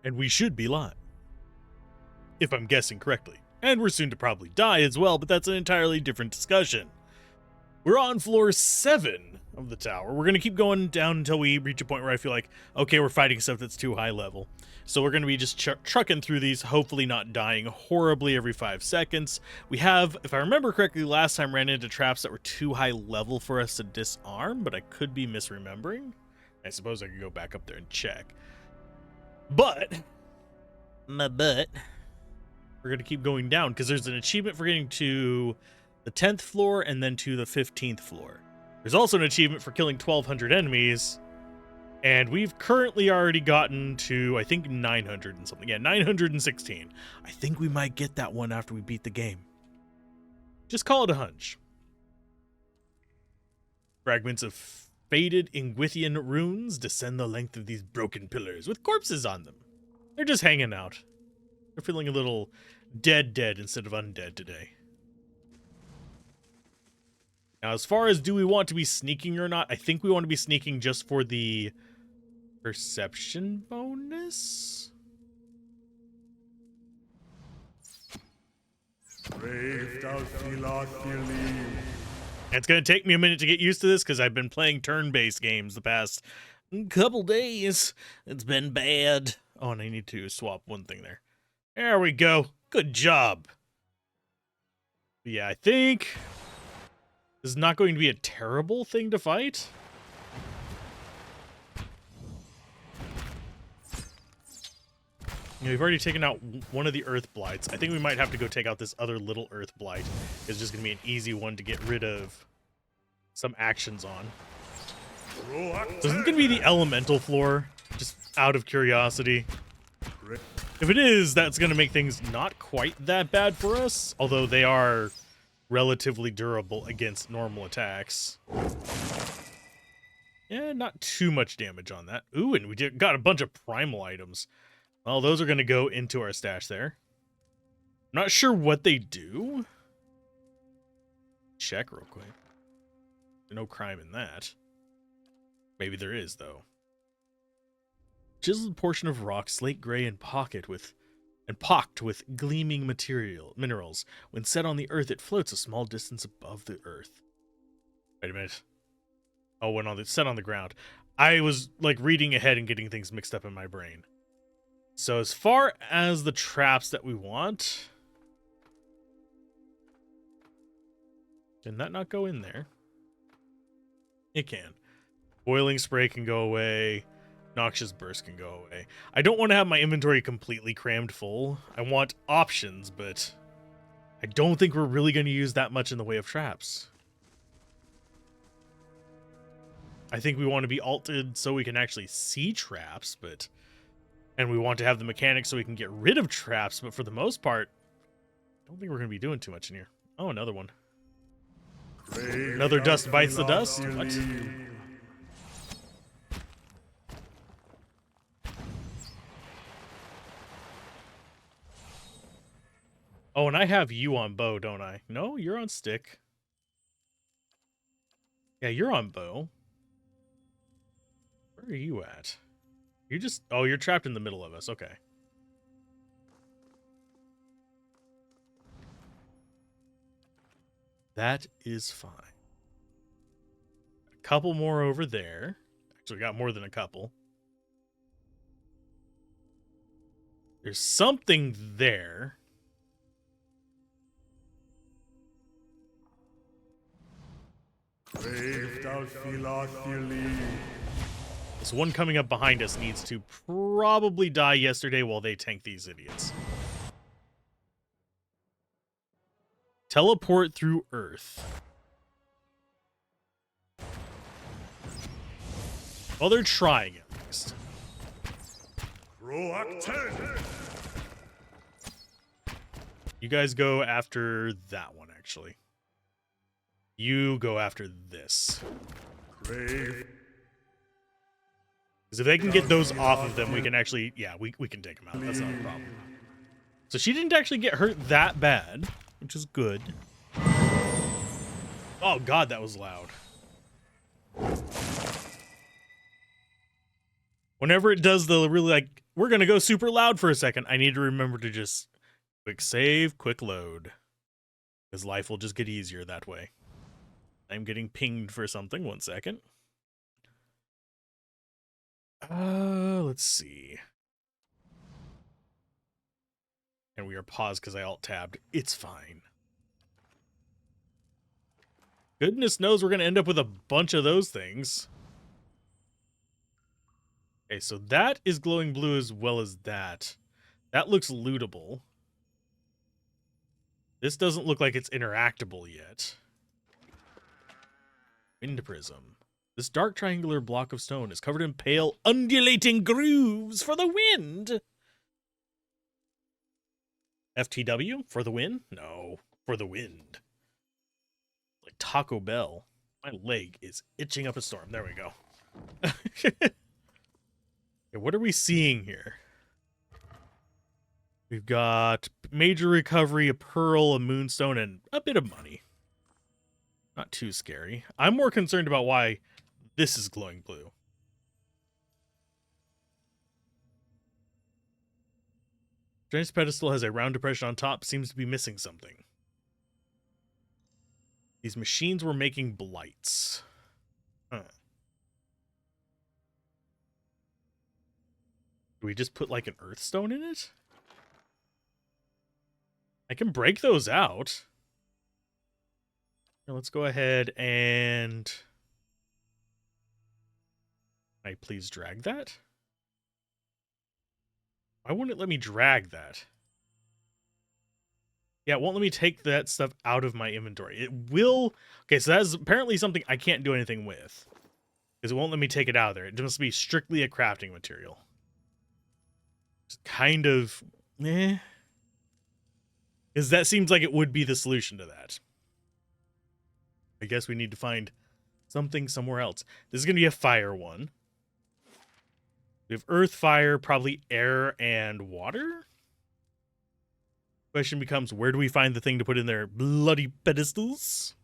and we should be live, if I'm guessing correctly. And we're soon to probably die as well, but that's an entirely different discussion. We're on floor 7 of the tower. We're going to keep going down until we reach a point where I feel like, okay, we're fighting stuff that's too high level. So we're going to be just trucking through these, hopefully not dying horribly every 5 seconds. We have, if I remember correctly, last time ran into traps that were too high level for us to disarm, but I could be misremembering. I suppose I could go back up there and check. But, we're going to keep going down because there's an achievement for getting to the 10th floor and then to the 15th floor. There's also an achievement for killing 1,200 enemies, and we've currently already gotten to, I think, 900 and something. Yeah, 916. I think we might get that one after we beat the game. Just call it a hunch. Fragments of faded Ingwithian runes descend the length of these broken pillars with corpses on them. They're just hanging out. They're feeling a little dead instead of undead today. Now, as far as do we want to be sneaking or not, I think we want to be sneaking just for the perception bonus. It's going to take me a minute to get used to this because I've been playing turn-based games the past couple days. It's been bad. Oh, and I need to swap one thing there. There we go. Good job. Yeah, I think this is not going to be a terrible thing to fight. You know, we've already taken out one of the Earth Blights. I think we might have to go take out this other little Earth Blight. It's just going to be an easy one to get rid of some actions on. So this is going to be the elemental floor, just out of curiosity. If it is, that's going to make things not quite that bad for us, although they are relatively durable against normal attacks. Yeah, not too much damage on that. Ooh, and we got a bunch of primal items. Well, those are going to go into our stash there. I'm not sure what they do. Check real quick. There's no crime in that. Maybe there is, though. Chiseled portion of rock, slate gray and pocked with gleaming minerals. When set on the earth, it floats a small distance above the earth. Wait a minute. Oh, when set on the ground. I was like reading ahead and getting things mixed up in my brain. So as far as the traps that we want, can that not go in there? It can. Boiling spray can go away. Noxious burst can go away. I don't want to have my inventory completely crammed full. I want options, but I don't think we're really going to use that much in the way of traps. I think we want to be alted so we can actually see traps, and we want to have the mechanics so we can get rid of traps, but for the most part, I don't think we're going to be doing too much in here. Oh, another one. Another dust bites the dust? What? Oh, and I have you on bow, don't I? No, you're on stick. Yeah, you're on bow. Where are you at? You're just... Oh, you're trapped in the middle of us. Okay. That is fine. A couple more over there. Actually, got more than a couple. There's something there. This one coming up behind us needs to probably die yesterday while they tank these idiots. Teleport through Earth. Well, they're trying at least. You guys go after that one, actually. You go after this. Because if they can get those off of them, we can actually... Yeah, we can take them out. That's not a problem. So she didn't actually get hurt that bad, which is good. Oh, God, that was loud. Whenever it does the really like, we're going to go super loud for a second, I need to remember to just quick save, quick load. Because life will just get easier that way. I'm getting pinged for something. 1 second. Let's see. And we are paused because I alt-tabbed. It's fine. Goodness knows we're going to end up with a bunch of those things. Okay, so that is glowing blue as well as that. That looks lootable. This doesn't look like it's interactable yet. Wind prism. This dark triangular block of stone is covered in pale, undulating grooves for the wind. FTW? For the win? No, for the wind. Like Taco Bell. My leg is itching up a storm. There we go. Okay, what are we seeing here? We've got major recovery, a pearl, a moonstone, and a bit of money. Not too scary. I'm more concerned about why this is glowing blue. Strange pedestal has a round depression on top, seems to be missing something. These machines were making blights. Huh. Do we just put like an earthstone in it? I can break those out. Now let's go ahead and... Can I please drag that? Why won't it let me drag that? Yeah, it won't let me take that stuff out of my inventory. It will... Okay, so that's apparently something I can't do anything with. Because it won't let me take it out of there. It must be strictly a crafting material. It's kind of... eh. Because that seems like it would be the solution to that. I guess we need to find something somewhere else. This is going to be a fire one. We have earth, fire, probably air, and water? Question becomes, where do we find the thing to put in their bloody pedestals?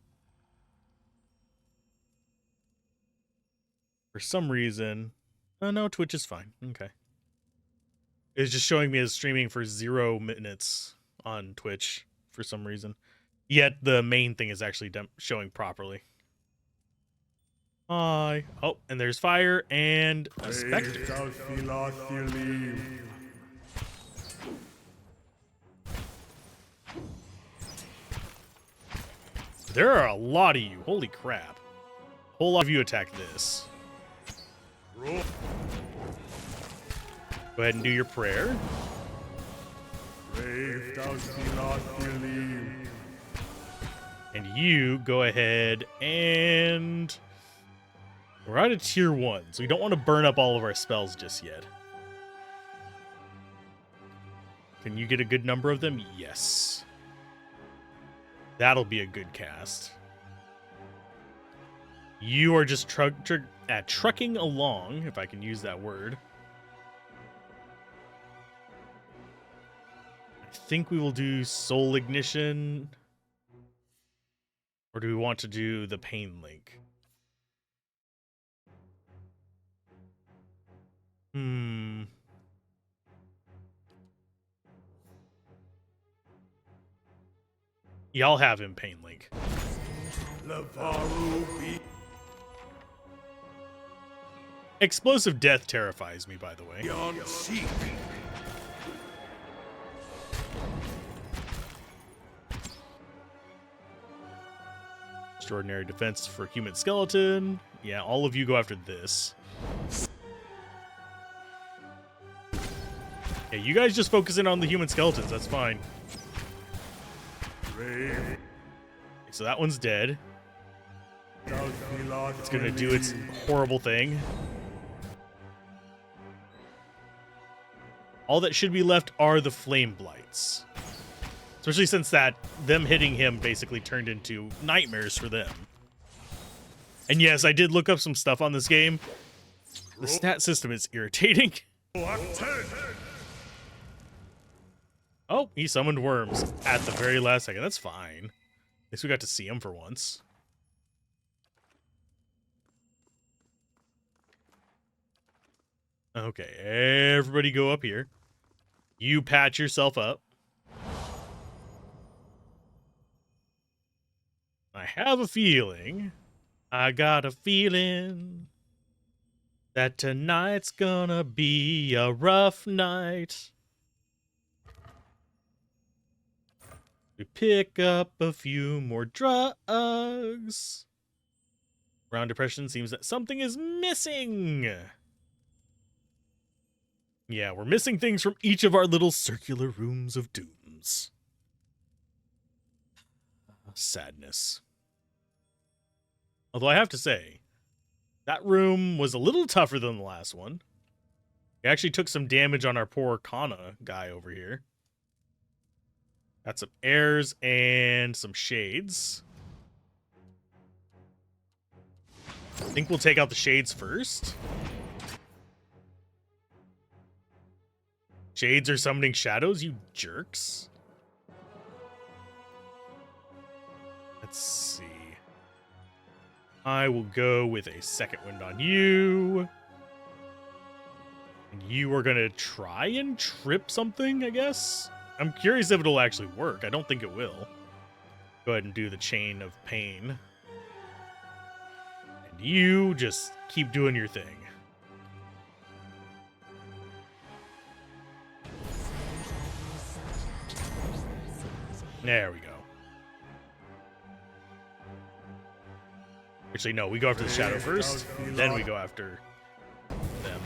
For some reason... Oh, no, Twitch is fine. Okay. It's just showing me as streaming for 0 minutes on Twitch for some reason. Yet the main thing is actually showing properly. Hi. Oh, and there's fire and a specter. There are a lot of you. Holy crap. A whole lot of you attack this. Go ahead and do your prayer. And you go ahead and... We're out of tier 1, so we don't want to burn up all of our spells just yet. Can you get a good number of them? Yes. That'll be a good cast. You are just trucking along, if I can use that word. I think we will do Soul Ignition. Or do we want to do the Pain Link? Y'all have him, Pain Link. Explosive Death terrifies me, by the way. Extraordinary Defense for Human Skeleton. Yeah, all of you go after this. Yeah, you guys just focus in on the human skeletons. That's fine. Okay, so that one's dead. It's gonna do its horrible thing. All that should be left are the flame blights. Especially since them hitting him basically turned into nightmares for them. And yes, I did look up some stuff on this game. The stat system is irritating. Oh, he summoned worms at the very last second. That's fine. At least we got to see him for once. Okay, everybody go up here. You patch yourself up. I have a feeling, I got a feeling that tonight's gonna be a rough night. We pick up a few more drugs. Around depression seems that something is missing. Yeah, we're missing things from each of our little circular rooms of dooms. Sadness. Although I have to say, that room was a little tougher than the last one. We actually took some damage on our poor Kana guy over here. Got some airs and some shades. I think we'll take out the shades first. Shades are summoning shadows, you jerks. Let's see. I will go with a second wind on you. And you are going to try and trip something, I guess? I'm curious if it'll actually work. I don't think it will. Go ahead and do the chain of pain. And you just keep doing your thing. There we go. Actually, no, we go after the shadow first, then we go after them.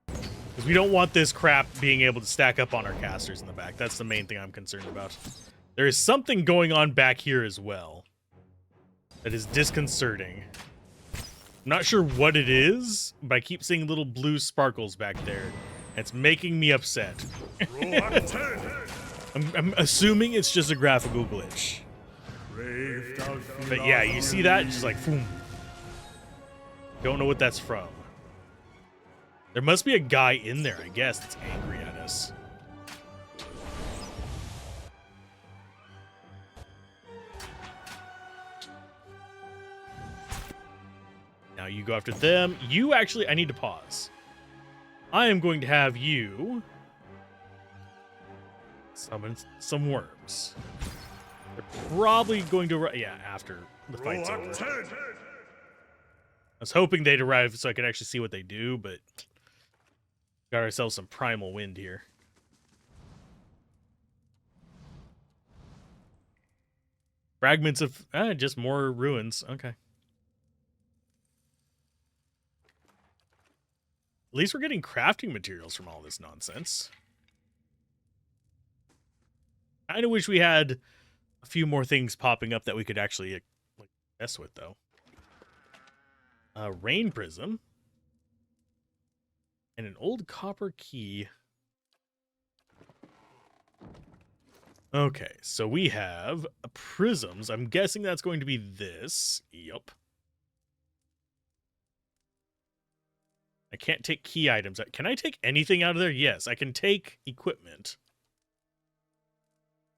Because we don't want this crap being able to stack up on our casters in the back. That's the main thing I'm concerned about. There is something going on back here as well that is disconcerting. I'm not sure what it is, but I keep seeing little blue sparkles back there. It's making me upset. I'm assuming it's just a graphical glitch. But yeah, you see that? It's just like, boom. Don't know what that's from. There must be a guy in there, I guess, that's angry at us. Now you go after them. You actually, I need to pause. I am going to have you summon some worms. They're probably going to, yeah, after the fight's over. I was hoping they'd arrive so I could actually see what they do, but got ourselves some primal wind here. Fragments of, just more ruins. Okay. At least we're getting crafting materials from all this nonsense. I kind of wish we had a few more things popping up that we could actually like mess with, though. Rain prism. And an old copper key. Okay, so we have prisms. I'm guessing that's going to be this. Yup. I can't take key items. Can I take anything out of there? Yes, I can take equipment.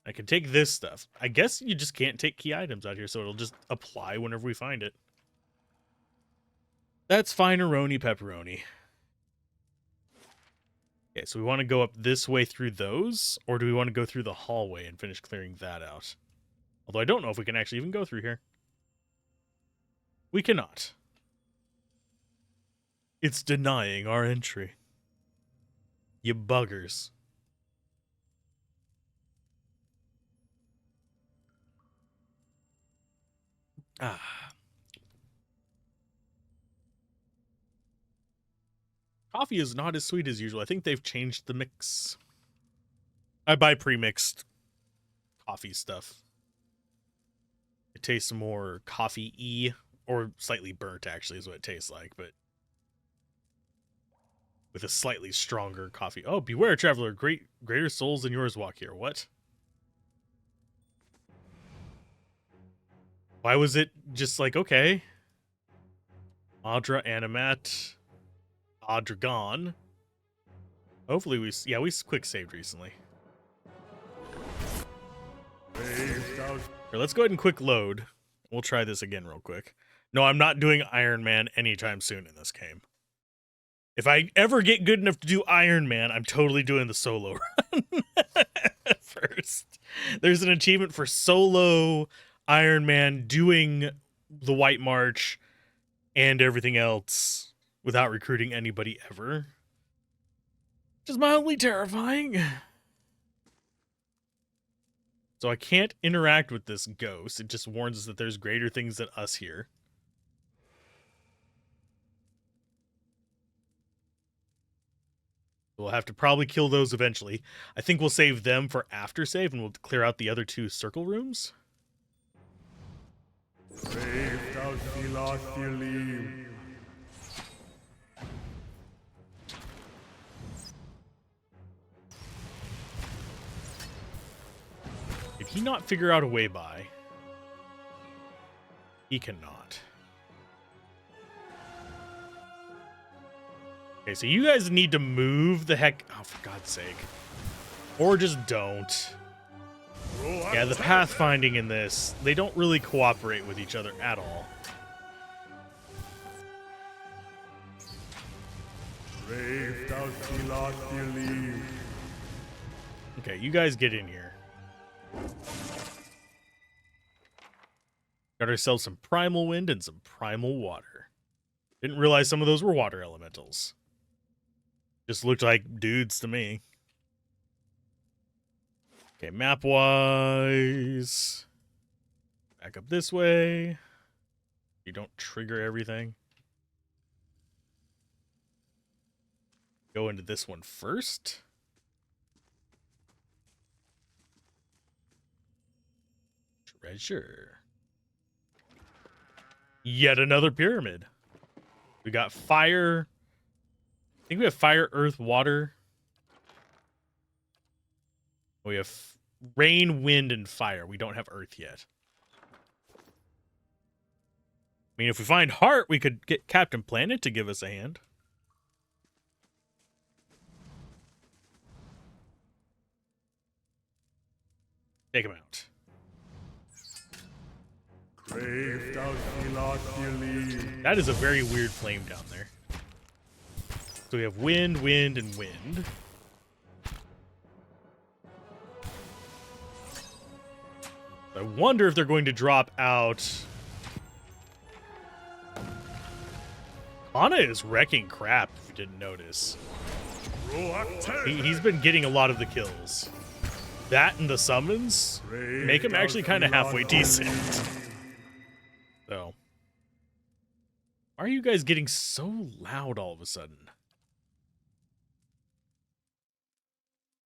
I can take this stuff. I guess you just can't take key items out here, so it'll just apply whenever we find it. That's fine-a-roni pepperoni. Okay, so we want to go up this way through those, or do we want to go through the hallway and finish clearing that out? Although I don't know if we can actually even go through here. We cannot. It's denying our entry. You buggers. Ah. Coffee is not as sweet as usual. I think they've changed the mix. I buy pre-mixed coffee stuff. It tastes more coffee-y, or slightly burnt, actually, is what it tastes like, but with a slightly stronger coffee. Oh, beware, traveler. Greater souls than yours walk here. What? Why was it just like, okay. Audra Animat. Adragon. Hopefully we quick saved recently. Here, let's go ahead and quick load. We'll try this again real quick. No, I'm not doing Iron Man anytime soon in this game. If I ever get good enough to do Iron Man, I'm totally doing the solo run first. There's an achievement for solo Iron Man doing the White March and everything else without recruiting anybody ever. Which is mildly terrifying. So I can't interact with this ghost. It just warns us that there's greater things than us here. We'll have to probably kill those eventually. I think we'll save them for after save, and we'll clear out the other 2 circle rooms. Did he not figure out a way by? He cannot. Okay, so you guys need to move the heck... Oh, for God's sake. Or just don't. Yeah, the pathfinding in this, they don't really cooperate with each other at all. Okay, you guys get in here. Got ourselves some primal wind and some primal water. Didn't realize some of those were water elementals. Just looked like dudes to me. Okay, map-wise. Back up this way. You don't trigger everything. Go into this one first. Treasure. Yet another pyramid. We got fire. I think we have fire, earth, water. We have rain, wind, and fire. We don't have earth yet. I mean, if we find heart, we could get Captain Planet to give us a hand. Take him out. That is a very weird flame down there. So we have wind, wind, and wind. I wonder if they're going to drop out. Anna is wrecking crap, if you didn't notice. He's been getting a lot of the kills. That and the summons make him actually kind of halfway decent. So, why are you guys getting so loud all of a sudden?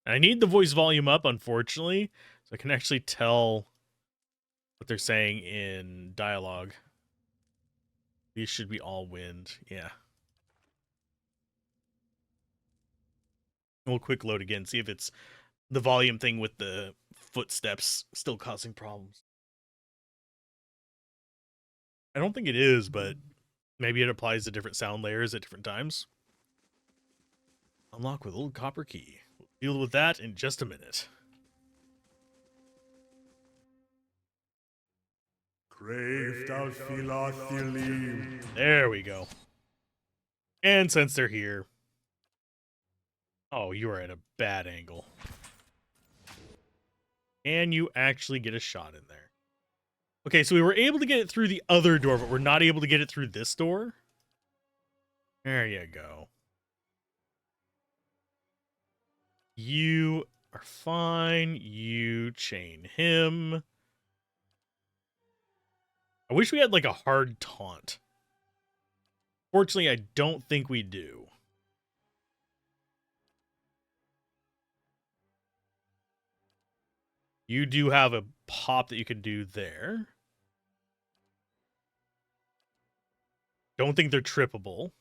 I need the voice volume up, unfortunately, so I can actually tell what they're saying in dialogue. These should be all wind, yeah. We'll quick load again, see if it's the volume thing with the footsteps still causing problems. I don't think it is, but maybe it applies to different sound layers at different times. Unlock with old copper key. We'll deal with that in just a minute. There we go. And since they're here... Oh, you are at a bad angle. Can you actually get a shot in there? Okay, so we were able to get it through the other door, but we're not able to get it through this door. There you go. You are fine. You chain him. I wish we had like a hard taunt. Fortunately, I don't think we do. You do have a pop that you can do there. Don't think they're trippable.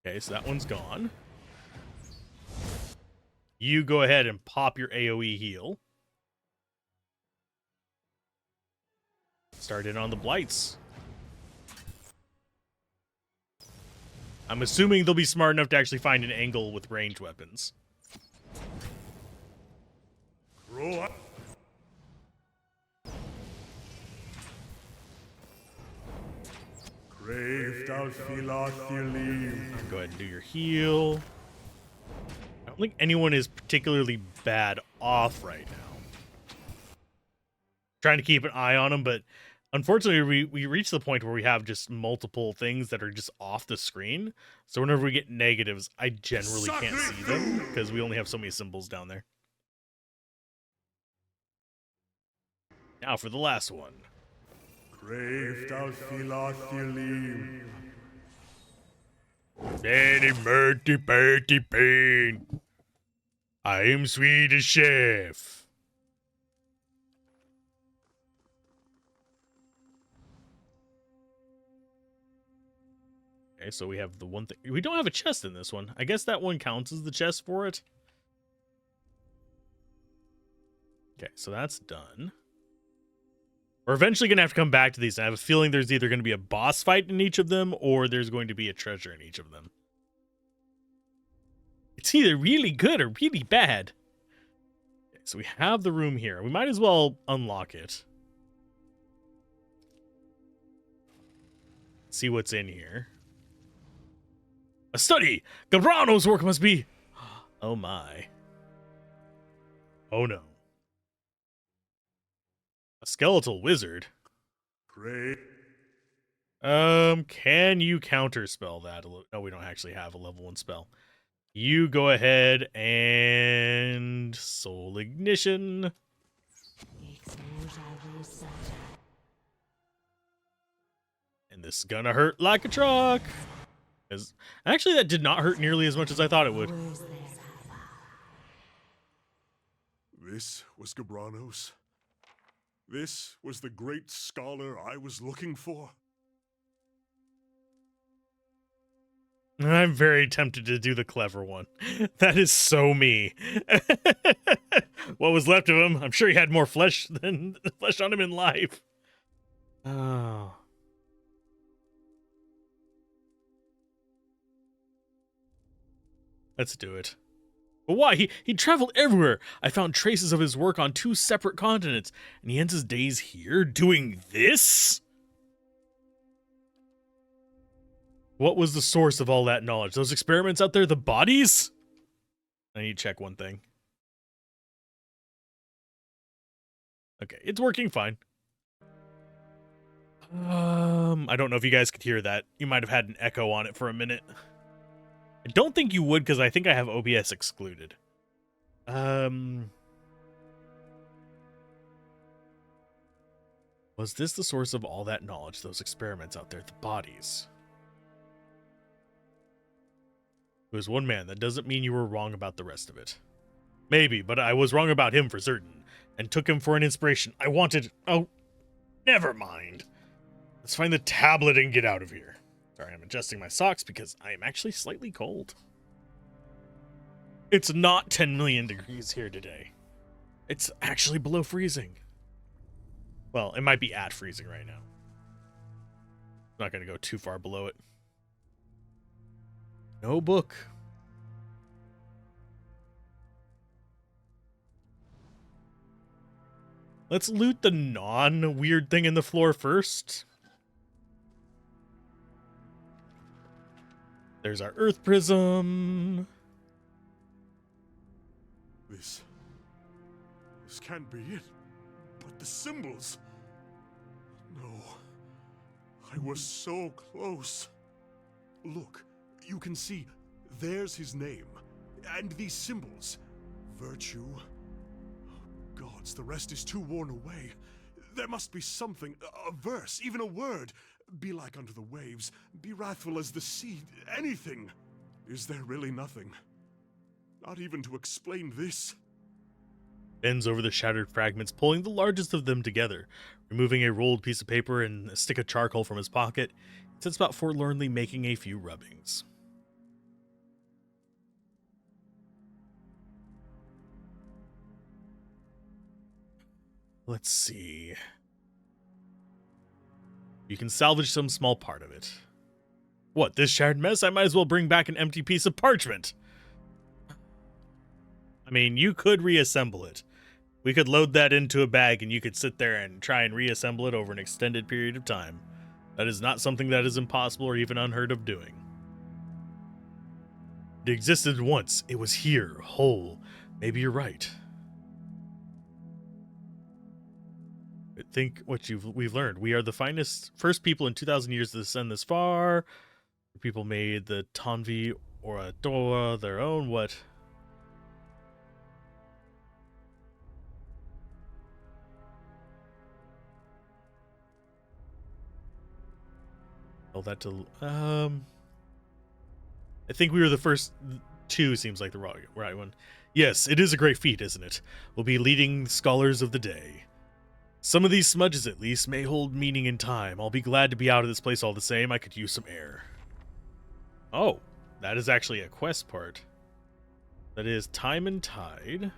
Okay, so that one's gone. You go ahead and pop your AoE heal. start in on the blights. I'm assuming they'll be smart enough to actually find an angle with ranged weapons. Roll up. Crave thou Philothili. Go ahead and do your heal. I don't think anyone is particularly bad off right now. Trying to keep an eye on them, but unfortunately we reach the point where we have just multiple things that are just off the screen. So whenever we get negatives, I generally can't see them because we only have so many symbols down there. Now for the last one. Crave thou Philothili. Any mighty party pain. I am Swedish chef. Okay, so we have the one thing. We don't have a chest in this one. I guess that one counts as the chest for it. Okay, so that's done. We're eventually going to have to come back to these. I have a feeling there's either going to be a boss fight in each of them or there's going to be a treasure in each of them. It's either really good or really bad. Okay, so we have the room here. We might as well unlock it. See what's in here. A study! Gabrano's work must be... Oh my. Oh no. A skeletal wizard? Crave. Can you counterspell that? No, we don't actually have a level 1 spell. You go ahead and... Soul Ignition. And this is gonna hurt like a truck. Actually, that did not hurt nearly as much as I thought it would. This was Gabranos. This was the great scholar I was looking for. I'm very tempted to do the clever one. That is so me. What was left of him? I'm sure he had more flesh than flesh on him in life. Oh. Let's do it. But why? He traveled everywhere. I found traces of his work on 2 separate continents, and he ends his days here doing this? What was the source of all that knowledge? Those experiments out there, the bodies? I need to check one thing. Okay, it's working fine. I don't know if you guys could hear that. You might have had an echo on it for a minute. I don't think you would because I think I have OBS excluded. Was this the source of all that knowledge, those experiments out there, the bodies? It was one man. That doesn't mean you were wrong about the rest of it. Maybe, but I was wrong about him for certain, and took him for an inspiration. I wanted... Oh, never mind. Let's find the tablet and get out of here. Sorry, I'm adjusting my socks because I am actually slightly cold. It's not 10 million degrees here today. It's actually below freezing. Well, it might be at freezing right now. I'm not going to go too far below it. No book. Let's loot the non-weird thing in the floor first. There's our Earth Prism. This can't be it. But the symbols... No. I was so close. Look, you can see, there's his name. And these symbols. Virtue. Gods, the rest is too worn away. There must be something, a verse, even a word. Be like unto the waves, be wrathful as the sea, anything. Is there really nothing? Not even to explain this? Bends over the shattered fragments, pulling the largest of them together. Removing a rolled piece of paper and a stick of charcoal from his pocket, he sets about forlornly making a few rubbings. Let's see. You can salvage some small part of it. What, this shattered mess? I might as well bring back an empty piece of parchment. I mean, you could reassemble it. We could load that into a bag and you could sit there and try and reassemble it over an extended period of time. That is not something that is impossible or even unheard of doing. It existed once. It was here, whole. Maybe you're right. Think what we've learned. We are the first people in 2,000 years to descend this far. People made the Tanvi or Adora their own. What? Tell that to I think we were the first two. Seems like the right one. Yes, it is a great feat, isn't it? We'll be leading scholars of the day. Some of these smudges, at least, may hold meaning in time. I'll be glad to be out of this place all the same. I could use some air. Oh, that is actually a quest part. That is Time and Tide.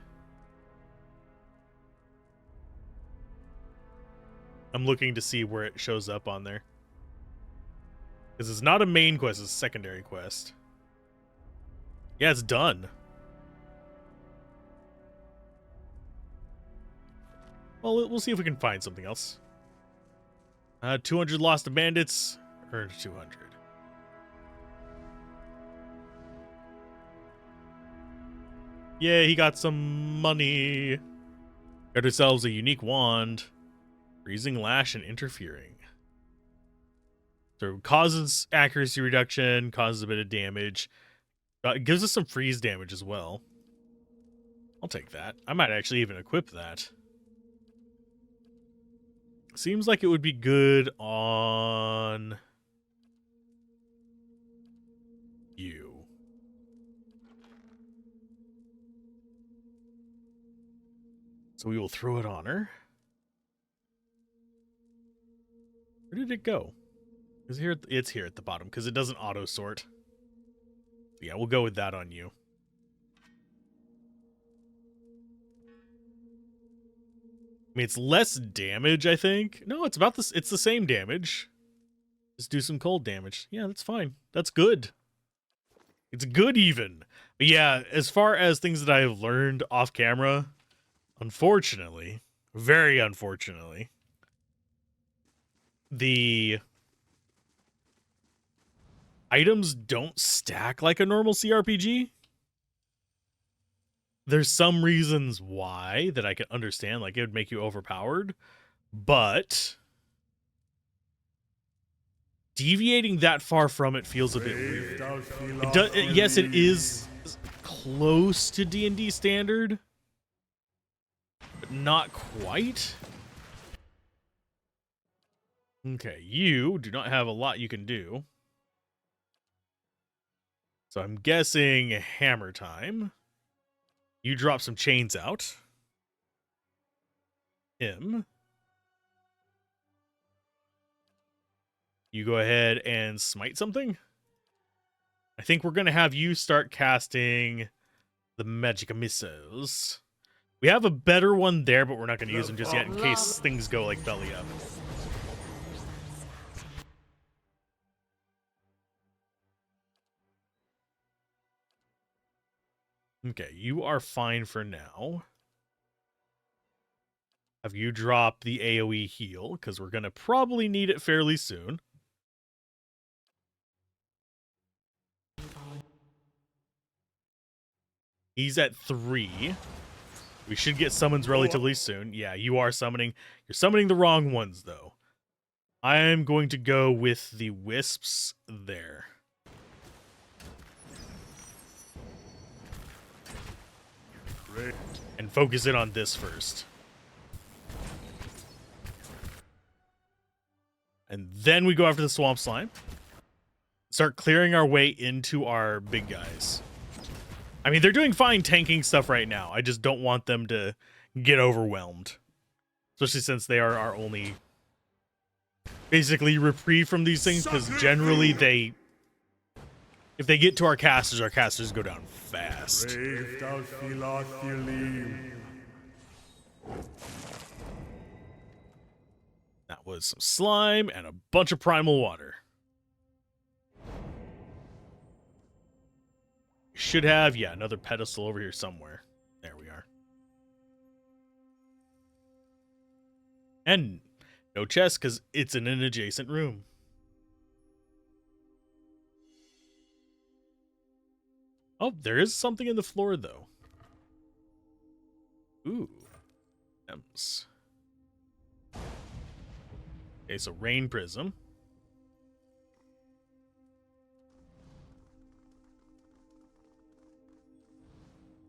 I'm looking to see where it shows up on there. Because it's not a main quest, it's a secondary quest. Yeah, it's done. Well, we'll see if we can find something else. 200 lost to bandits. Earned 200. Yeah, he got some money. Got ourselves a unique wand. Freezing Lash and Interfering. So causes accuracy reduction, causes a bit of damage. It gives us some freeze damage as well. I'll take that. I might actually even equip that. Seems like it would be good on you. So we will throw it on her. Where did it go? Is here? It's here at the bottom because it doesn't auto sort. Yeah, we'll go with that on you. I mean, it's less damage, I think. No, it's about this. It's the same damage. Just do some cold damage. Yeah, that's fine. That's good. It's good even. But yeah, as far as things that I have learned off camera, unfortunately, very unfortunately, the items don't stack like a normal CRPG. There's some reasons why that I can understand, like it would make you overpowered, but deviating that far from it feels a bit weird. Yes, it is close to D&D standard, but not quite. Okay, you do not have a lot you can do. So I'm guessing hammer time. You drop some chains out. Him. You go ahead and smite something. I think we're going to have you start casting the magic missiles. We have a better one there, but we're not going to use them just yet in case things go like belly up. Okay, you are fine for now. Have you drop the AoE heal, because we're going to probably need it fairly soon. He's at 3. We should get summons relatively soon. Yeah, you are summoning. You're summoning the wrong ones, though. I am going to go with the wisps there. And focus it on this first. And then we go after the swamp slime. Start clearing our way into our big guys. I mean, they're doing fine tanking stuff right now. I just don't want them to get overwhelmed. Especially since they are our only basically reprieve from these things, because generally if they get to our casters go down fast. Now, That was some slime and a bunch of primal water. Should have, yeah, another pedestal over here somewhere. There we are. And no chest because it's in an adjacent room. Oh, there is something in the floor, though. Ooh. Gems. Okay, so rain prism.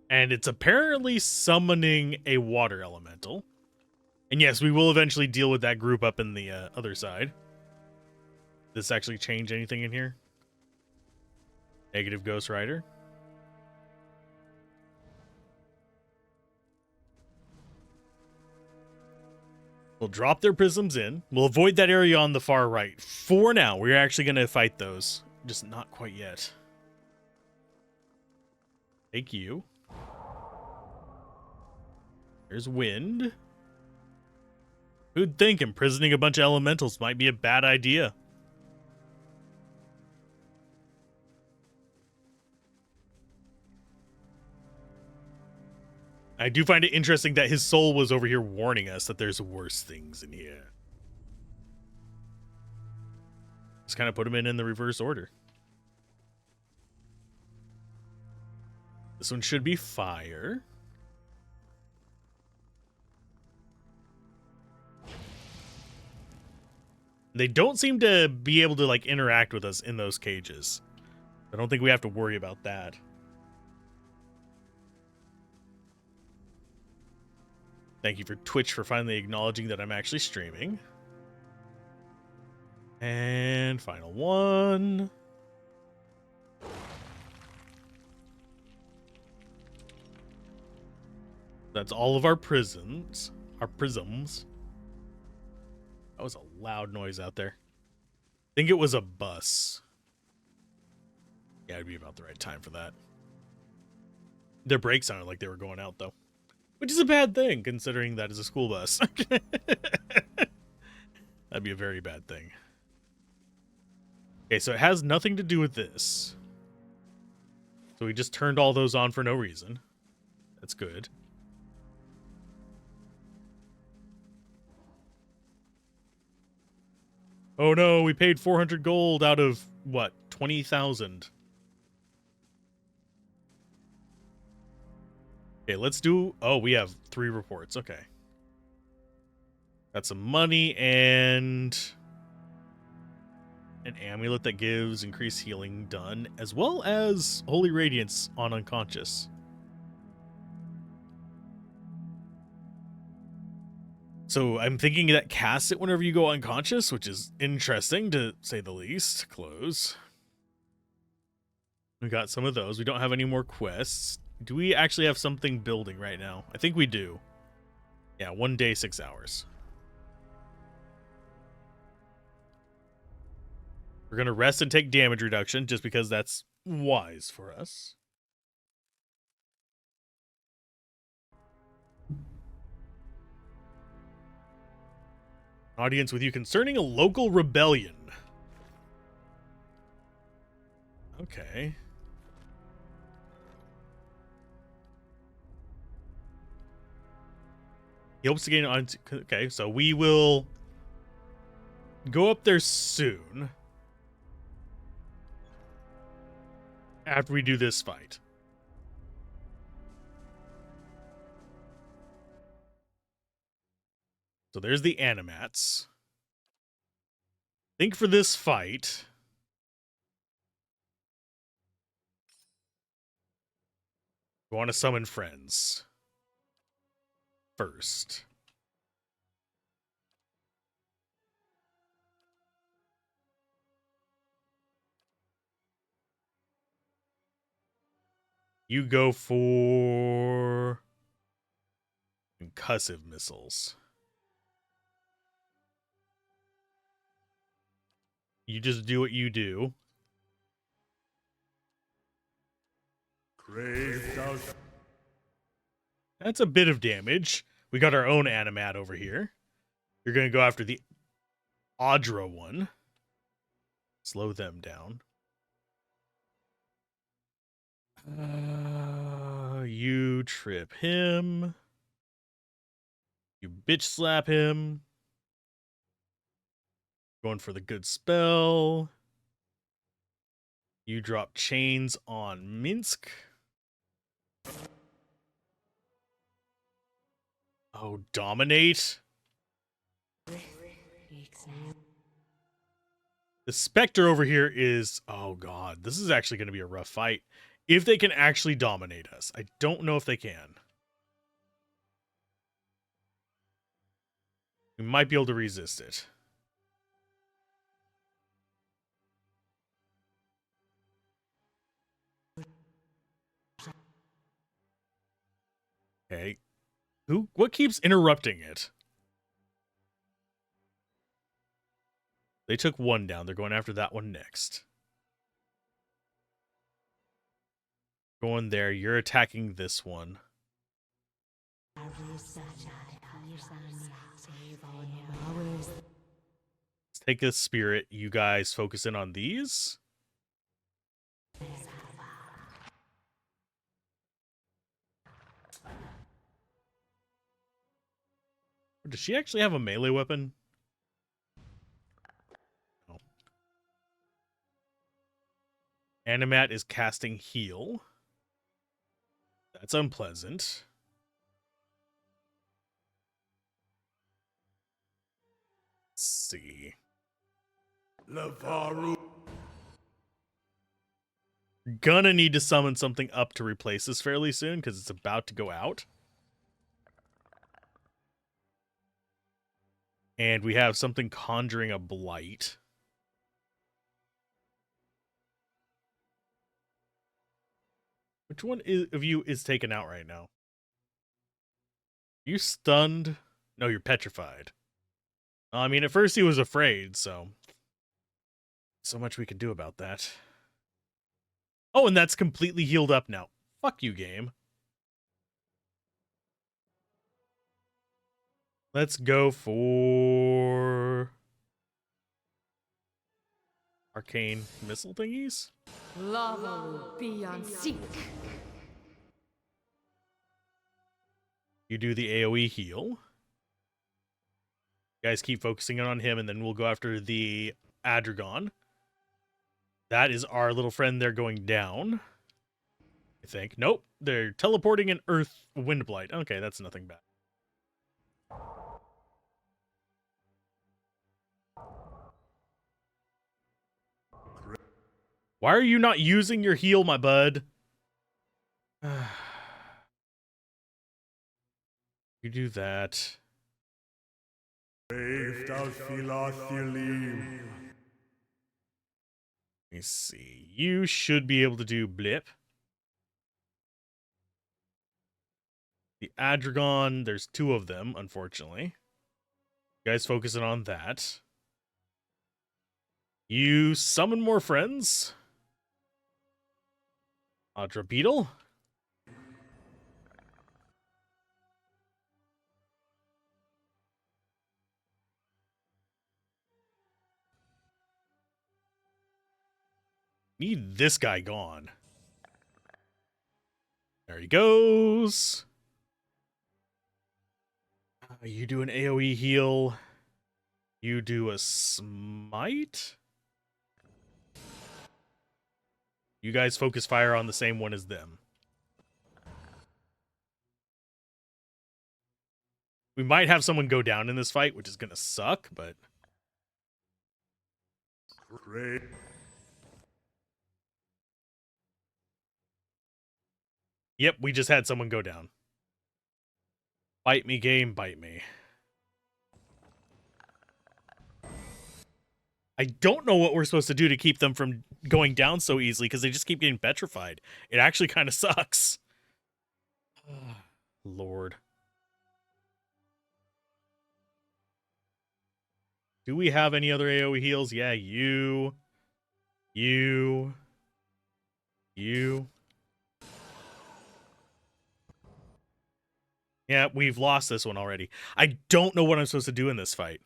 And it's apparently summoning a water elemental. And yes, we will eventually deal with that group up in the other side. Does this actually change anything in here? Negative Ghost Rider. We'll drop their prisms in. We'll avoid that area on the far right. For now, we're actually going to fight those. Just not quite yet. Take you. There's wind. Who'd think imprisoning a bunch of elementals might be a bad idea? I do find it interesting that his soul was over here warning us that there's worse things in here. Just kind of put him in the reverse order. This one should be fire. They don't seem to be able to like interact with us in those cages. I don't think we have to worry about that. Thank you for Twitch for finally acknowledging that I'm actually streaming. And final one. That's all of our prisms. Our prisms. That was a loud noise out there. I think it was a bus. Yeah, it'd be about the right time for that. Their brakes sounded like they were going out, though. Which is a bad thing, considering that is a school bus. That'd be a very bad thing. Okay, so it has nothing to do with this. So we just turned all those on for no reason. That's good. Oh no, we paid 400 gold out of, what, 20,000. Okay, let's do... Oh, we have 3 reports. Okay. Got some money and... an amulet that gives increased healing done, as well as Holy Radiance on unconscious. So I'm thinking that casts it whenever you go unconscious, which is interesting to say the least. Close. We got some of those. We don't have any more quests. Do we actually have something building right now? I think we do. Yeah, 1 day, 6 hours. We're going to rest and take damage reduction just because that's wise for us. Audience with you concerning a local rebellion. Okay. He hopes to gain on... Okay, so we will go up there soon. After we do this fight. So there's the animats. I think for this fight... we want to summon friends. First. You go for concussive missiles. You just do what you do. That's a bit of damage. We got our own animat over here. You're going to go after the Audra one. Slow them down. You trip him. You bitch slap him. Going for the good spell. You drop chains on Minsk. Oh, dominate. The Spectre over here is... Oh, God. This is actually going to be a rough fight. If they can actually dominate us. I don't know if they can. We might be able to resist it. Okay. What keeps interrupting it? They took one down. They're going after that one next. Going there. You're attacking this one. Let's take a spirit. You guys focus in on these. Does she actually have a melee weapon? No. Animat is casting heal. That's unpleasant. Let's see. Lavaru. Gonna need to summon something up to replace this fairly soon because it's about to go out. And we have something conjuring a blight. Which one of you is taken out right now? You stunned? No, you're petrified. I mean, at first he was afraid, so much we can do about that. Oh, and that's completely healed up now. Fuck you, game. Let's go for arcane missile thingies. Lava will be on seek. You do the AoE heal. You guys keep focusing on him, and then we'll go after the Adragon. That is our little friend there going down. I think. Nope. They're teleporting an Earth Wind Blight. Okay, that's nothing bad. Why are you not using your heal, my bud? You do that. Let me see. You should be able to do blip. The Adragon, there's two of them, unfortunately. You guys focusing on that. You summon more friends. Audra Beetle. Need this guy gone. There he goes. You do an AoE heal. You do a smite. You guys focus fire on the same one as them. We might have someone go down in this fight, which is going to suck, but... Great. Yep, we just had someone go down. Bite me, game, bite me. I don't know what we're supposed to do to keep them from going down so easily, because they just keep getting petrified. It actually kind of sucks. Lord. Do we have any other AoE heals? Yeah, you. Yeah, we've lost this one already. I don't know what I'm supposed to do in this fight.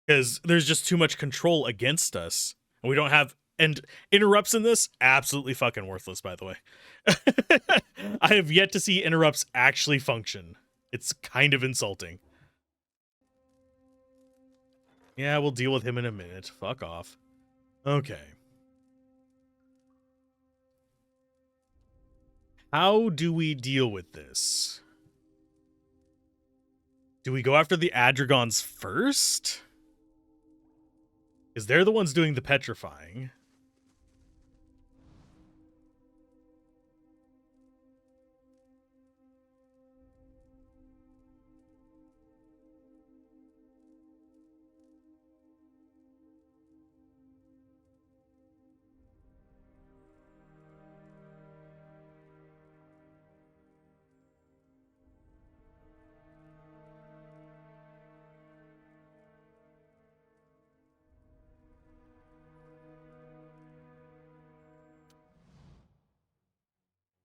because there's just too much control against us, and we don't have. And interrupts in this, absolutely fucking worthless, by the way. I have yet to see interrupts actually function. It's kind of insulting. Yeah, we'll deal with him in a minute. Fuck off. Okay. How do we deal with this? Do we go after the Adragons first? Because they're the ones doing the petrifying.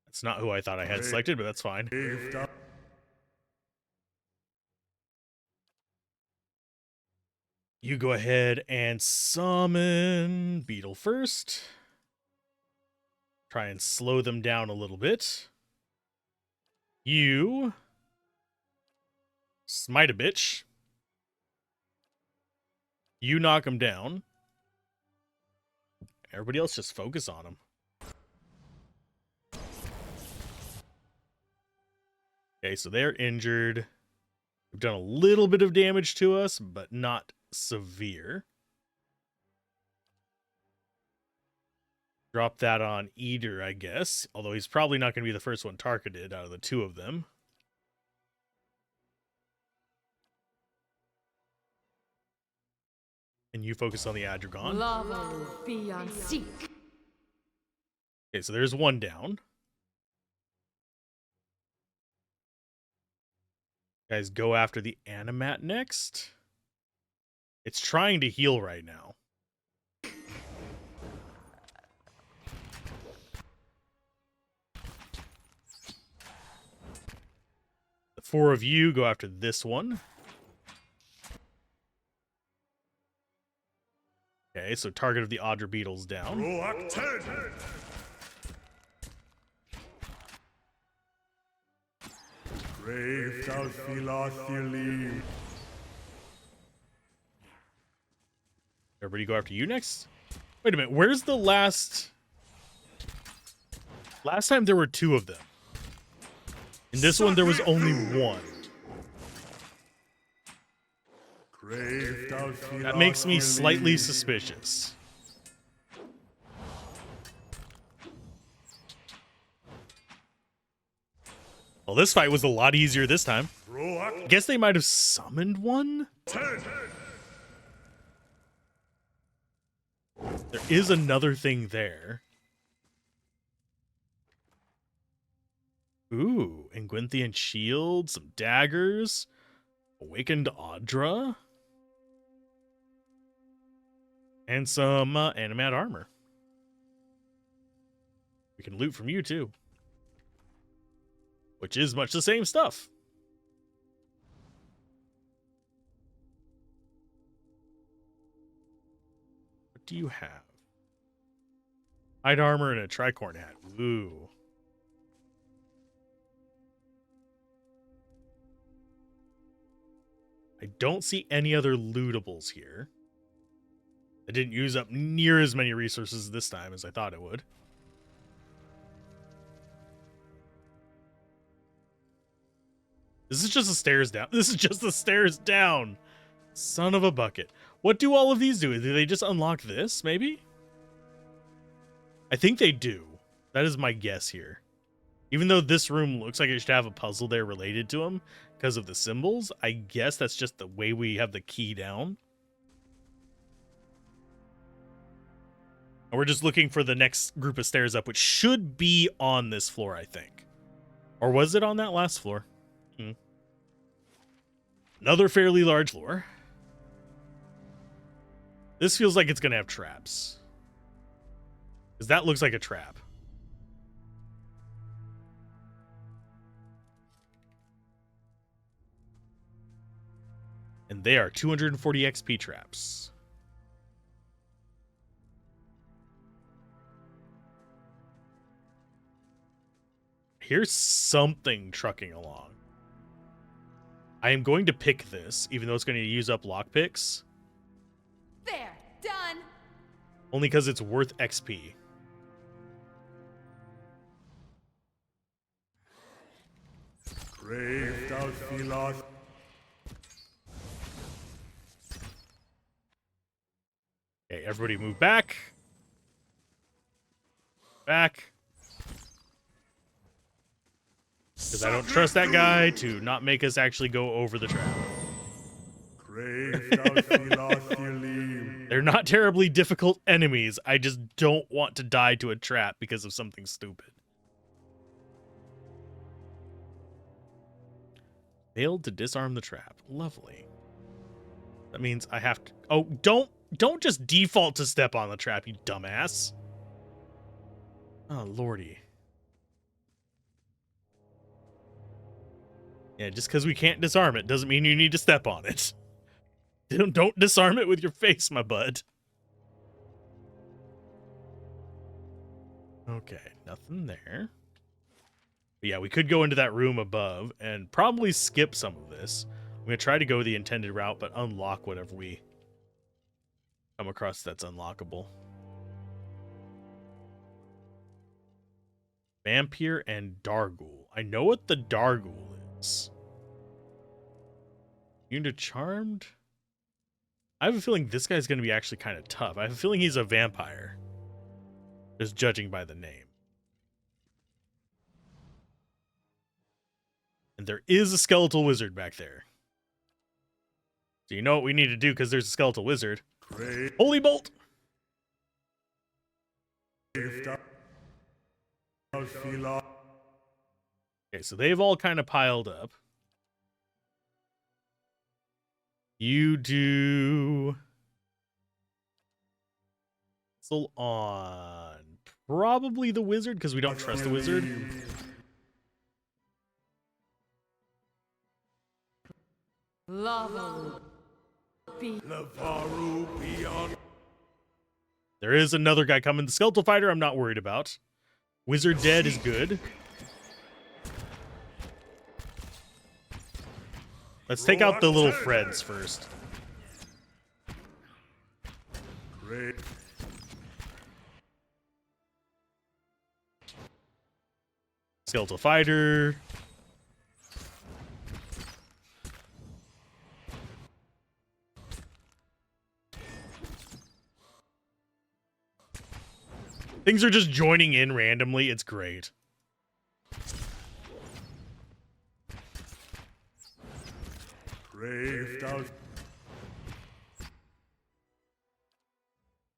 That's not who I thought I had selected, but that's fine. You go ahead and summon Beetle first. Try and slow them down a little bit. You smite a bitch. You knock him down. Everybody else just focus on him. Okay, so they're injured. We've done a little bit of damage to us, but not severe. Drop that on Eater, I guess. Although he's probably not going to be the first one targeted out of the two of them. And you focus on the Adragon. Lava will be on seek. Okay, so there's one down. Guys, go after the Animat next. It's trying to heal right now. The four of you go after this one. Okay, so target of the Audra Beetle's down. Everybody go after you next? Wait a minute, where's the last... Last time there were two of them. In this one, there was only one. That makes me slightly suspicious. Well, this fight was a lot easier this time. Guess they might have summoned one? There is another thing there. Ooh, Engwinthian shield, some daggers, awakened Audra, and some Animat armor. We can loot from you too, which is much the same stuff. What do you have? Hide armor and a tricorn hat. Ooh. I don't see any other lootables here. I didn't use up near as many resources this time as I thought it would. This is just the stairs down. This is just the stairs down. Son of a bucket. What do all of these do? Do they just unlock this, maybe? I think they do. That is my guess here. Even though this room looks like it should have a puzzle there related to them because of the symbols, I guess that's just the way we have the key down. And we're just looking for the next group of stairs up, which should be on this floor, I think. Or was it on that last floor? Another fairly large floor. This feels like it's going to have traps. Because that looks like a trap. And they are 240 XP traps. Here's something trucking along. I am going to pick this, even though it's going to use up lockpicks. There, done. Only because it's worth XP. Brave thou Philos. Okay, everybody move back. Back. Because I don't trust that guy to not make us actually go over the trap. Brave thou Philos. They're not terribly difficult enemies. I just don't want to die to a trap because of something stupid. Failed to disarm the trap. Lovely. That means I have to... Oh, don't just default to step on the trap, you dumbass. Oh, lordy. Yeah, just because we can't disarm it doesn't mean you need to step on it. Don't disarm it with your face, my bud. Okay, nothing there. But yeah, we could go into that room above and probably skip some of this. I'm going to try to go the intended route, but unlock whatever we come across that's unlockable. Vampire and Dargul. I know what the Dargul is. Immune to Charmed? I have a feeling this guy's going to be actually kind of tough. I have a feeling he's a vampire. Just judging by the name. And there is a skeletal wizard back there. So you know what we need to do because there's a skeletal wizard. Holy bolt! Okay, so they've all kind of piled up. You do... Still on... Probably the wizard, because we don't trust the wizard. Lava. There is another guy coming. The skeletal fighter I'm not worried about. Wizard dead is good. Let's take out the little Freds first. Great. Skeletal fighter. Things are just joining in randomly. It's great.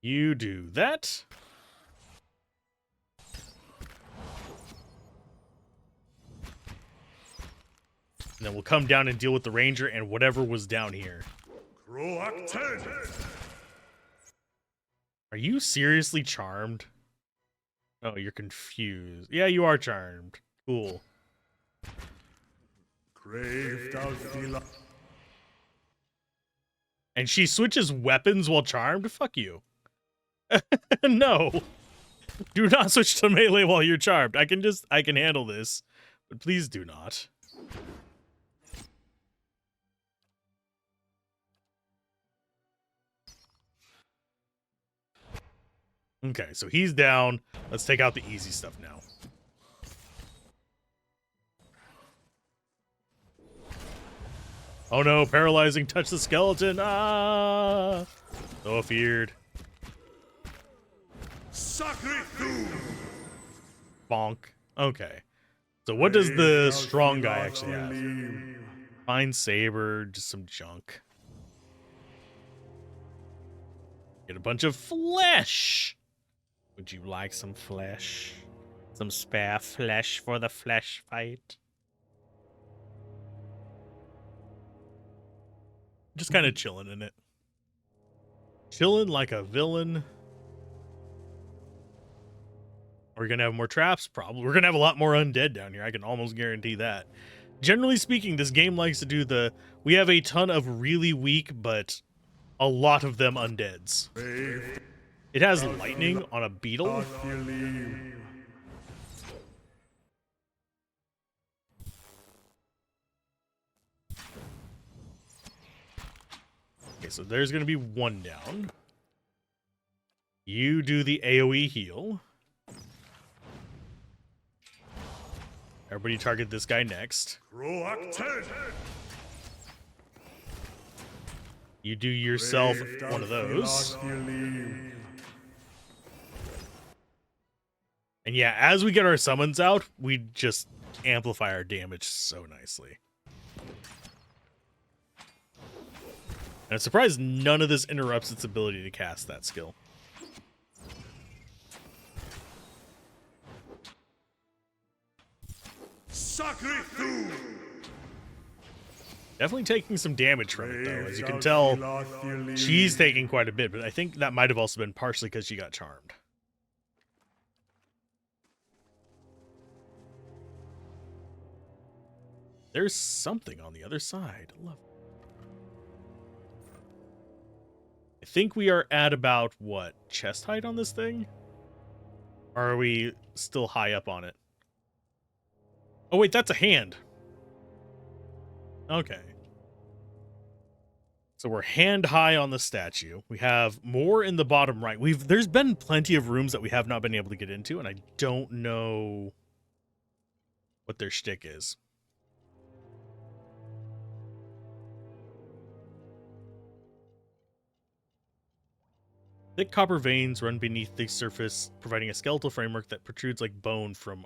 You do that. And then we'll come down and deal with the ranger and whatever was down here. Are you seriously charmed? Oh, you're confused. Yeah, you are charmed. Cool. And she switches weapons while charmed? Fuck you. No. Do not switch to melee while you're charmed. I can handle this. But please do not. Okay, so he's down. Let's take out the easy stuff now. Oh no, paralyzing, touch the skeleton. Ah! So feared. Bonk. Okay. So what does the strong guy actually have? Fine saber, just some junk. Get a bunch of flesh. Would you like some flesh? Some spare flesh for the flesh fight? Just kind of chilling in it. Chilling like a villain. Are we going to have more traps? Probably. We're going to have a lot more undead down here. I can almost guarantee that. Generally speaking, this game likes to do the, we have a ton of really weak, but a lot of them undeads. It has lightning on a beetle. Okay, so there's going to be one down. You do the AoE heal. Everybody target this guy next. You do yourself one of those. And yeah, as we get our summons out, we just amplify our damage so nicely. And I'm surprised none of this interrupts its ability to cast that skill. Definitely taking some damage from it, though. As you can tell, she's taking quite a bit, but I think that might have also been partially because she got charmed. There's something on the other side. Love it. I think we are at about, what, chest height on this thing? Or are we still high up on it? Oh, wait, that's a hand. Okay. So we're hand high on the statue. We have more in the bottom right. There's been plenty of rooms that we have not been able to get into, and I don't know what their shtick is. Thick copper veins run beneath the surface, providing a skeletal framework that protrudes like bone from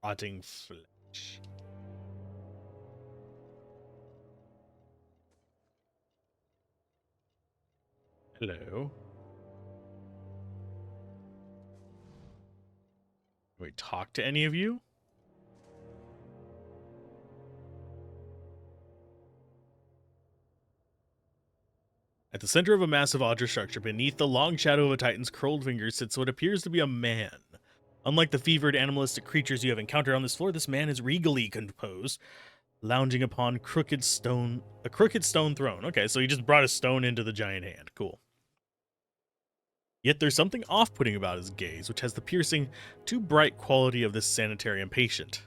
rotting flesh. Hello. Can we talk to any of you? At the center of a massive Audra structure, beneath the long shadow of a titan's curled fingers, sits what appears to be a man. Unlike the fevered animalistic creatures you have encountered on this floor, this man is regally composed, lounging upon a crooked stone throne. Okay, so he just brought a stone into the giant hand. Cool. Yet there's something off-putting about his gaze, which has the piercing, too bright quality of this sanitarium patient.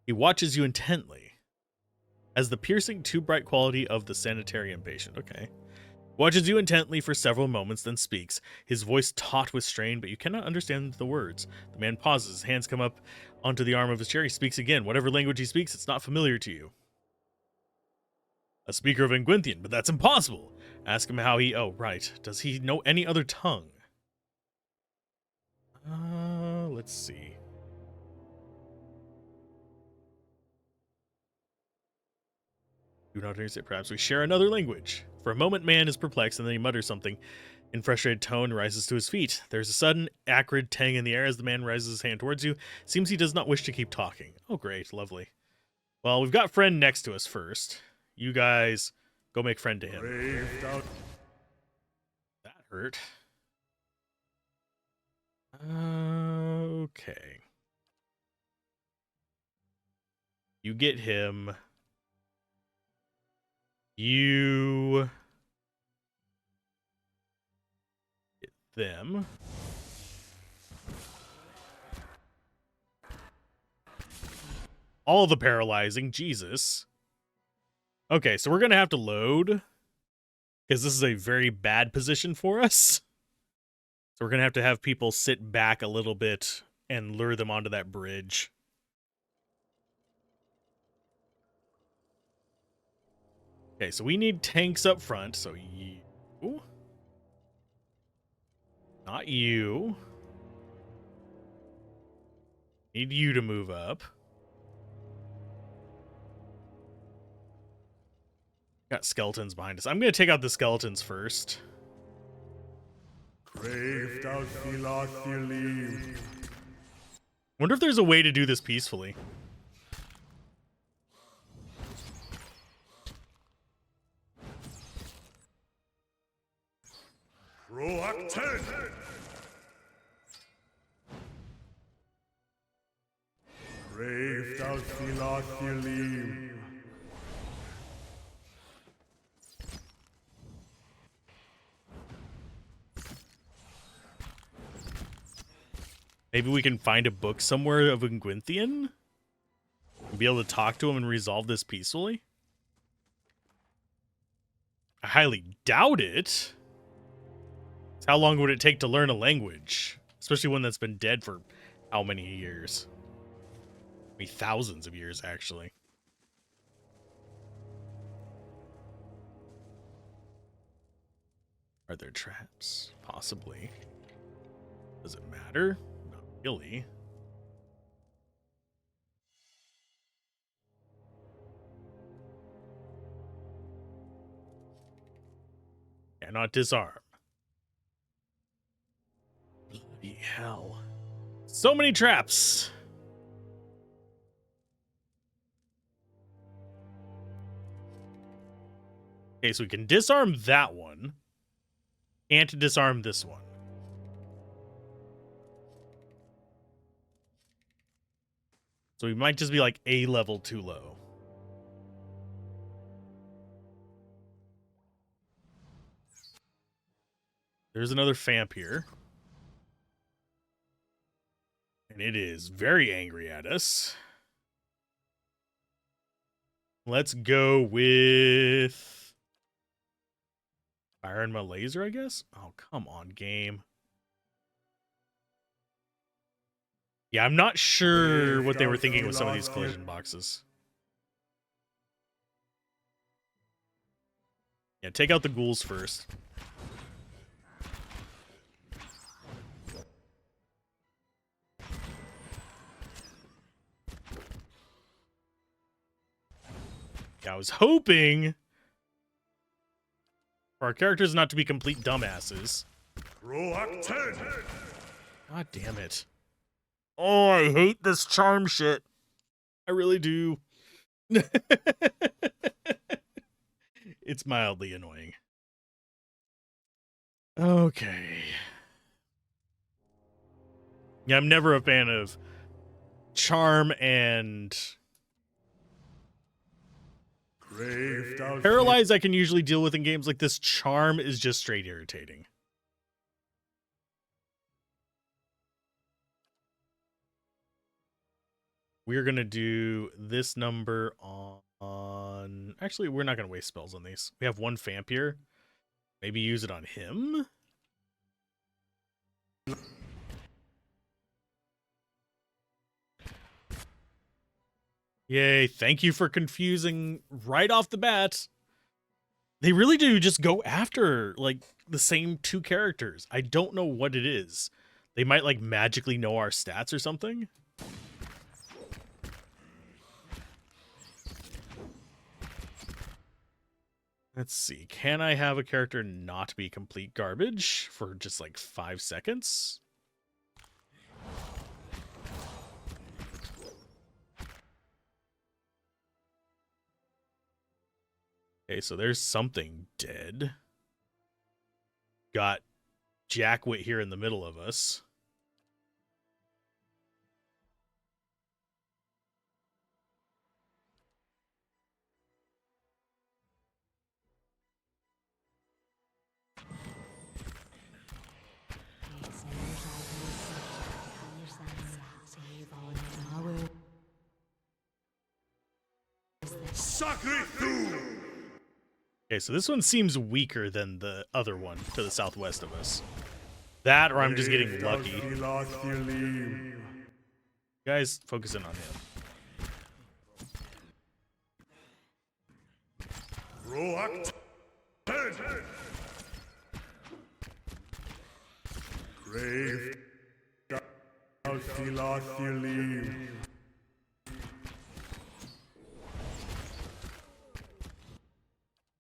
He watches you intently. As the piercing, too bright quality of the sanitarium patient. Okay. Watches you intently for several moments, then speaks, his voice taut with strain, but you cannot understand the words. The man pauses, his hands come up onto the arm of his chair. He speaks again. Whatever language he speaks, it's not familiar to you. A speaker of Engwinthian, but that's impossible. Ask him how he... Oh, right. Does he know any other tongue? Let's see. Do not understand. Perhaps we share another language. For a moment, man is perplexed, and then he mutters something in frustrated tone and rises to his feet. There's a sudden, acrid tang in the air as the man raises his hand towards you. Seems he does not wish to keep talking. Oh, great. Lovely. Well, we've got friend next to us first. You guys go make friend to him. That hurt. Okay. You get him. You get them. All the paralyzing. Jesus. Okay, so we're going to have to load because this is a very bad position for us. So we're going to have people sit back a little bit and lure them onto that bridge. Okay, so we need tanks up front. So you. Not you. Need you to move up. Got skeletons behind us. I'm going to take out the skeletons first. Wonder if there's a way to do this peacefully. Maybe we can find a book somewhere of Gwynthian and be able to talk to him and resolve this peacefully. I highly doubt it. How long would it take to learn a language? Especially one that's been dead for how many years? I mean, thousands of years, actually. Are there traps? Possibly. Does it matter? Not really. Cannot disarm. Bloody hell. So many traps. Okay, so we can disarm that one. Can't disarm this one. So we might just be like a level too low. There's another Famp here. And it is very angry at us. Let's go with firing my laser, I guess? Oh, come on, game. Yeah, I'm not sure what they were thinking with some of these collision boxes. Yeah, take out the ghouls first. Yeah, I was hoping for our characters not to be complete dumbasses. God damn it. Oh, I hate this charm shit. I really do. It's mildly annoying. Okay. Yeah, I'm never a fan of charm and paralyze. I can usually deal with in games like this. Charm is just straight irritating. We're going to do this number on... Actually, we're not going to waste spells on these. We have one Famp here. Maybe use it on him? Yay, thank you for confusing right off the bat. They really do just go after, like, the same two characters. I don't know what it is. They might, like, magically know our stats or something. Let's see. Can I have a character not be complete garbage for just like 5 seconds? Okay, so there's something dead. Got Jackwit here in the middle of us. Okay, so this one seems weaker than the other one to the southwest of us. That, or I'm just getting lucky. You guys, focus in on him.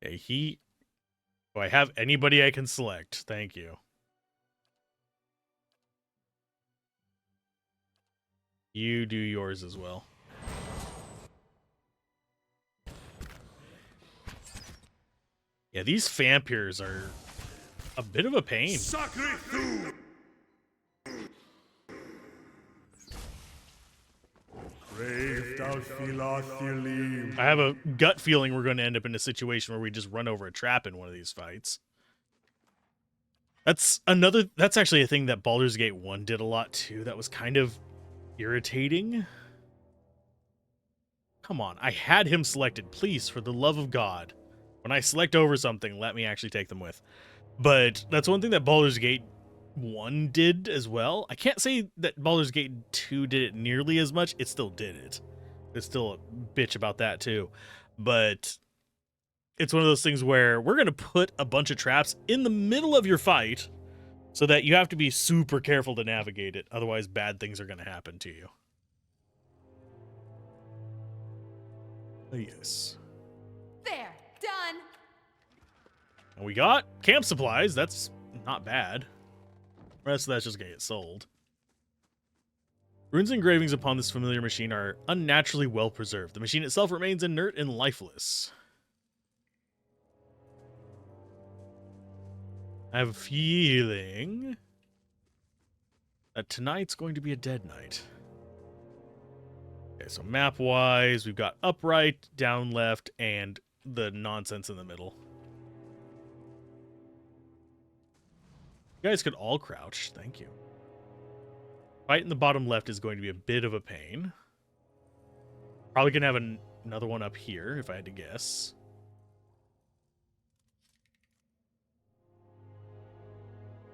Okay, do I have anybody I can select? Thank you. You do yours as well. Yeah, these Fampiers are a bit of a pain. I have a gut feeling we're going to end up in a situation where we just run over a trap in one of these fights. That's actually a thing that Baldur's Gate 1 did a lot too. That was kind of irritating. Come on, I had him selected. Please, for the love of God. When I select over something, let me actually take them with. But that's one thing that Baldur's Gate 1 did as well. I can't say that Baldur's Gate 2 did it nearly as much. It still did it. There's still a bitch about that too. But it's one of those things where we're going to put a bunch of traps in the middle of your fight so that you have to be super careful to navigate it. Otherwise, bad things are going to happen to you. Oh, yes. There, done. And we got camp supplies. That's not bad. The rest of that's just going to get sold. Runes and engravings upon this familiar machine are unnaturally well preserved. The machine itself remains inert and lifeless. I have a feeling that tonight's going to be a dead night. Okay, so map-wise, we've got upright, down left, and the nonsense in the middle. You guys could all crouch. Thank you. Fight in the bottom left is going to be a bit of a pain. Probably going to have another one up here, if I had to guess.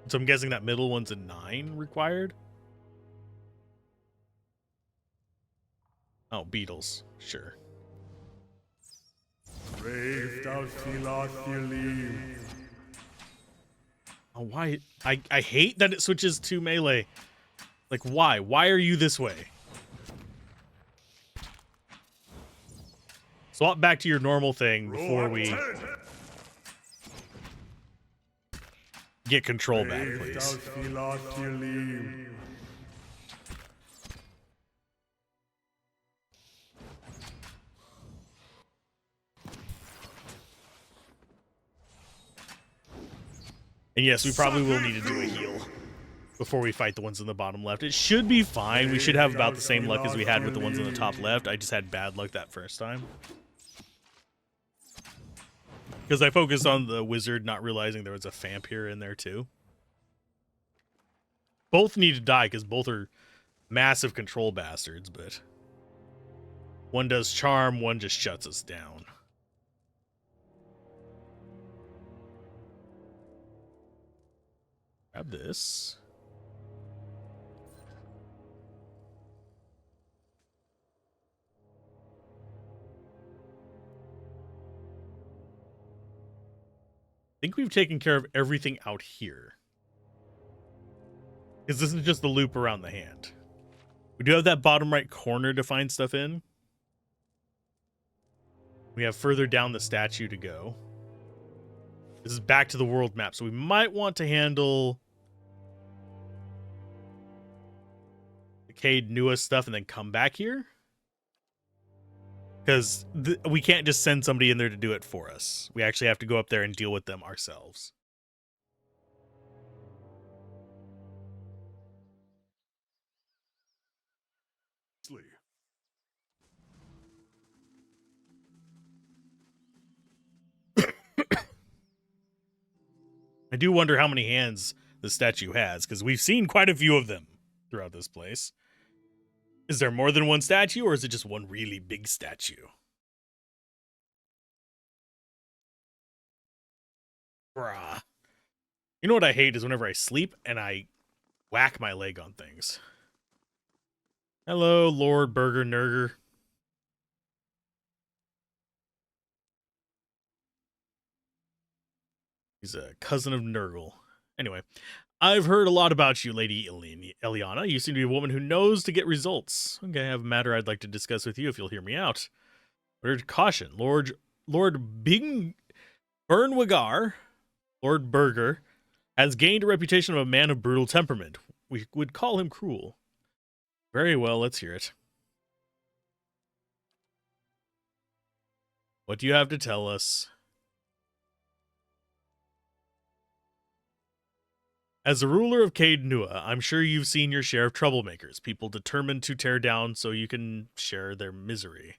So I'm guessing that middle one's a 9 required. Oh, beetles. Sure. Oh, why? I hate that it switches to melee. Like, why? Why are you this way? Swap back to your normal thing before we get control back, please. And yes, we probably will need to do a heal before we fight the ones in the bottom left. It should be fine. We should have about the same luck as we had with the ones in the top left. I just had bad luck that first time. Because I focused on the wizard, not realizing there was a vampire in there too. Both need to die because both are massive control bastards, but one does charm, one just shuts us down. Grab this. I think we've taken care of everything out here. Because this is just the loop around the hand. We do have that bottom right corner to find stuff in. We have further down the statue to go. This is back to the world map, so we might want to handle the Cade Nua stuff and then come back here. Because we can't just send somebody in there to do it for us. We actually have to go up there and deal with them ourselves. I do wonder how many hands the statue has, because we've seen quite a few of them throughout this place. Is there more than one statue, or is it just one really big statue? Bruh. You know what I hate is whenever I sleep and I whack my leg on things. Hello, Lord Burger Nurger. He's a cousin of Nurgle. Anyway, I've heard a lot about you, Lady Eliana. You seem to be a woman who knows to get results. Okay, I have a matter I'd like to discuss with you if you'll hear me out. Word caution, Lord Bernwagar, Lord Burger, has gained a reputation of a man of brutal temperament. We would call him cruel. Very well, let's hear it. What do you have to tell us? As a ruler of Caed Nua, I'm sure you've seen your share of troublemakers, people determined to tear down so you can share their misery.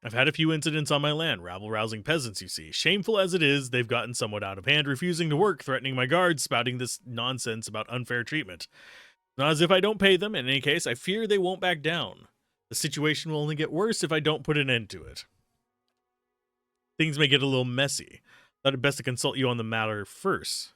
I've had a few incidents on my land, rabble-rousing peasants, you see. Shameful as it is, they've gotten somewhat out of hand, refusing to work, threatening my guards, spouting this nonsense about unfair treatment. Not as if I don't pay them. In any case, I fear they won't back down. The situation will only get worse if I don't put an end to it. Things may get a little messy. Thought it best to consult you on the matter first.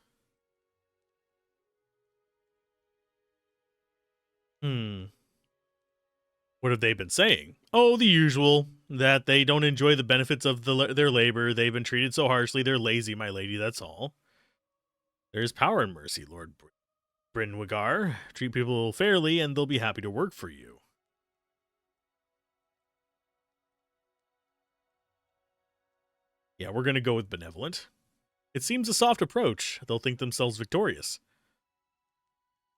What have they been saying? Oh, the usual. That they don't enjoy the benefits of their labor. They've been treated so harshly. They're lazy, my lady, that's all. There's power in mercy, Lord Brynwigar. Treat people fairly, and they'll be happy to work for you. Yeah, we're going to go with benevolent. It seems a soft approach. They'll think themselves victorious.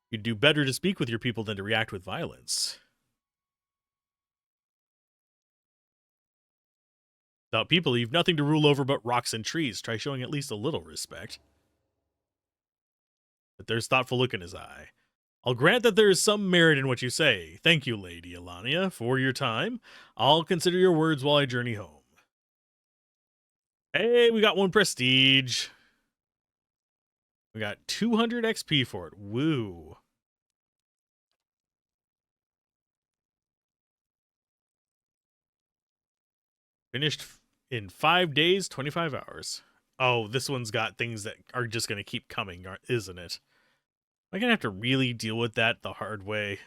You'd do better to speak with your people than to react with violence. Without people, you've nothing to rule over but rocks and trees. Try showing at least a little respect. But there's thoughtful look in his eye. I'll grant that there is some merit in what you say. Thank you, Lady Elania, for your time. I'll consider your words while I journey home. Hey, we got 1 prestige. We got 200 XP for it. Woo. Finished in 5 days, 25 hours. Oh, this one's got things that are just going to keep coming, isn't it? Am I going to have to really deal with that the hard way?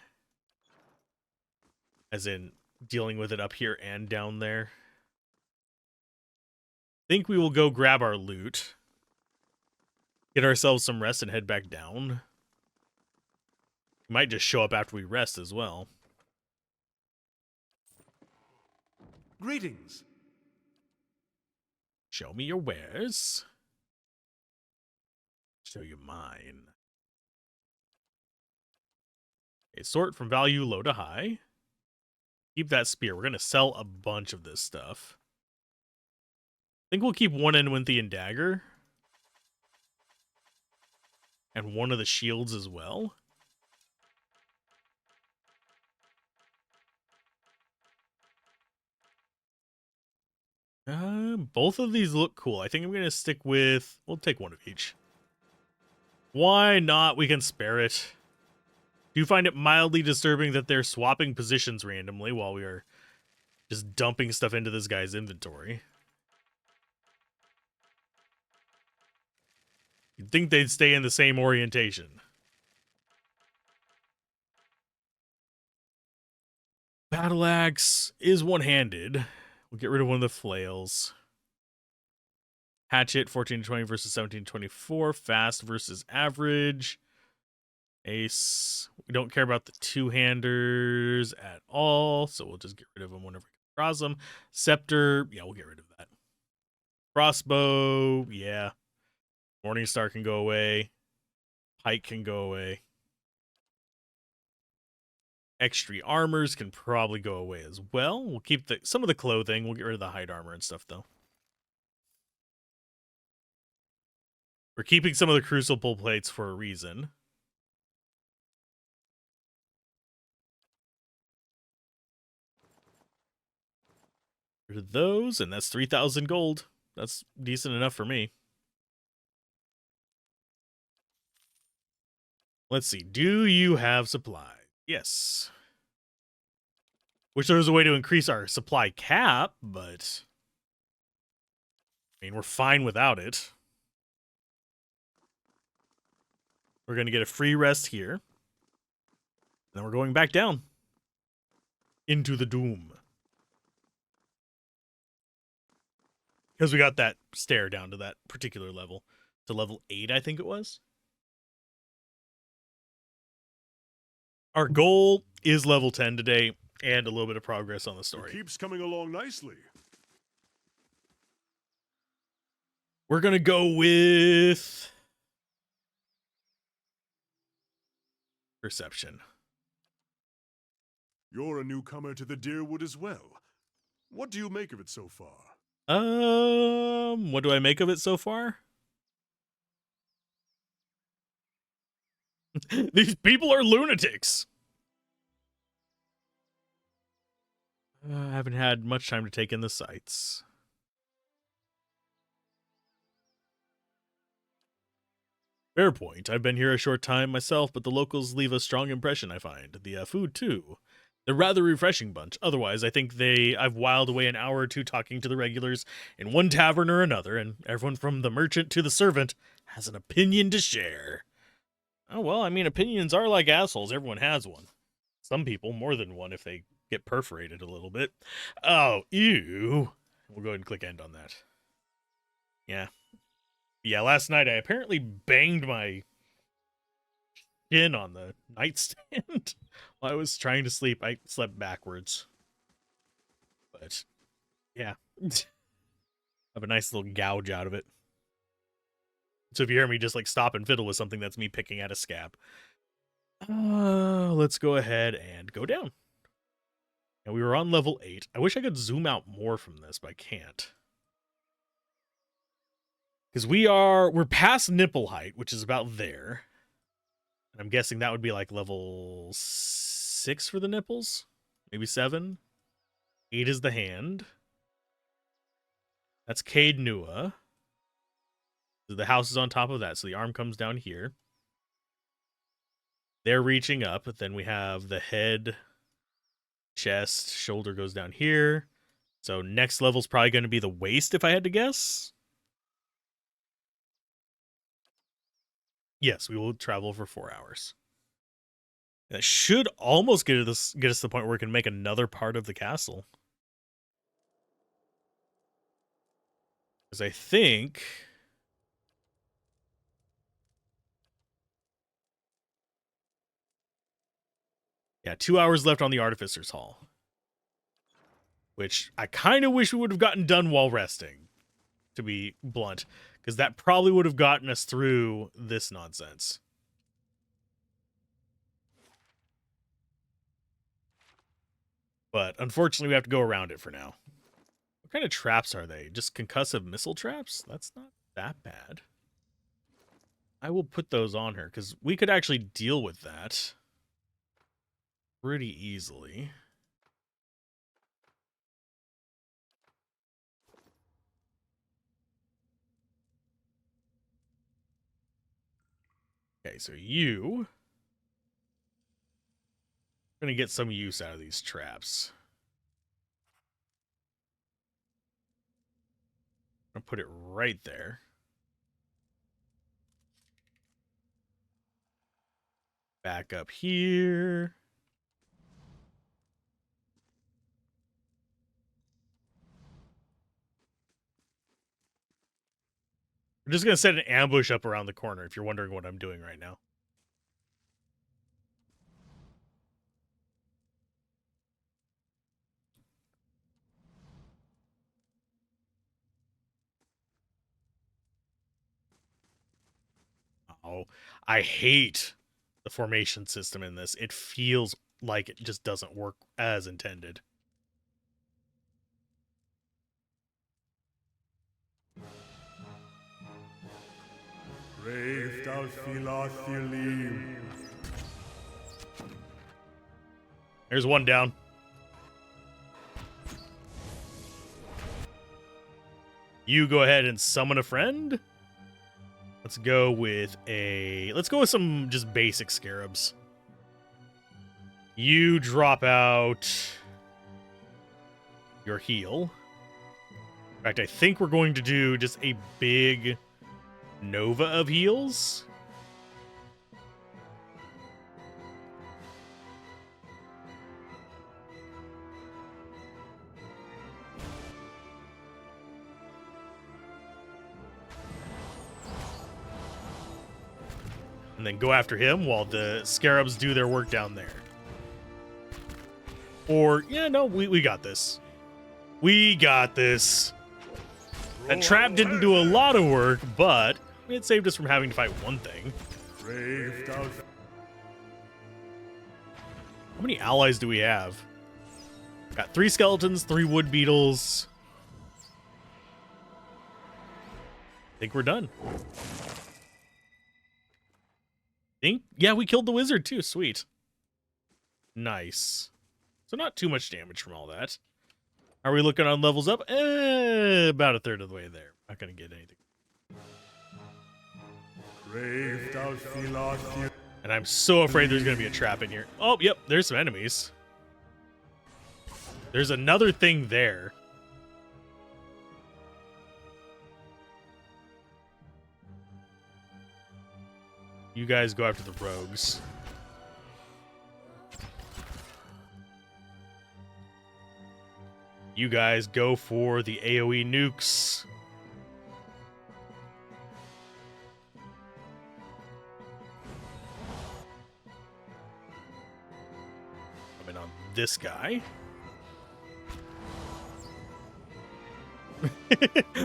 As in, dealing with it up here and down there? Think we will go grab our loot. Get ourselves some rest and head back down. We might just show up after we rest as well. Greetings. Show me your wares. Show you mine. Okay, sort from value low to high. Keep that spear. We're going to sell a bunch of this stuff. I think we'll keep one Enwinthian dagger. And one of the shields as well. Both of these look cool. I think I'm going to stick with... We'll take one of each. Why not? We can spare it. Do you find it mildly disturbing that they're swapping positions randomly while we are just dumping stuff into this guy's inventory? You'd think they'd stay in the same orientation. Battle axe is one-handed. We'll get rid of one of the flails. Hatchet, 14-20 versus 17-24. Fast versus average. Ace. We don't care about the two-handers at all, so we'll just get rid of them whenever we come across them. Scepter, yeah, we'll get rid of that. Crossbow, yeah. Morningstar can go away. Pike can go away. Extra armors can probably go away as well. We'll keep some of the clothing. We'll get rid of the hide armor and stuff, though. We're keeping some of the crucible plates for a reason. Rid of those, and that's 3,000 gold. That's decent enough for me. Let's see. Do you have supply? Yes. Wish there was a way to increase our supply cap, but I mean, we're fine without it. We're going to get a free rest here. Then we're going back down. Into the doom. Because we got that stair down to that particular level. To level 8, I think it was. Our goal is level 10 today, and a little bit of progress on the story. It keeps coming along nicely. We're going to go with perception. You're a newcomer to the Deerwood as well. What do you make of it so far? What do I make of it so far? These people are lunatics. I haven't had much time to take in the sights. Fair point. I've been here a short time myself, but the locals leave a strong impression, I find. The food, too. They're rather refreshing bunch. Otherwise, I think I've whiled away an hour or two talking to the regulars in one tavern or another, and everyone from the merchant to the servant has an opinion to share. Oh, well, I mean, opinions are like assholes. Everyone has one. Some people, more than one if they get perforated a little bit. Oh, ew. We'll go ahead and click end on that. Yeah. Yeah, last night I apparently banged my chin on the nightstand while I was trying to sleep. I slept backwards. But, yeah. Have a nice little gouge out of it. So if you hear me just like stop and fiddle with something, that's me picking at a scab. Let's go ahead and go down. And we were on level 8. I wish I could zoom out more from this, but I can't. Because we're past nipple height, which is about there. And I'm guessing that would be like level 6 for the nipples. Maybe 7. 8 is the hand. That's Cade Nua. The house is on top of that, so the arm comes down here. They're reaching up, but then we have the head, chest, shoulder goes down here. So next level's probably going to be the waist, if I had to guess. Yes, we will travel for 4 hours. That should almost get us to the point where we can make another part of the castle. Because I think... yeah, 2 hours left on the Artificer's Hall. Which I kind of wish we would have gotten done while resting, to be blunt. Because that probably would have gotten us through this nonsense. But unfortunately, we have to go around it for now. What kind of traps are they? Just concussive missile traps? That's not that bad. I will put those on her, because we could actually deal with that pretty easily. Okay, so you are going to get some use out of these traps. I'm going to put it right there. Back up here. We're just going to set an ambush up around the corner if you're wondering what I'm doing right now. Oh, I hate the formation system in this. It feels like it just doesn't work as intended. Brave thou Philathilim. There's one down. You go ahead and summon a friend. Let's go with some just basic scarabs. You drop out your heal. In fact, I think we're going to do just a big Nova of heals. And then go after him while the scarabs do their work down there. Or, yeah, no, we got this. We got this. That trap didn't do a lot of work, but it saved us from having to fight one thing. How many allies do we have? Got 3 skeletons, 3 wood beetles. I think we're done. Yeah, we killed the wizard too. Sweet. Nice. So not too much damage from all that. Are we looking on levels up? About a third of the way there. Not going to get anything. And I'm so afraid there's going to be a trap in here. Oh, yep. There's some enemies. There's another thing there. You guys go after the rogues. You guys go for the AoE nukes. Coming on this guy.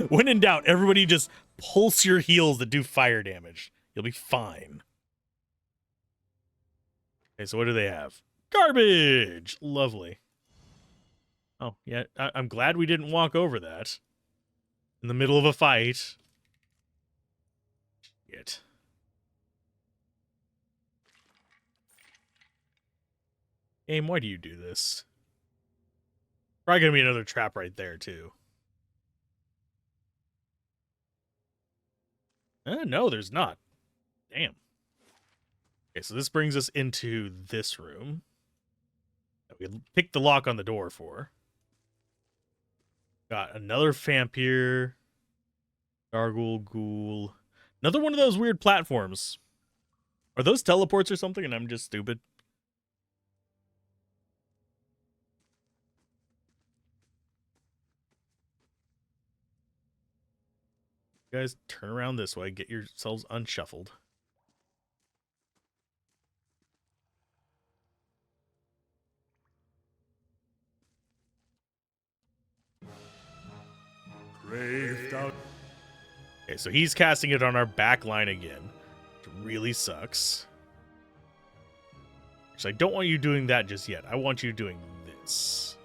When in doubt, everybody just pulse your heals that do fire damage. You'll be fine. Okay, so what do they have? Garbage! Lovely. Oh, yeah, I'm glad we didn't walk over that. In the middle of a fight. Shit. Game, why do you do this? Probably gonna be another trap right there, too. No, there's not. Damn. Okay, so this brings us into this room that we picked the lock on the door for. Got another vampire, gargoyle, ghoul. Another one of those weird platforms. Are those teleports or something and I'm just stupid? You guys turn around this way, get yourselves unshuffled. Okay, so he's casting it on our back line again, which really sucks. Actually, I don't want you doing that just yet. I want you doing this.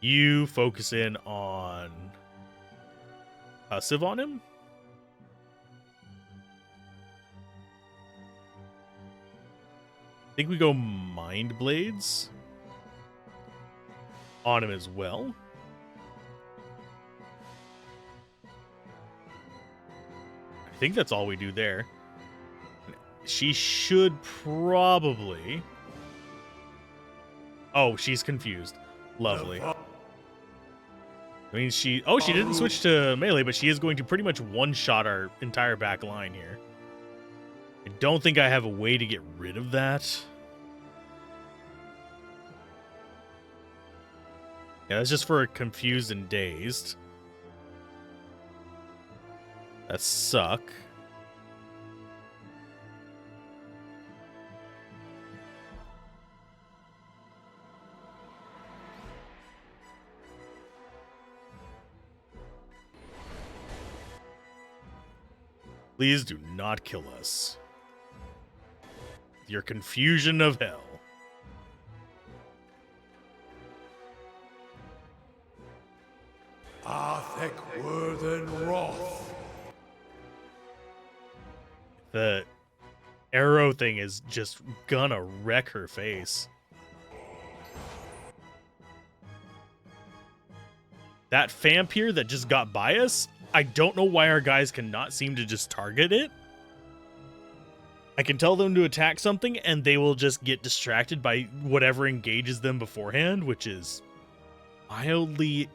You focus in on passive on him. I think we go Mind Blades on him as well. I think that's all we do there. She should probably... Oh, she's confused. Lovely. I mean, she didn't switch to melee, but she is going to pretty much one-shot our entire back line here. I don't think I have a way to get rid of that. Yeah, that's just for confused and dazed. That suck. Please do not kill us. Your confusion of hell. The arrow thing is just gonna wreck her face. That vampire that just got by us, I don't know why our guys cannot seem to just target it. I can tell them to attack something and they will just get distracted by whatever engages them beforehand, which is mildly...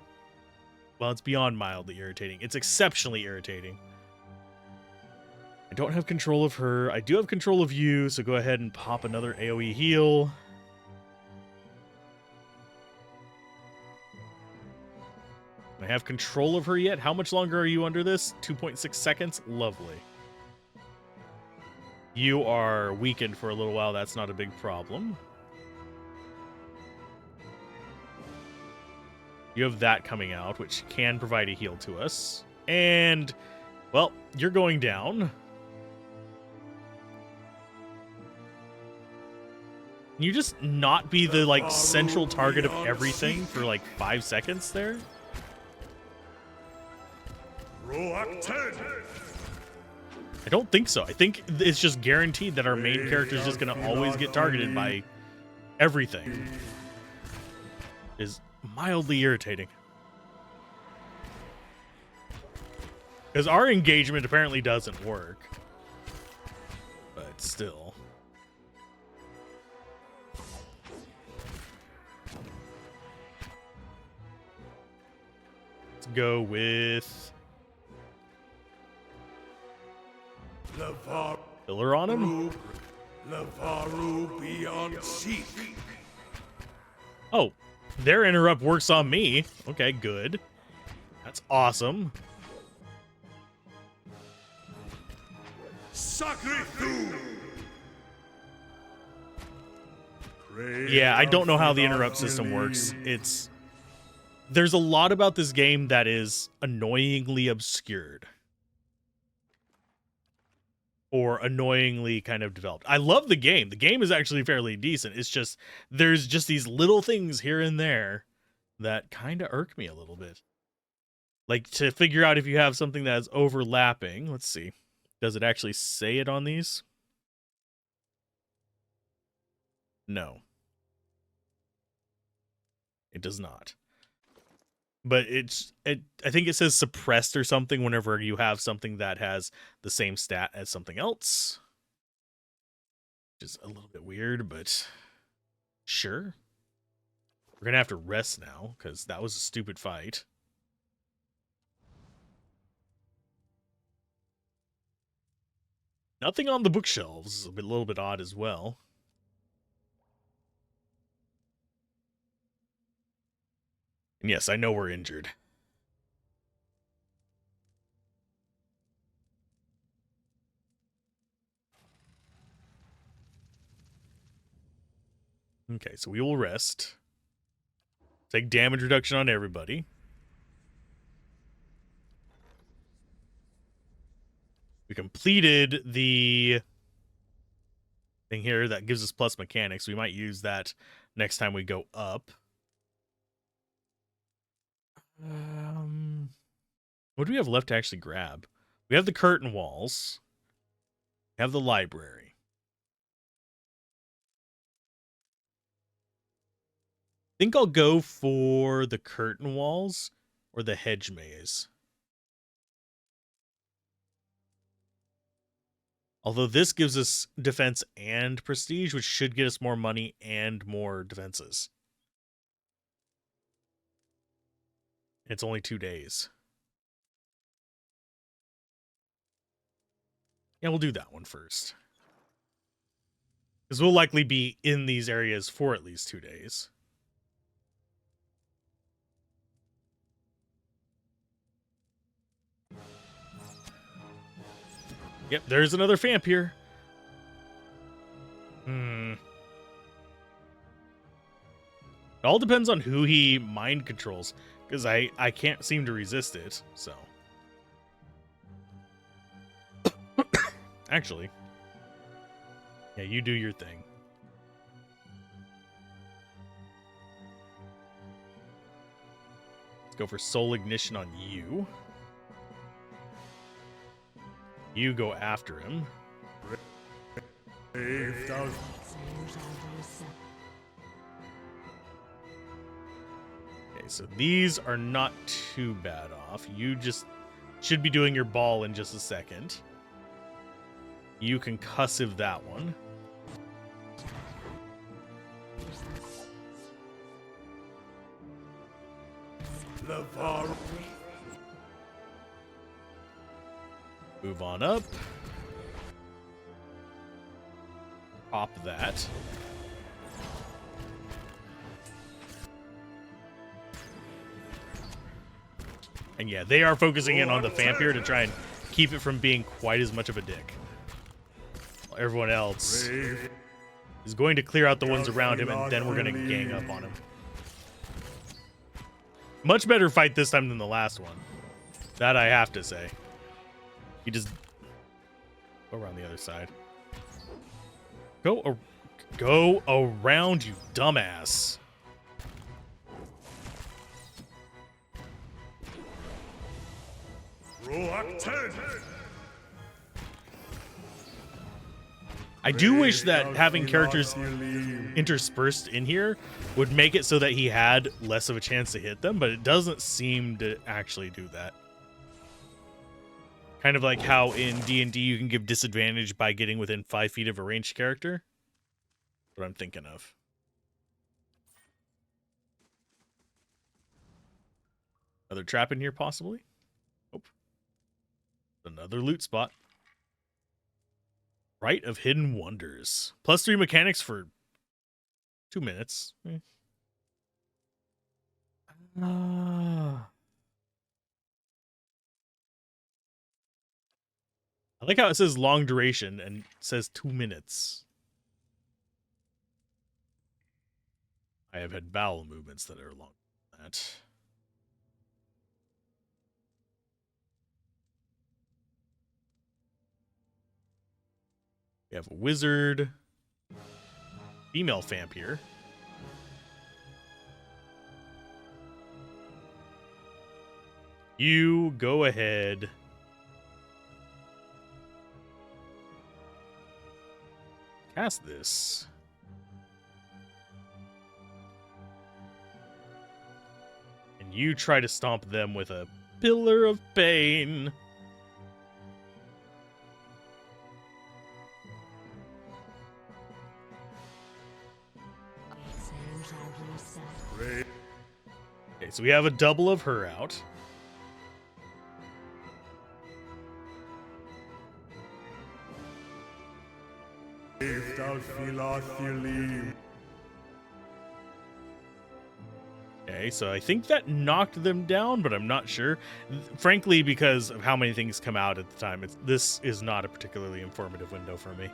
Well, it's beyond mildly irritating. It's exceptionally irritating. I don't have control of her. I do have control of you, so go ahead and pop another AoE heal. I have control of her yet? How much longer are you under this? 2.6 seconds? Lovely. You are weakened for a little while. That's not a big problem. You have that coming out, which can provide a heal to us. And, well, you're going down. Can you just not be the, like, central target of everything for, like, 5 seconds there? I don't think so. I think it's just guaranteed that our main character is just going to always get targeted by everything. Is mildly irritating. Because our engagement apparently doesn't work. But still. Let's go with Pillar on him. Oh, their interrupt works on me. Okay, good. That's awesome. Yeah, I don't know how the interrupt system works. There's a lot about this game that is annoyingly obscured. Or annoyingly kind of developed. I love the game. The game is actually fairly decent. It's just, there's just these little things here and there that kind of irk me a little bit. Like, to figure out if you have something that is overlapping. Let's see. Does it actually say it on these? No. It does not. But I think it says suppressed or something whenever you have something that has the same stat as something else. Which is a little bit weird, but sure. We're going to have to rest now, because that was a stupid fight. Nothing on the bookshelves is a little bit odd as well. And yes, I know we're injured. Okay, so we will rest. Take damage reduction on everybody. We completed the thing here that gives us plus mechanics. We might use that next time we go up. What do we have left to actually grab? We have the curtain walls. We have the library. I think I'll go for the curtain walls or the hedge maze. Although this gives us defense and prestige, which should get us more money and more defenses. It's only 2 days. Yeah, we'll do that one first. Because we'll likely be in these areas for at least 2 days. Yep, there's another Famp here. It all depends on who he mind controls. Because I can't seem to resist it, so. Actually. Yeah, you do your thing. Let's go for Soul Ignition on you. You go after him. Okay, so these are not too bad off. You just should be doing your ball in just a second. You concussive that one. Move on up. Pop that. And yeah, they are focusing in on the Famp here to try and keep it from being quite as much of a dick. While everyone else is going to clear out the ones around him, and then we're going to gang up on him. Much better fight this time than the last one. That I have to say. He just go around the other side. Go around, you dumbass. Roak 10. I do wish that having characters interspersed in here would make it so that he had less of a chance to hit them, but it doesn't seem to actually do that. Kind of like how in D&D you can give disadvantage by getting within 5 feet of a ranged character. What I'm thinking of. Another trap in here, possibly? Nope. Another loot spot. Rite of Hidden Wonders. +3 mechanics for 2 minutes. I like how it says long duration and it says 2 minutes. I have had bowel movements that are longer than that. We have a wizard. Female vampire. You go ahead. Cast this. And you try to stomp them with a pillar of pain. Okay, so we have a double of her out. Okay, so I think that knocked them down, but I'm not sure. Frankly, because of how many things come out at the time, this is not a particularly informative window for me.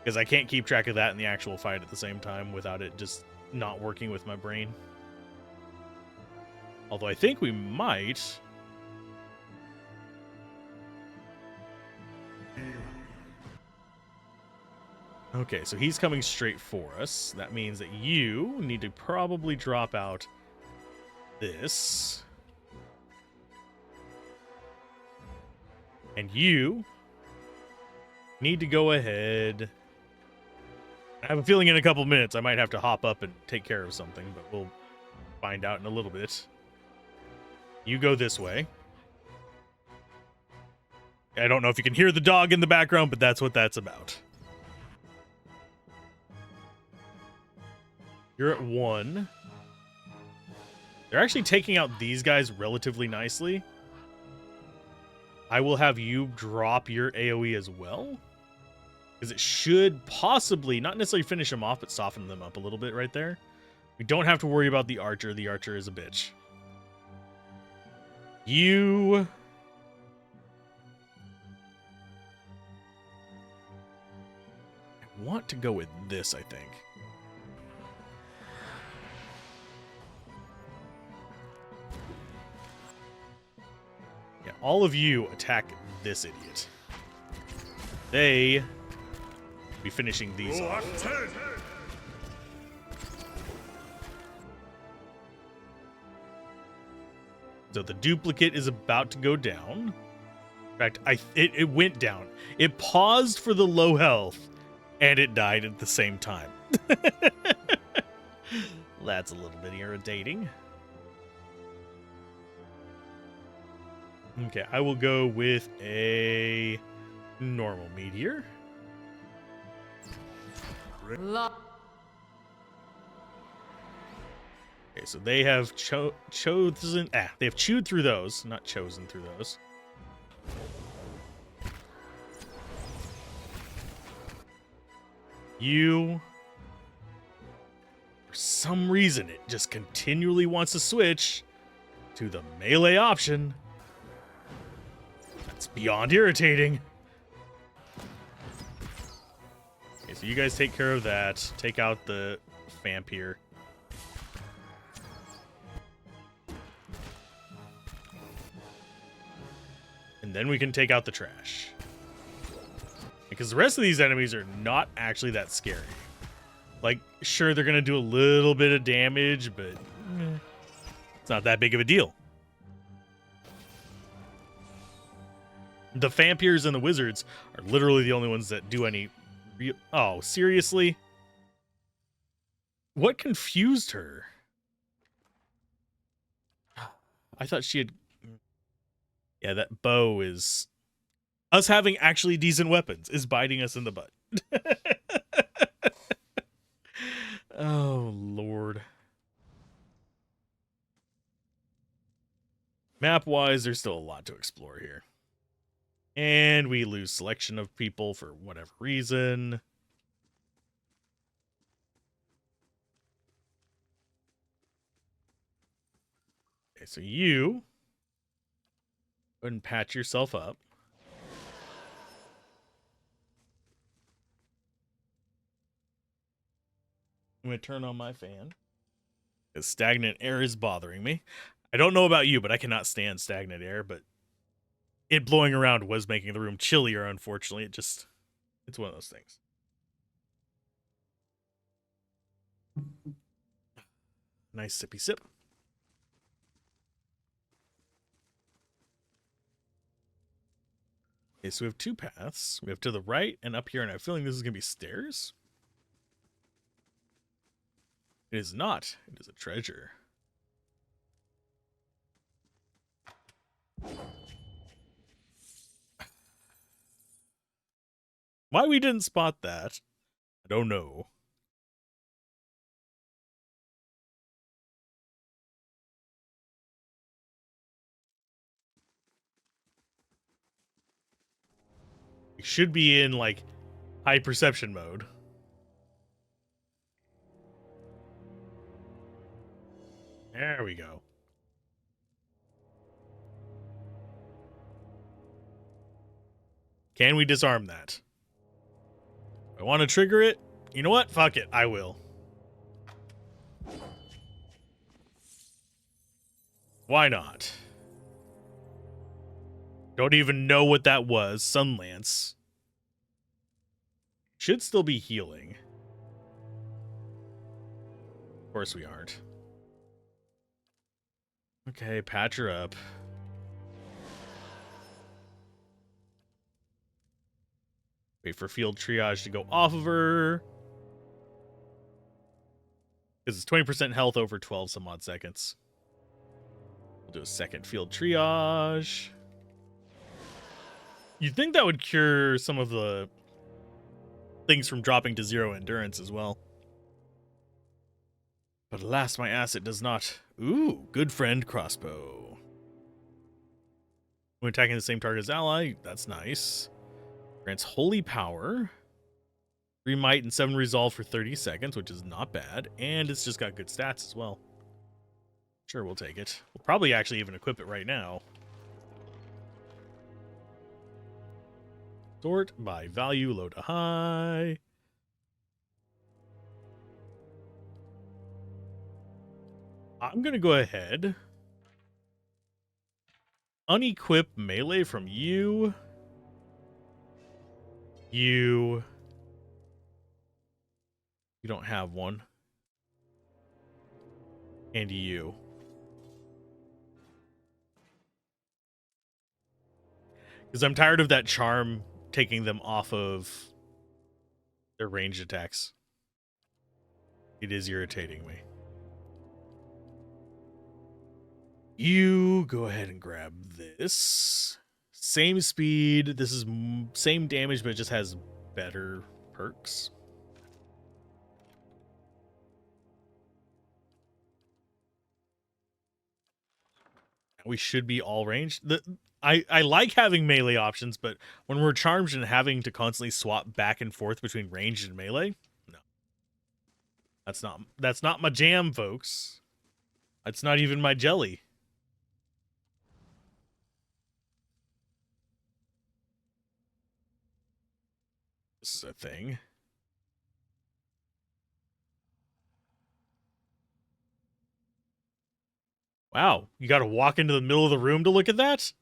Because I can't keep track of that in the actual fight at the same time without it just not working with my brain. Although I think we might. Okay, so he's coming straight for us. That means that you need to probably drop out this. And you need to go ahead. I have a feeling in a couple minutes I might have to hop up and take care of something, but we'll find out in a little bit. You go this way. I don't know if you can hear the dog in the background, but that's what that's about. You're at 1. They're actually taking out these guys relatively nicely. I will have you drop your AoE as well. Because it should possibly, not necessarily finish them off, but soften them up a little bit right there. We don't have to worry about the archer. The archer is a bitch. You... I want to go with this, I think. Yeah, all of you attack this idiot. They be finishing these off. So the duplicate is about to go down. In fact, it went down. It paused for the low health, and it died at the same time. That's a little bit irritating. Okay, I will go with a normal meteor. Okay, so they have chosen. They have chewed through those, not chosen through those. You, for some reason, it just continually wants to switch to the melee option. That's beyond irritating. Okay, so you guys take care of that. Take out the vampire. And then we can take out the trash. Because the rest of these enemies are not actually that scary. Like, sure, they're going to do a little bit of damage, but it's not that big of a deal. The vampires and the wizards are literally the only ones that do any Oh, seriously? What confused her? I thought she had... Yeah, that bow is... Us having actually decent weapons is biting us in the butt. Oh, Lord. Map-wise, there's still a lot to explore here. And we lose selection of people for whatever reason. Okay, so you go ahead and patch yourself up. I'm going to turn on my fan. Because stagnant air is bothering me. I don't know about you, but I cannot stand stagnant air, but it blowing around was making the room chillier, unfortunately. It's one of those things. Nice sippy sip. Okay, so we have two paths. We have to the right and up here, and I have a feeling this is going to be stairs. It is not. It is a treasure. Why we didn't spot that, I don't know. We should be in, like, high perception mode. There we go. Can we disarm that? I want to trigger it. You know what? Fuck it. I will. Why not? Don't even know what that was. Sunlance. Should still be healing. Of course we aren't. Okay, patch her up. Wait for field triage to go off of her. Because it's 20% health over 12 some odd seconds. We'll do a second field triage. You'd think that would cure some of the things from dropping to 0 endurance as well. But alas, my asset does not. Ooh, good friend crossbow. When attacking the same target as ally, that's nice. Grants holy power. 3 might and 7 resolve for 30 seconds, which is not bad. And it's just got good stats as well. Sure, we'll take it. We'll probably actually even equip it right now. Sort by value, low to high. I'm going to go ahead. Unequip melee from you. You don't have one. And you. Because I'm tired of that charm taking them off of their ranged attacks. It is irritating me. You go ahead and grab this. Same speed. This is same damage, but it just has better perks. We should be all ranged. I like having melee options, but when we're charged and having to constantly swap back and forth between ranged and melee, no. That's not my jam, folks. That's not even my jelly. This is a thing. Wow, you got to walk into the middle of the room to look at that?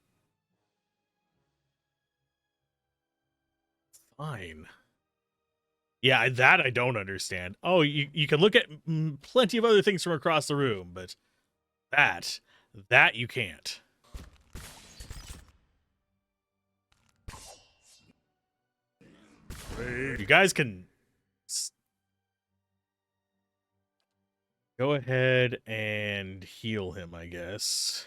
Fine. Yeah, that I don't understand. Oh, you can look at plenty of other things from across the room, but that you can't. You guys can go ahead and heal him, I guess.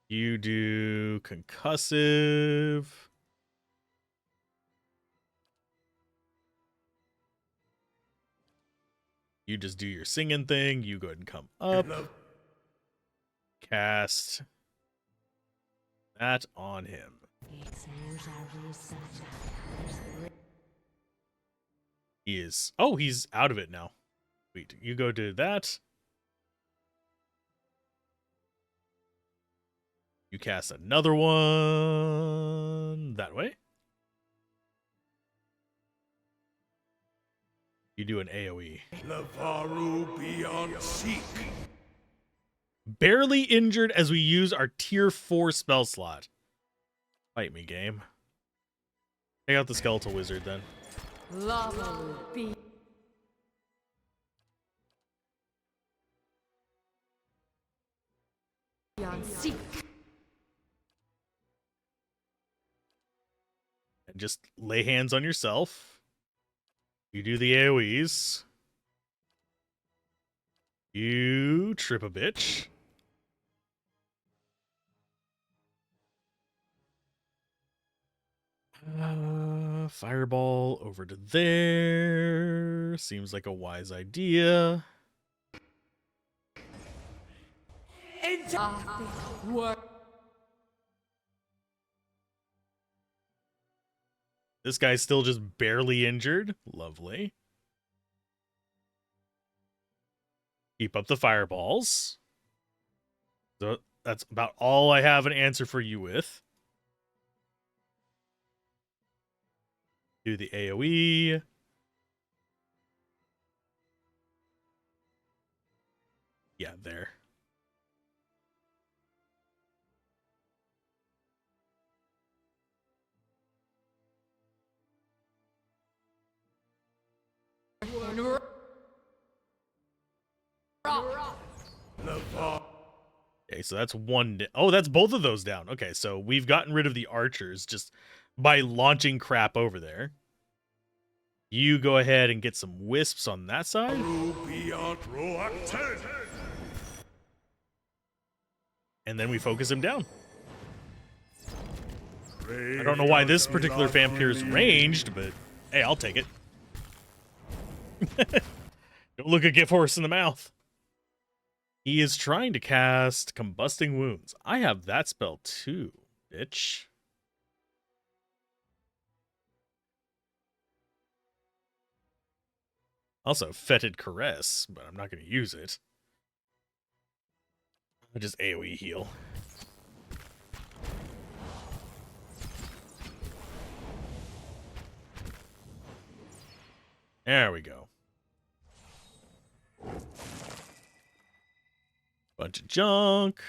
You do concussive. You just do your singing thing. You go ahead and come up. Cast that on him. He is... Oh, he's out of it now. Wait, you go do that. You cast another one that way. You do an AoE. Lavaru beyond seek. Barely injured as we use our tier 4 spell slot. Fight me, game. Take out the skeletal wizard then. Lavaru beyond seek. And just lay hands on yourself. You do the AoEs. You trip a bitch. Fireball over to there. Seems like a wise idea. This guy's still just barely injured. Lovely. Keep up the fireballs. So that's about all I have an answer for you with. Do the AoE. Yeah, there. Okay, so that's one. Oh, that's both of those down. Okay, so we've gotten rid of the archers just by launching crap over there. You go ahead and get some wisps on that side. And then we focus him down. I don't know why this particular vampire is ranged, but hey, I'll take it. Don't look a gift horse in the mouth. He is trying to cast Combusting Wounds. I have that spell too, bitch. Also, Fetid Caress, but I'm not going to use it. I'll just AoE heal. There we go. Bunch of junk.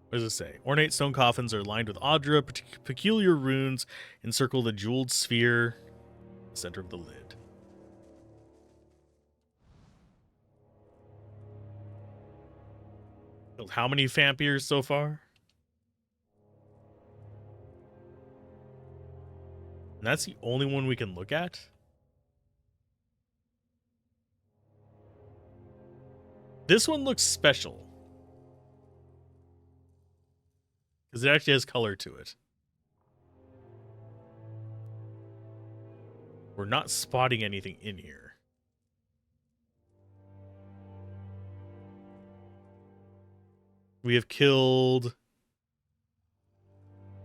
What does it say? Ornate stone coffins are lined with Audra. Peculiar runes encircle the jeweled sphere, the center of the lid. Killed how many vampires so far? And that's the only one we can look at? This one looks special. Because it actually has color to it. We're not spotting anything in here. We have killed...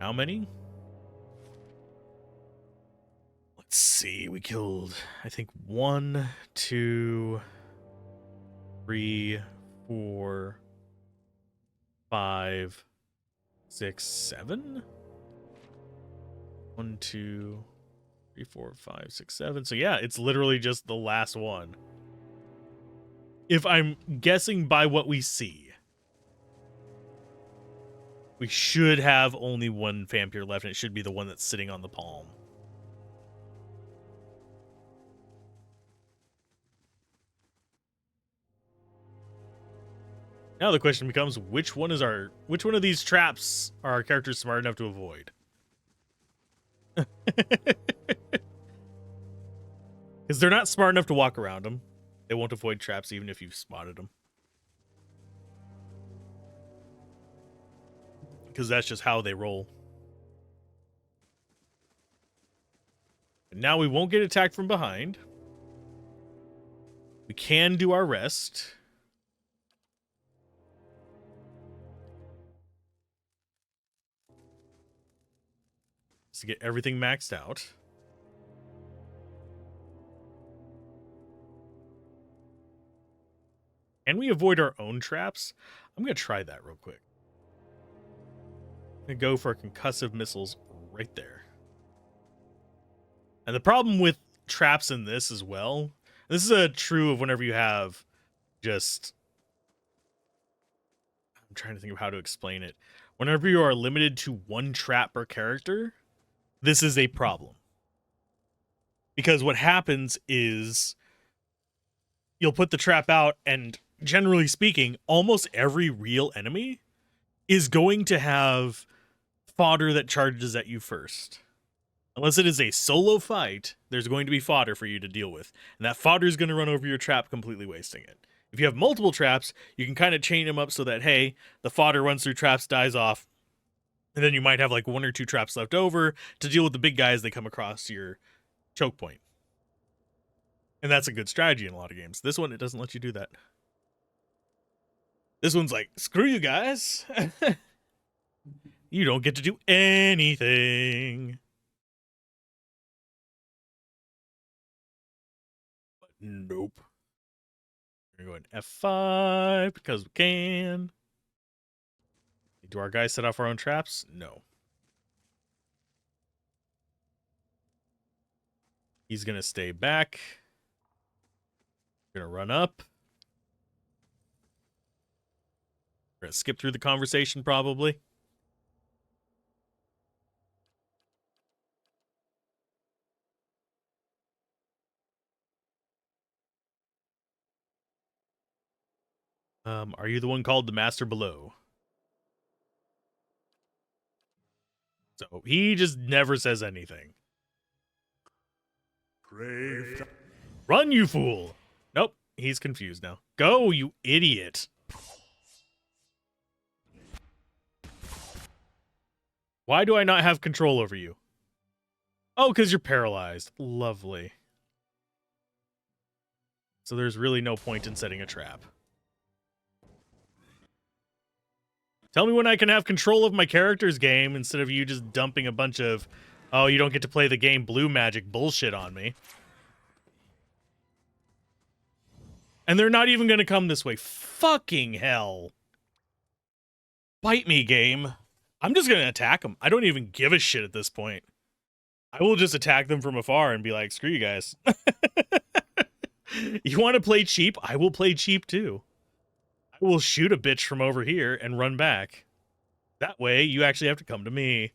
how many? Let's see. We killed, I think, 1, 2... 3, 4, 5, 6, 7. 1, 2, 3, 4, 5, 6, 7. So yeah, it's literally just the last one. If I'm guessing by what we see, we should have only one vampire left, and it should be the one that's sitting on the palm. Now the question becomes, which one of these traps are our characters smart enough to avoid? Because they're not smart enough to walk around them. They won't avoid traps even if you've spotted them. Because that's just how they roll. And now we won't get attacked from behind. We can do our rest. Just to get everything maxed out. Can we avoid our own traps? I'm going to try that real quick. I'm going to go for concussive missiles right there. And the problem with traps in this as well, this is true of whenever you have just... I'm trying to think of how to explain it. Whenever you are limited to one trap per character, this is a problem. Because what happens is you'll put the trap out, and generally speaking, almost every real enemy is going to have fodder that charges at you first. Unless it is a solo fight, there's going to be fodder for you to deal with. And that fodder is going to run over your trap, completely wasting it. If you have multiple traps, you can kind of chain them up so that, hey, the fodder runs through traps, dies off, and then you might have like 1 or 2 traps left over to deal with the big guys that come across your choke point. And that's a good strategy in a lot of games. This one, it doesn't let you do that. This one's like, screw you guys. You don't get to do anything. But nope. We're going F5 because we can. Do our guys set off our own traps? No. He's going to stay back. We're going to run up. We're going to skip through the conversation probably. Are you the one called the Master Below? So he just never says anything. Brave. Run, you fool! Nope, he's confused now. Go, you idiot! Why do I not have control over you? Oh, because you're paralyzed. Lovely. So there's really no point in setting a trap. Tell me when I can have control of my character's game instead of you just dumping a bunch of, oh, you don't get to play the game blue magic bullshit on me. And they're not even going to come this way. Fucking hell. Bite me, game. I'm just going to attack them. I don't even give a shit at this point. I will just attack them from afar and be like, screw you guys. You want to play cheap? I will play cheap too. I will shoot a bitch from over here and run back. That way, you actually have to come to me.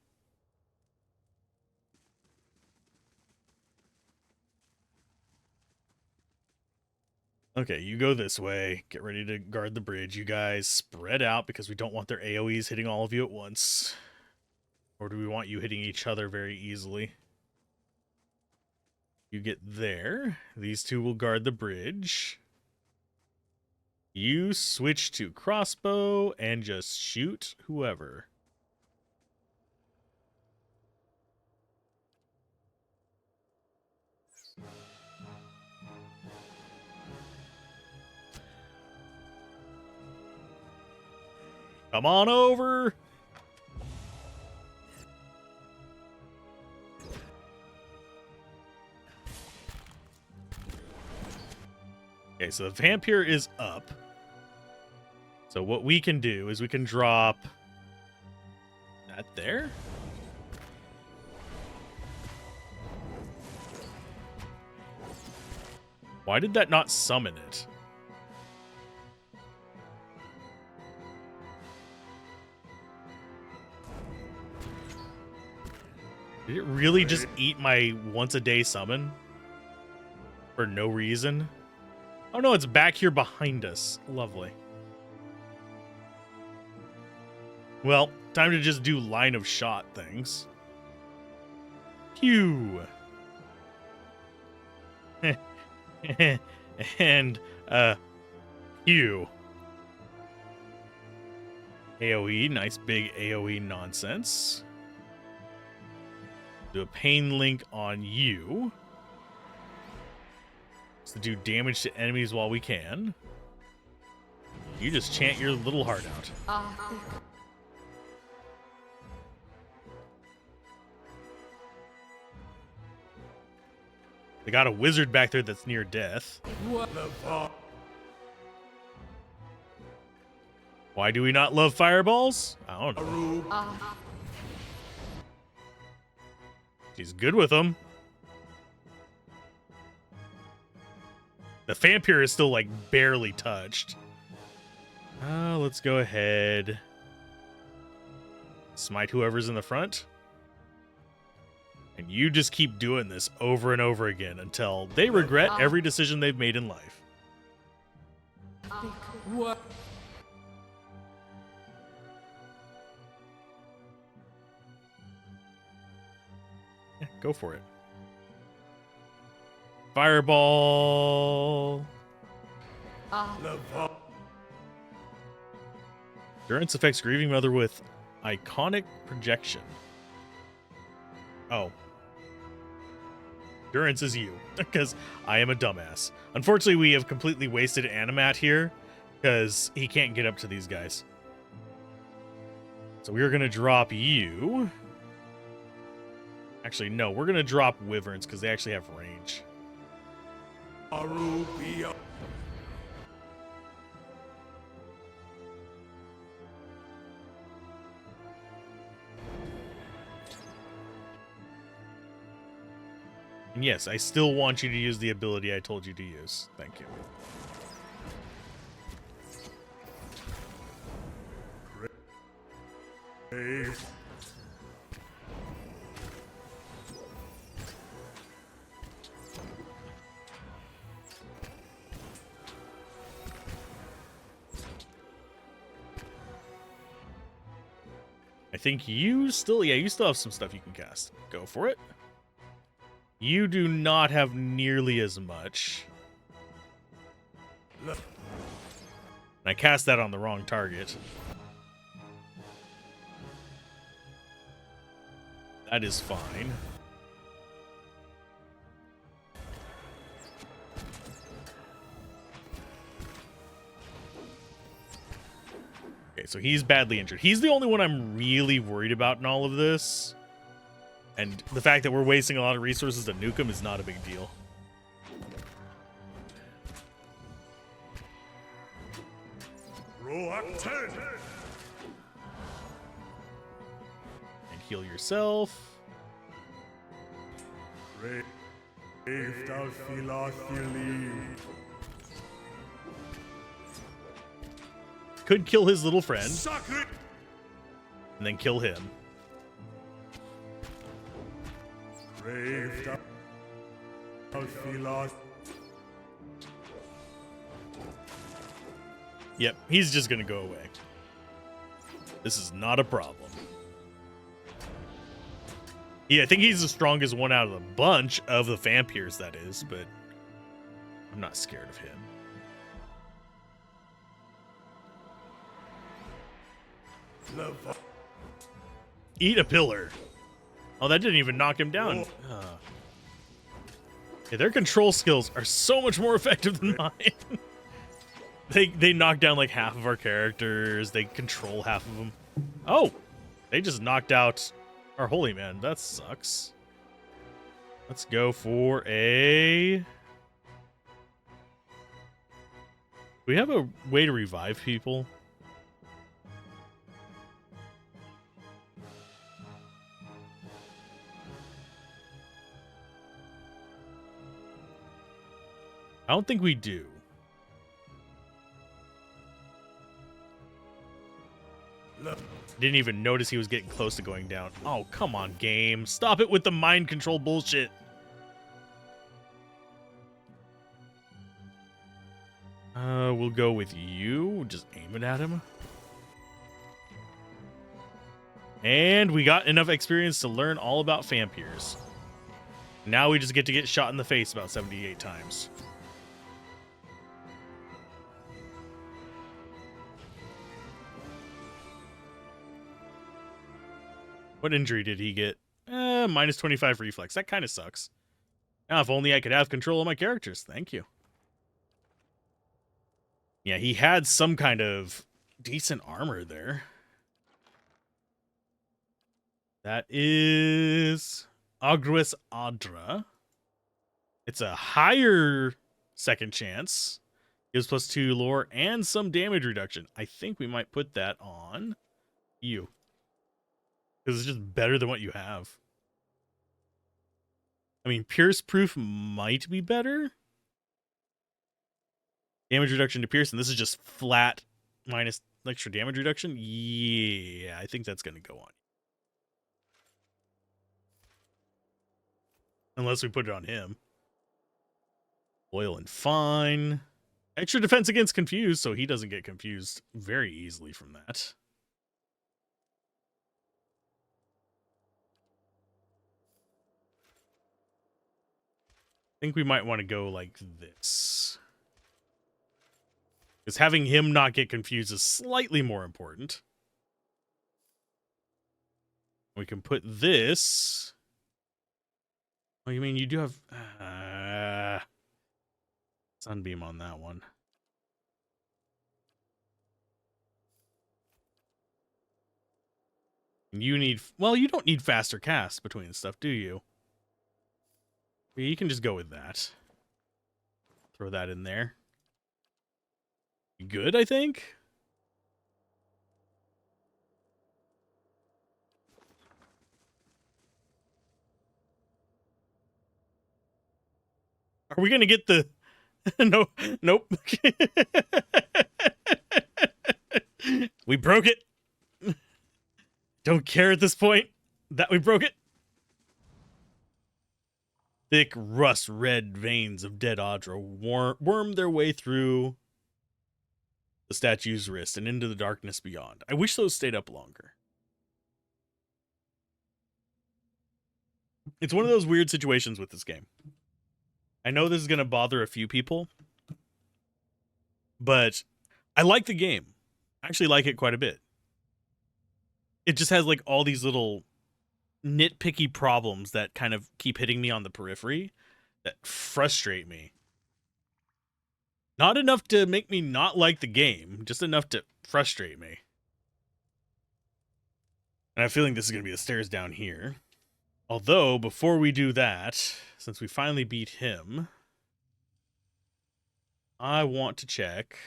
Okay, you go this way. Get ready to guard the bridge. You guys spread out because we don't want their AoEs hitting all of you at once. Or do we want you hitting each other very easily? You get there. These two will guard the bridge. You switch to crossbow and just shoot whoever. Come on over. Okay, so the vampire is up. So what we can do is we can drop that there. Why did that not summon it? Did it really just eat my once a day summon? For no reason? Oh no, it's back here behind us. Lovely. Well, time to just do line of shot things. Pew. And, pew. AoE, nice big AoE nonsense. Do a pain link on you. To do damage to enemies while we can. You just chant your little heart out. They got a wizard back there that's near death. Why do we not love fireballs? I don't know. She's good with them. The vampire is still, like, barely touched. Let's go ahead. Smite whoever's in the front. And you just keep doing this over and over again until they regret every decision they've made in life. Yeah, go for it. Fireball. Durance affects Grieving Mother with iconic projection. Oh. Durance is you, because I am a dumbass. Unfortunately, we have completely wasted Animat here, because he can't get up to these guys. So we're going to drop you. Actually, no, we're going to drop Wyverns, because they actually have range. And yes, I still want you to use the ability I told you to use. Thank you. I think you still, yeah, you still have some stuff you can cast. Go for it. You do not have nearly as much. And I cast that on the wrong target. That is fine. Okay, so he's badly injured. He's the only one I'm really worried about in all of this. And the fact that we're wasting a lot of resources to nuke him is not a big deal. And heal yourself. Could kill his little friend. And then kill him. Yep, he's just gonna go away. This is not a problem. Yeah, I think he's the strongest one out of the bunch of the vampires, that is, but I'm not scared of him. Eat a pillar. Oh, that didn't even knock him down. Yeah, their control skills are so much more effective than mine. They knock down like half of our characters. They control half of them. Oh, they just knocked out our holy man. That sucks. Let's go for a... Do we have a way to revive people? I don't think we do. Didn't even notice he was getting close to going down. Oh, come on, game. Stop it with the mind control bullshit. We'll go with you. Just aim it at him. And we got enough experience to learn all about vampires. Now we just get to get shot in the face about 78 times. What injury did he get? Minus 25 reflex. That kind of sucks. Now, if only I could have control of my characters. Thank you. Yeah, he had some kind of decent armor there. That is Agrues Adra. It's a higher second chance. Gives +2 lore and some damage reduction. I think we might put that on you. Because it's just better than what you have. I mean, Pierce Proof might be better. Damage reduction to Pierce, and this is just flat minus extra damage reduction. Yeah, I think that's going to go on. Unless we put it on him. Loyal and fine. Extra defense against confused, so he doesn't get confused very easily from that. I think we might want to go like this. Because having him not get confused is slightly more important. We can put this... Oh, you mean you do have... Sunbeam on that one. You need... Well, you don't need faster casts between stuff, do you? You can just go with that. Throw that in there. Good, I think? Are we gonna get the... No, nope. We broke it. Don't care at this point that we broke it. Thick rust red veins of dead Audra worm their way through the statue's wrist and into the darkness beyond. I wish those stayed up longer. It's one of those weird situations with this game. I know this is going to bother a few people, but I like the game. I actually like it quite a bit. It just has like all these little nitpicky problems that kind of keep hitting me on the periphery that frustrate me. Not enough to make me not like the game, just enough to frustrate me. And I have a feeling this is going to be the stairs down here. Although, before we do that, since we finally beat him, I want to check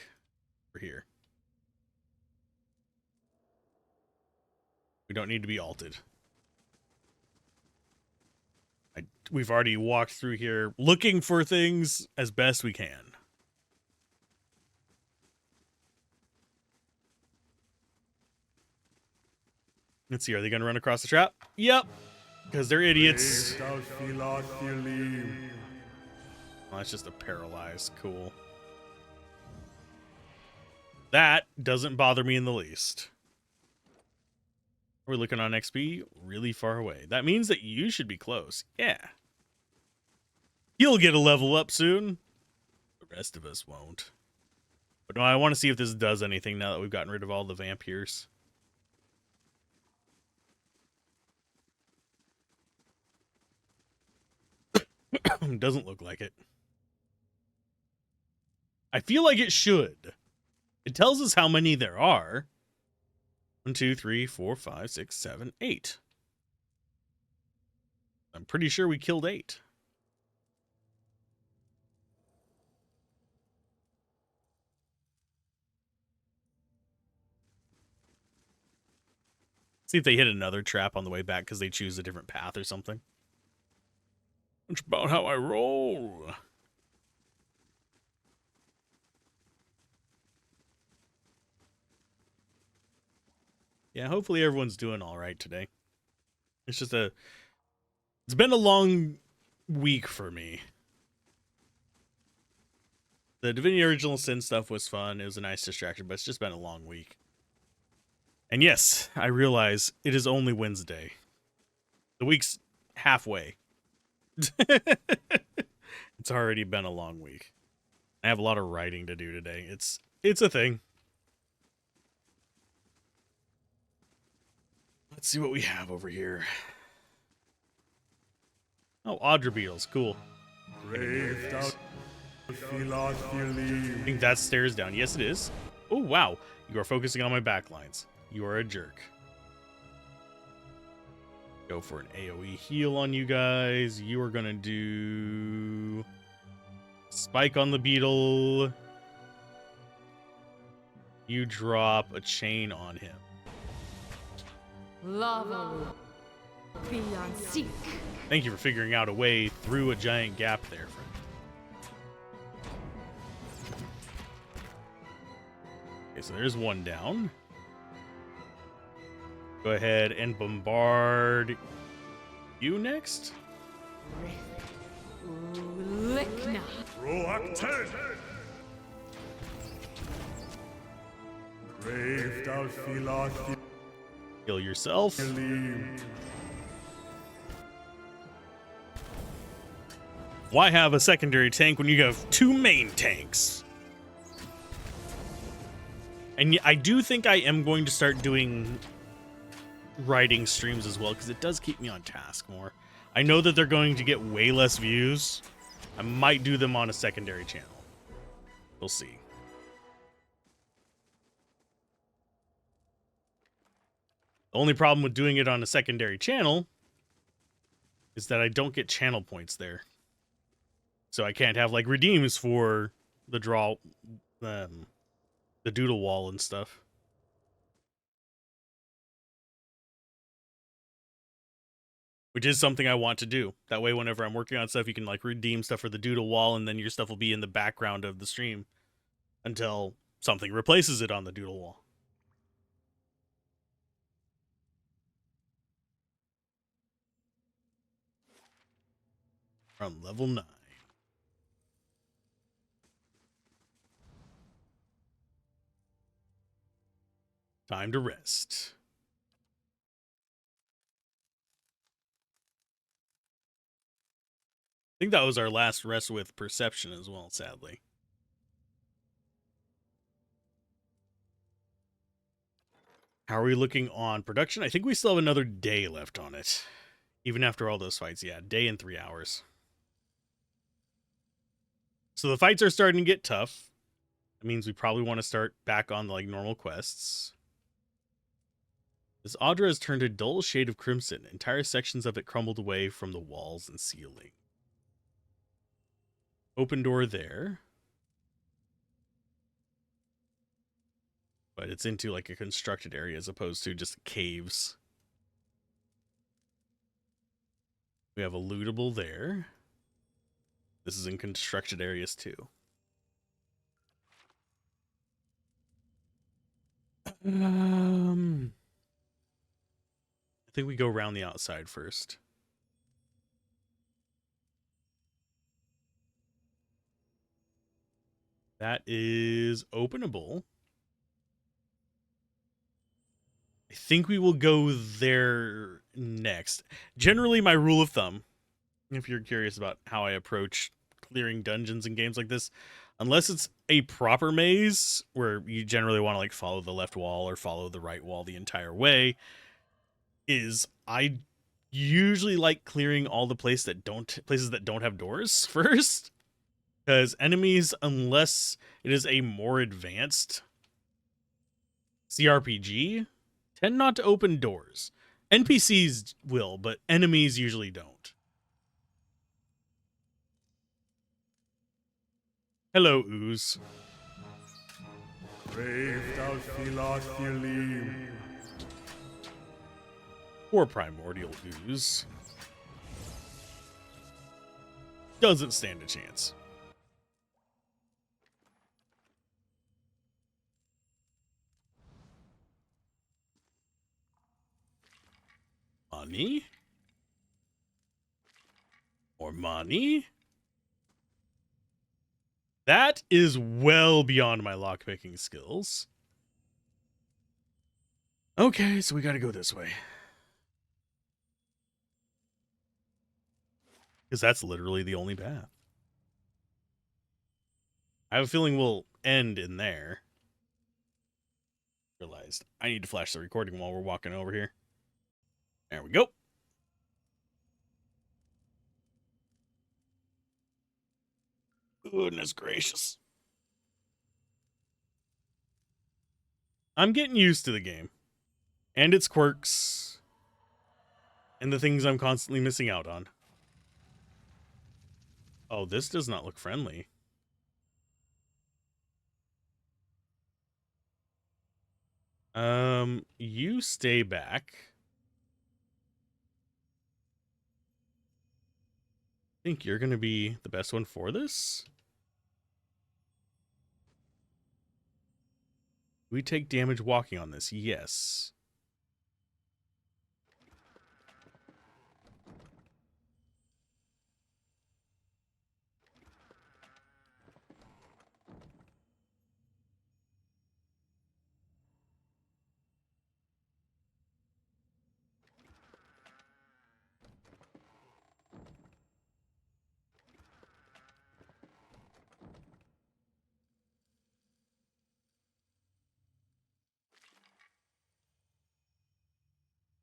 over here. We don't need to be alted. We've already walked through here looking for things as best we can. Let's see, are they going to run across the trap? Yep, because they're idiots. Oh, that's just a paralyzed. Cool. That doesn't bother me in the least. We're looking on XP really far away. That means that you should be close. Yeah. You'll get a level up soon. The rest of us won't. But no, I want to see if this does anything now that we've gotten rid of all the vampires. Doesn't look like it. I feel like it should. It tells us how many there are. 1, 2, 3, 4, 5, 6, 7, 8. I'm pretty sure we killed 8. See if they hit another trap on the way back because they choose a different path or something. It's about how I roll. Yeah, hopefully everyone's doing all right today. It's just it's been a long week for me. The Divinity Original Sin stuff was fun. It was a nice distraction, but it's just been a long week. And yes, I realize it is only Wednesday. The week's halfway. It's already been a long week. I have a lot of writing to do today. It's a thing. Let's see what we have over here. Oh, Audra beetles, cool. I think that's stairs down. Yes, it is. Oh, wow. You are focusing on my backlines. You are a jerk. Go for an AoE heal on you guys. You are going to do... Spike on the beetle. You drop a chain on him. Lava beyond seek. Thank you for figuring out a way through a giant gap there, friend. Okay, so there's one down. Go ahead and bombard you next. Lickna. Roak 10! Brave thou Philoth. Heal yourself. Why have a secondary tank when you have two main tanks? And I do think I am going to start doing writing streams as well, because it does keep me on task more. I know that they're going to get way less views. I might do them on a secondary channel. We'll see. The only problem with doing it on a secondary channel is that I don't get channel points there. So I can't have like redeems for the the doodle wall and stuff. Which is something I want to do. That way whenever I'm working on stuff, you can like redeem stuff for the doodle wall, and then your stuff will be in the background of the stream until something replaces it on the doodle wall. We're on level 9. Time to rest. I think that was our last rest with perception as well, sadly. How are we looking on production? I think we still have another day left on it. Even after all those fights, yeah, day and 3 hours. So the fights are starting to get tough. That means we probably want to start back on like normal quests. This Audra has turned a dull shade of crimson. Entire sections of it crumbled away from the walls and ceiling. Open door there. But it's into like a constructed area as opposed to just caves. We have a lootable there. This is in constructed areas too. I think we go around the outside first. That is openable. I think we will go there next. Generally, my rule of thumb, if you're curious about how I approach clearing dungeons and games like this, unless it's a proper maze where you generally want to like follow the left wall or follow the right wall the entire way, is I usually like clearing all the places that don't have doors first, because enemies, unless it is a more advanced CRPG, tend not to open doors. NPCs will, but enemies usually don't. Hello, Ooze. Or Primordial Ooze. Doesn't stand a chance. Money? More money? That is well beyond my lockpicking skills. Okay, so we gotta go this way. Because that's literally the only path. I have a feeling we'll end in there. Realized I need to flash the recording while we're walking over here. There we go. Goodness gracious. I'm getting used to the game. And its quirks. And the things I'm constantly missing out on. Oh, this does not look friendly. You stay back. I think you're gonna be the best one for this. We take damage walking on this, yes.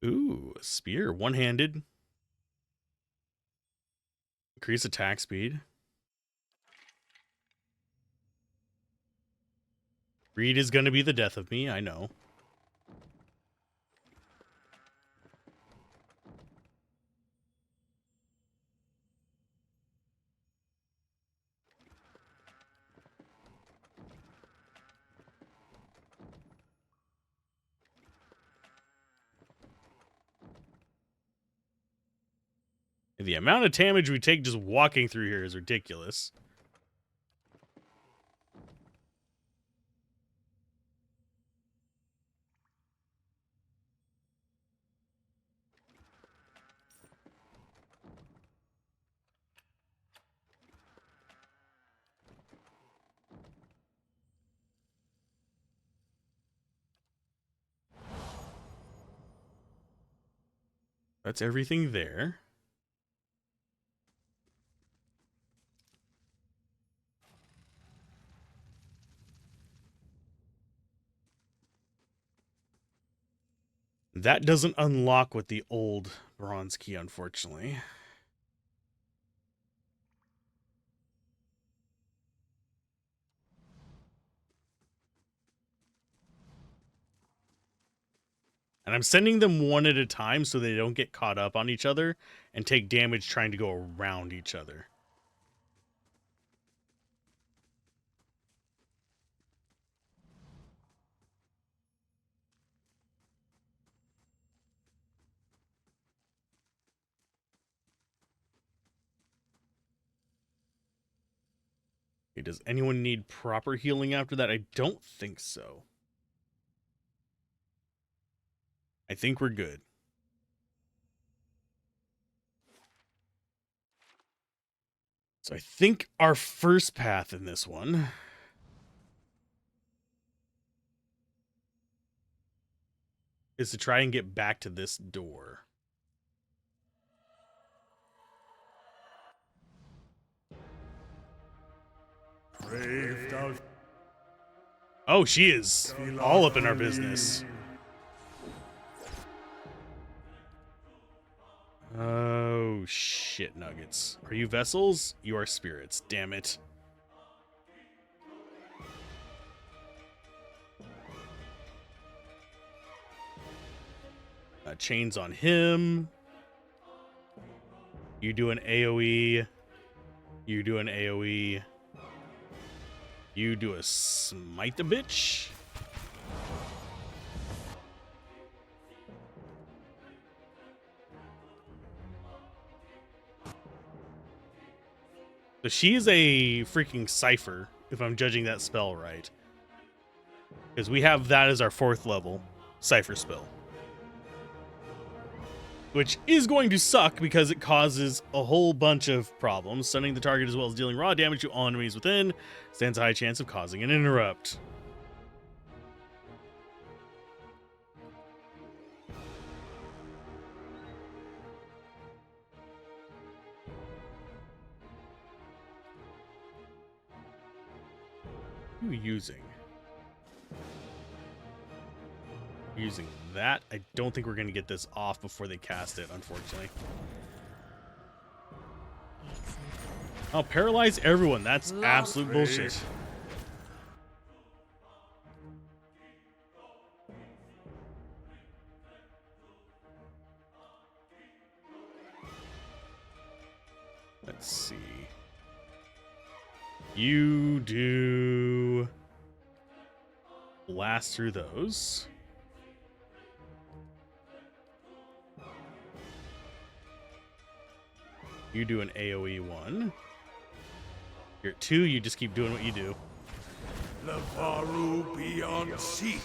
Ooh, a spear, one-handed. Increase attack speed. Greed is gonna be the death of me, I know. The amount of damage we take just walking through here is ridiculous. That's everything there. That doesn't unlock with the old bronze key, unfortunately. And I'm sending them one at a time so they don't get caught up on each other and take damage trying to go around each other. Okay, does anyone need proper healing after that? I don't think so. I think we're good. So I think our first path in this one is to try and get back to this door. Oh, she is all up in our business. Oh, shit nuggets. Are you vessels? You are spirits. Damn it. Chains on him. You do an AoE. You do an AoE. You do a smite the bitch. So she is a freaking cipher, if I'm judging that spell right. Because we have that as our 4th level cipher spell. Which is going to suck because it causes a whole bunch of problems. Stunning the target as well as dealing raw damage to all enemies within stands a high chance of causing an interrupt. What are you using? Using that. I don't think we're going to get this off before they cast it, unfortunately. Oh, paralyze everyone. That's absolute bullshit. Let's see. You do blast through those. You do an AoE one. You're at 2, you just keep doing what you do. Levaru beyond seek.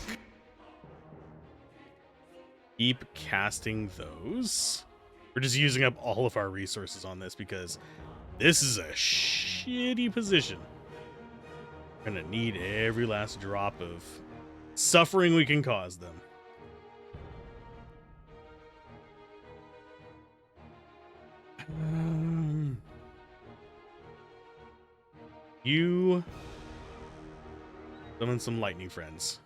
Keep casting those. We're just using up all of our resources on this because this is a shitty position. We're gonna need every last drop of suffering we can cause them. You summon some lightning friends.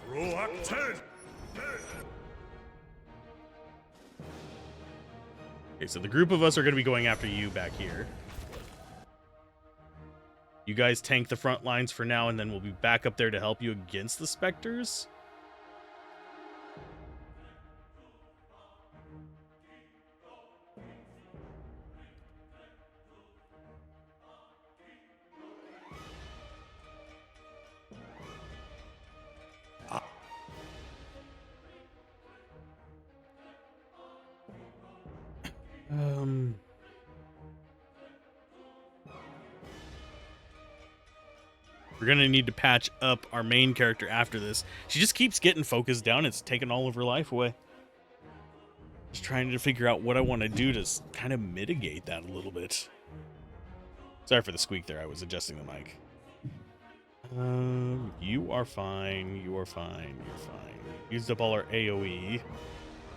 Roak 10. Okay, so the group of us are going to be going after you back here. You guys tank the front lines for now, and then we'll be back up there to help you against the specters. We're gonna need to patch up our main character after this. She just keeps getting focused down. It's taking all of her life away. Just trying to figure out what I want to do to kind of mitigate that a little bit. Sorry for the squeak there. I was adjusting the mic. You are fine. You are fine. You're fine. We used up all our AoE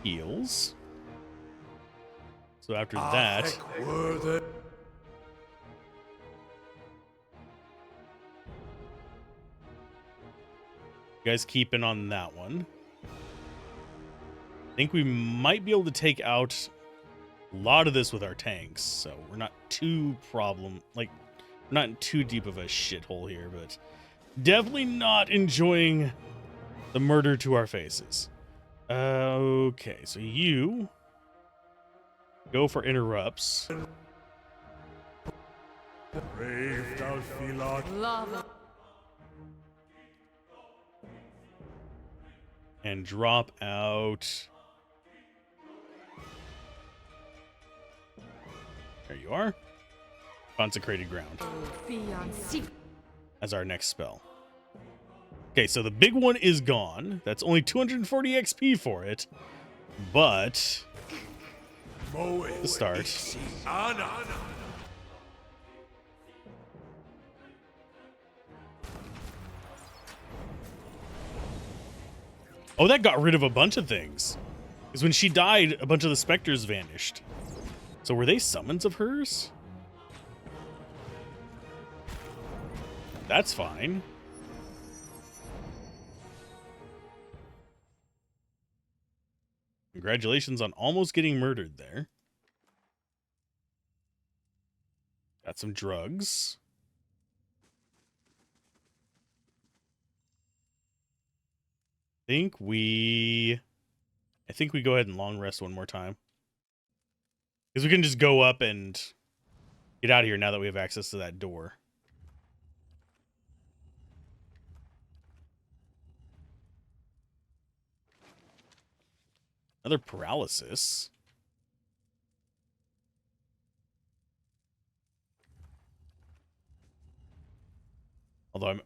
heals. So after that, you guys keep in on that one. I think we might be able to take out a lot of this with our tanks, so we're not too not in too deep of a shithole here, but definitely not enjoying the murder to our faces. Okay, so you go for interrupts. Lava. And drop out. There you are. Consecrated Ground. Beyond seek. As our next spell. Okay, so the big one is gone. That's only 240 XP for it. But the start. Oh, that got rid of a bunch of things. Because when she died, a bunch of the specters vanished. So were they summons of hers? That's fine. Congratulations on almost getting murdered there. Got some drugs. I think we go ahead and long rest one more time. Because we can just go up and get out of here now that we have access to that door. Another paralysis. Although I'm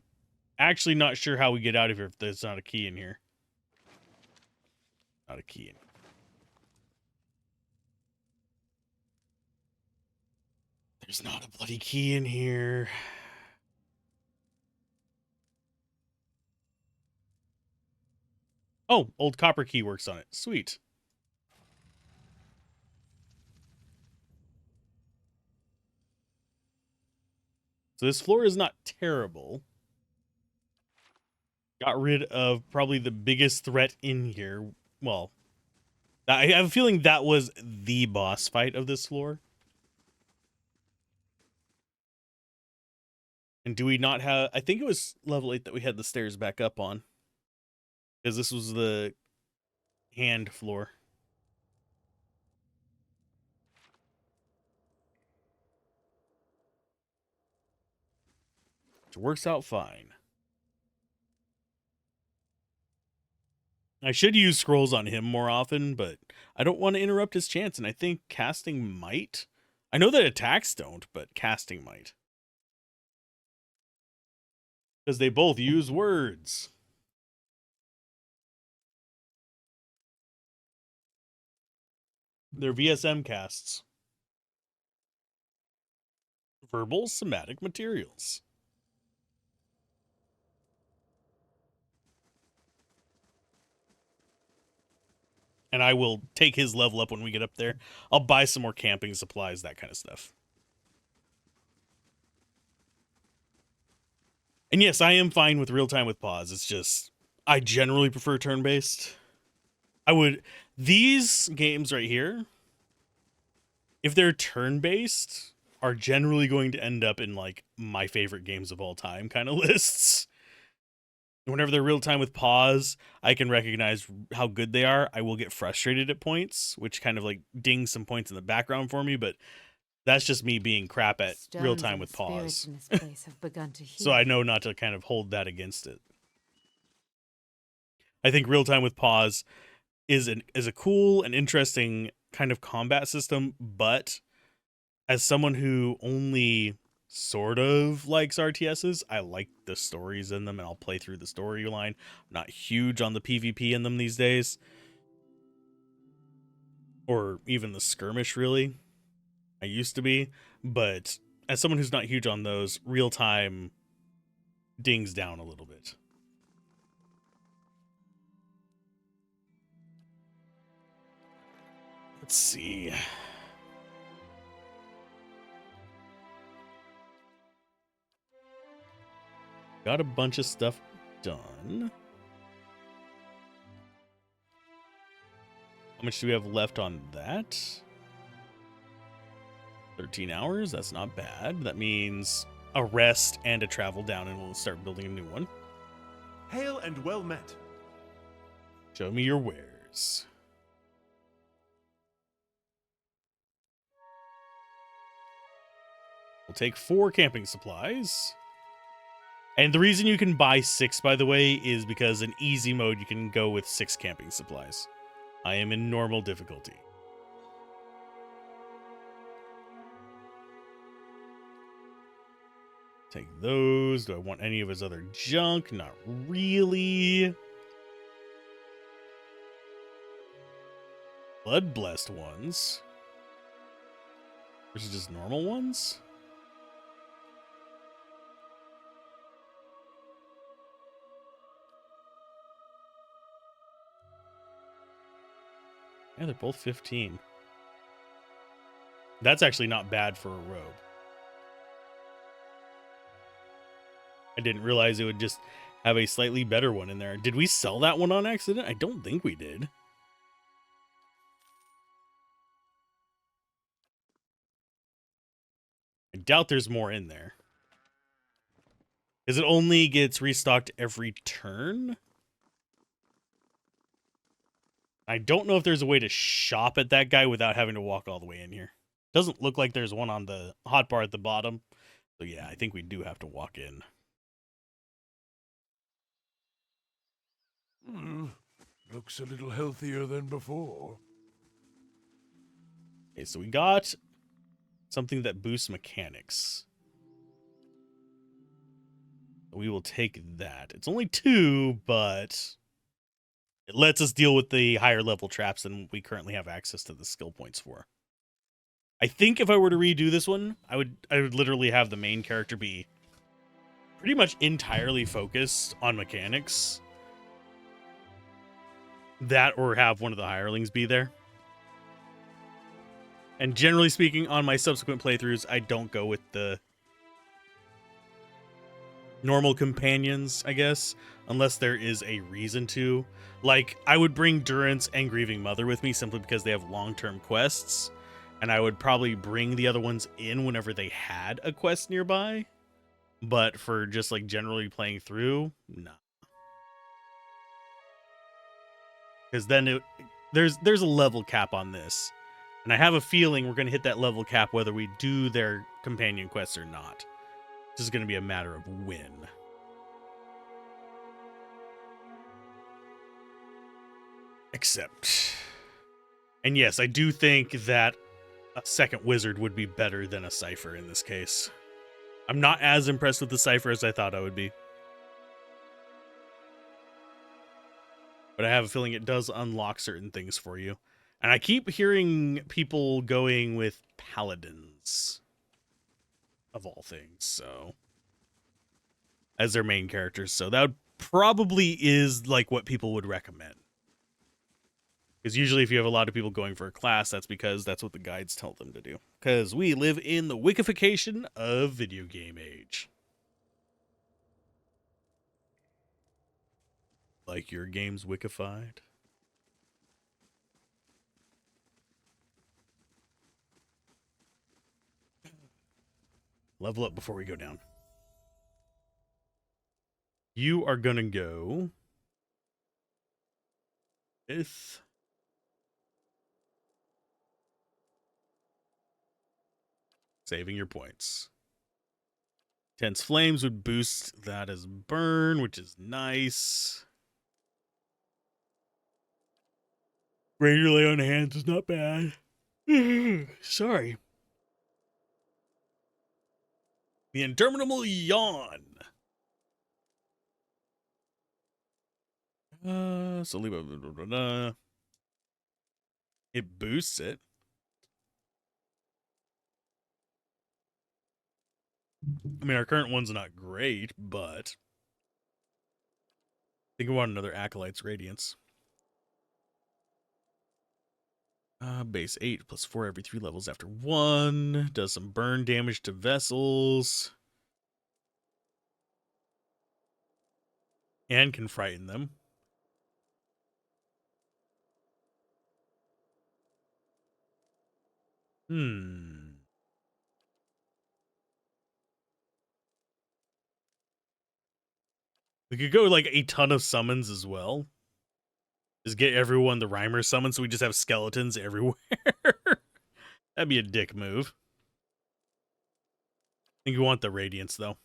actually not sure how we get out of here if there's not a key in here. Not a key in. There's not a bloody key in here. Oh, old copper key works on it. Sweet. So this floor is not terrible. Got rid of probably the biggest threat in here. Well, I have a feeling that was the boss fight of this floor. And do we not have... I think it was level 8 that we had the stairs back up on. Because this was the hand floor. Which works out fine. I should use scrolls on him more often, but I don't want to interrupt his chance, and I think casting might. I know that attacks don't, but casting might. Because they both use words. They're VSM casts. Verbal somatic materials. And I will take his level up when we get up there. I'll buy some more camping supplies, that kind of stuff. And yes, I am fine with real-time with pause. It's just, I generally prefer turn-based. These games right here, if they're turn-based, are generally going to end up in, like, my favorite games of all time kind of lists. Whenever they're real-time with pause, I can recognize how good they are. I will get frustrated at points, which kind of, like, dings some points in the background for me, but that's just me being crap at real-time with pause. In this place have begun to heal. So I know not to kind of hold that against it. I think real-time with pause is a cool and interesting kind of combat system, but as someone who only sort of likes RTSs, I like the stories in them, and I'll play through the storyline. I'm not huge on the PvP in them these days, or even the skirmish, really. I used to be, but as someone who's not huge on those, real-time dings down a little bit. Let's see. Got a bunch of stuff done. How much do we have left on that? 13 hours? That's not bad. That means a rest and a travel down, and we'll start building a new one. Hail and well met. Show me your wares. We'll take 4 camping supplies. And the reason you can buy 6, by the way, is because in easy mode you can go with 6 camping supplies. I am in normal difficulty. Take those. Do I want any of his other junk? Not really. Blood blessed ones. Versus just normal ones? Yeah, they're both 15. That's actually not bad for a robe. I didn't realize it would just have a slightly better one in there. Did we sell that one on accident? I don't think we did. I doubt there's more in there. Because it only gets restocked every turn. I don't know if there's a way to shop at that guy without having to walk all the way in here. Doesn't look like there's one on the hotbar at the bottom. So yeah, I think we do have to walk in. Looks a little healthier than before. Okay, so we got something that boosts mechanics. We will take that. It's only 2, but it lets us deal with the higher level traps than we currently have access to the skill points for. I think if I were to redo this one, I would literally have the main character be pretty much entirely focused on mechanics. That, or have one of the hirelings be there. And generally speaking, on my subsequent playthroughs, I don't go with the normal companions, I guess, unless there is a reason to. Like, I would bring Durance and Grieving Mother with me simply because they have long-term quests, and I would probably bring the other ones in whenever they had a quest nearby. But for just like generally playing through, nah. Because then there's a level cap on this, and I have a feeling we're gonna hit that level cap whether we do their companion quests or not. This is gonna be a matter of when. Except, and yes, I do think that a second wizard would be better than a cipher in this case. I'm not as impressed with the cipher as I thought I would be. But I have a feeling it does unlock certain things for you. And I keep hearing people going with paladins, of all things, so, as their main characters. So that probably is like what people would recommend. Because usually if you have a lot of people going for a class, that's because that's what the guides tell them to do. Because we live in the wikification of video game age. Like your game's wikified. Level up before we go down. You are gonna go with saving your points. Tense Flames would boost that as burn, which is nice. Greater Lay on Hands is not bad. Sorry. The Interminable Yawn. So leave it. It boosts it. I mean, our current one's not great, but I think we want another Acolyte's Radiance. Base 8 plus 4 every 3 levels after 1. Does some burn damage to vessels. And can frighten them. We could go like a ton of summons as well. Just get everyone the Rhymer summon so we just have skeletons everywhere. That'd be a dick move. I think we want the Radiance though.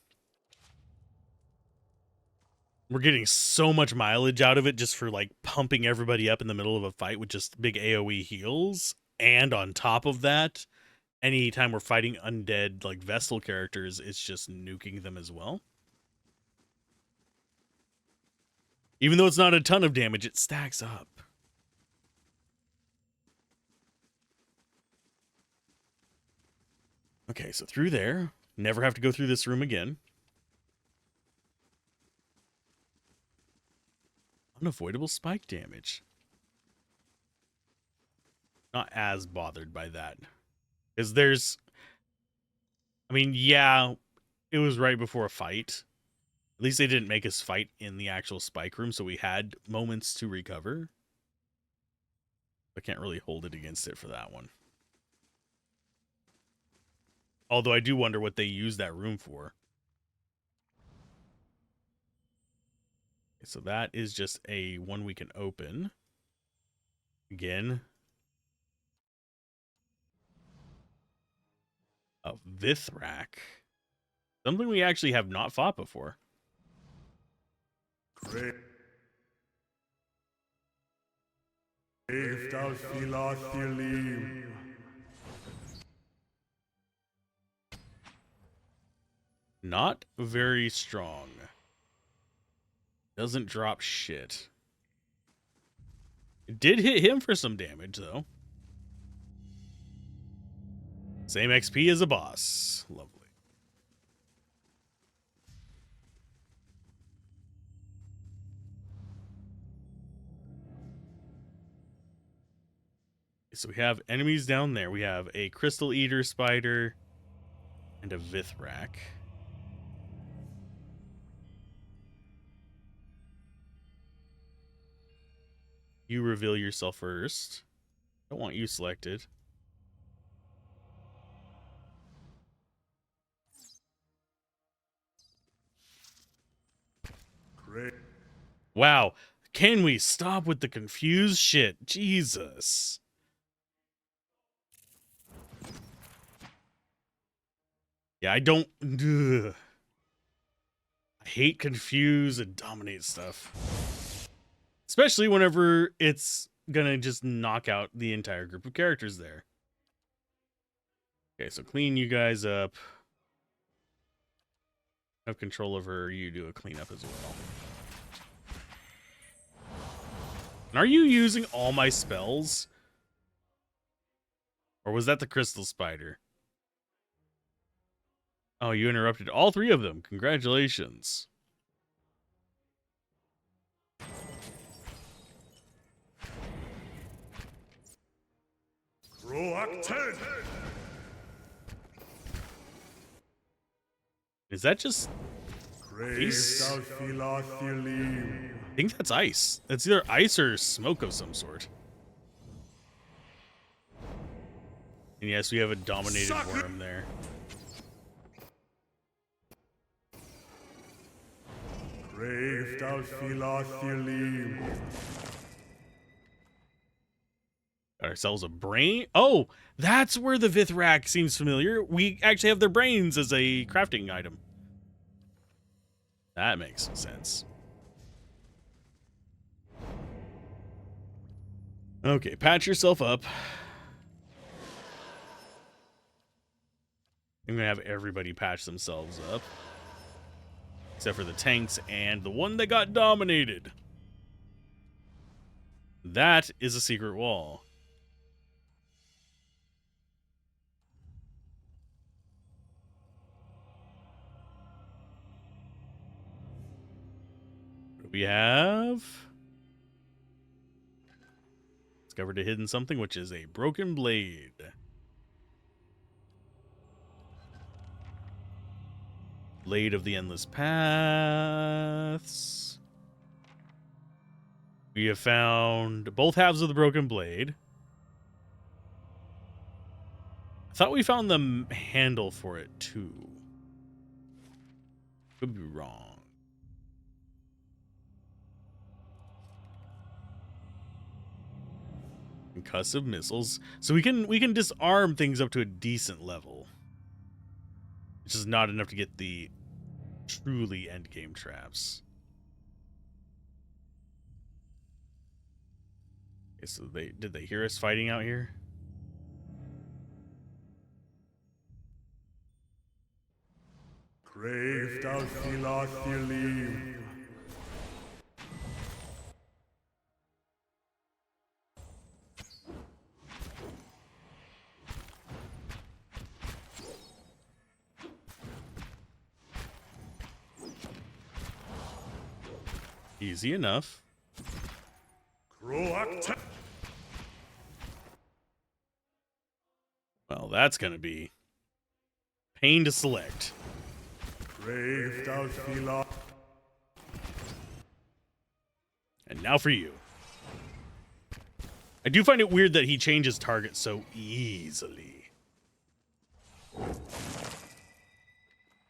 We're getting so much mileage out of it just for like pumping everybody up in the middle of a fight with just big AoE heals. And on top of that, anytime we're fighting undead like Vestal characters, it's just nuking them as well. Even though it's not a ton of damage, it stacks up. Okay, so through there. Never have to go through this room again. Unavoidable spike damage. Not as bothered by that. Because there's... I mean, yeah, it was right before a fight. At least they didn't make us fight in the actual spike room, so we had moments to recover. I can't really hold it against it for that one. Although I do wonder what they use that room for. So that is just a one we can open. Again. A Vithrak. Something we actually have not fought before. Grave Not very strong. Doesn't drop shit. It did hit him for some damage, though. Same XP as a boss. Lovely. So we have enemies down there. We have a Crystal Eater Spider and a Vithrak. You reveal yourself first. Don't want you selected. Great. Wow. Can we stop with the confused shit? Jesus. Yeah, I don't... Ugh. I hate confuse and dominate stuff. Especially whenever it's gonna just knock out the entire group of characters there. Okay, so clean you guys up. Have control over you, do a cleanup as well. And are you using all my spells? Or was that the crystal spider? Oh, you interrupted all three of them. Congratulations. Roak 10. Is that just... Grave thou Philothelim. I think that's ice. That's either ice or smoke of some sort. And yes, we have a dominated worm there. Grave thou Philothelim. Got ourselves a brain. Oh, that's where the Vithrak seems familiar. We actually have their brains as a crafting item. That makes some sense. Okay, patch yourself up. I'm gonna have everybody patch themselves up. Except for the tanks and the one that got dominated. That is a secret wall. What do we have? Discovered a hidden something, which is a broken blade. Blade of the Endless Paths. We have found both halves of the broken blade. I thought we found the handle for it too. Could be wrong. Concussive missiles. So we can disarm things up to a decent level. Which is not enough to get the truly endgame traps. Okay, so did they hear us fighting out here? Grave thou Philothelim. Easy enough. Roak 10. Well, that's gonna be pain to select. Grave thou Philothelim. And now for you. I do find it weird that he changes target so easily.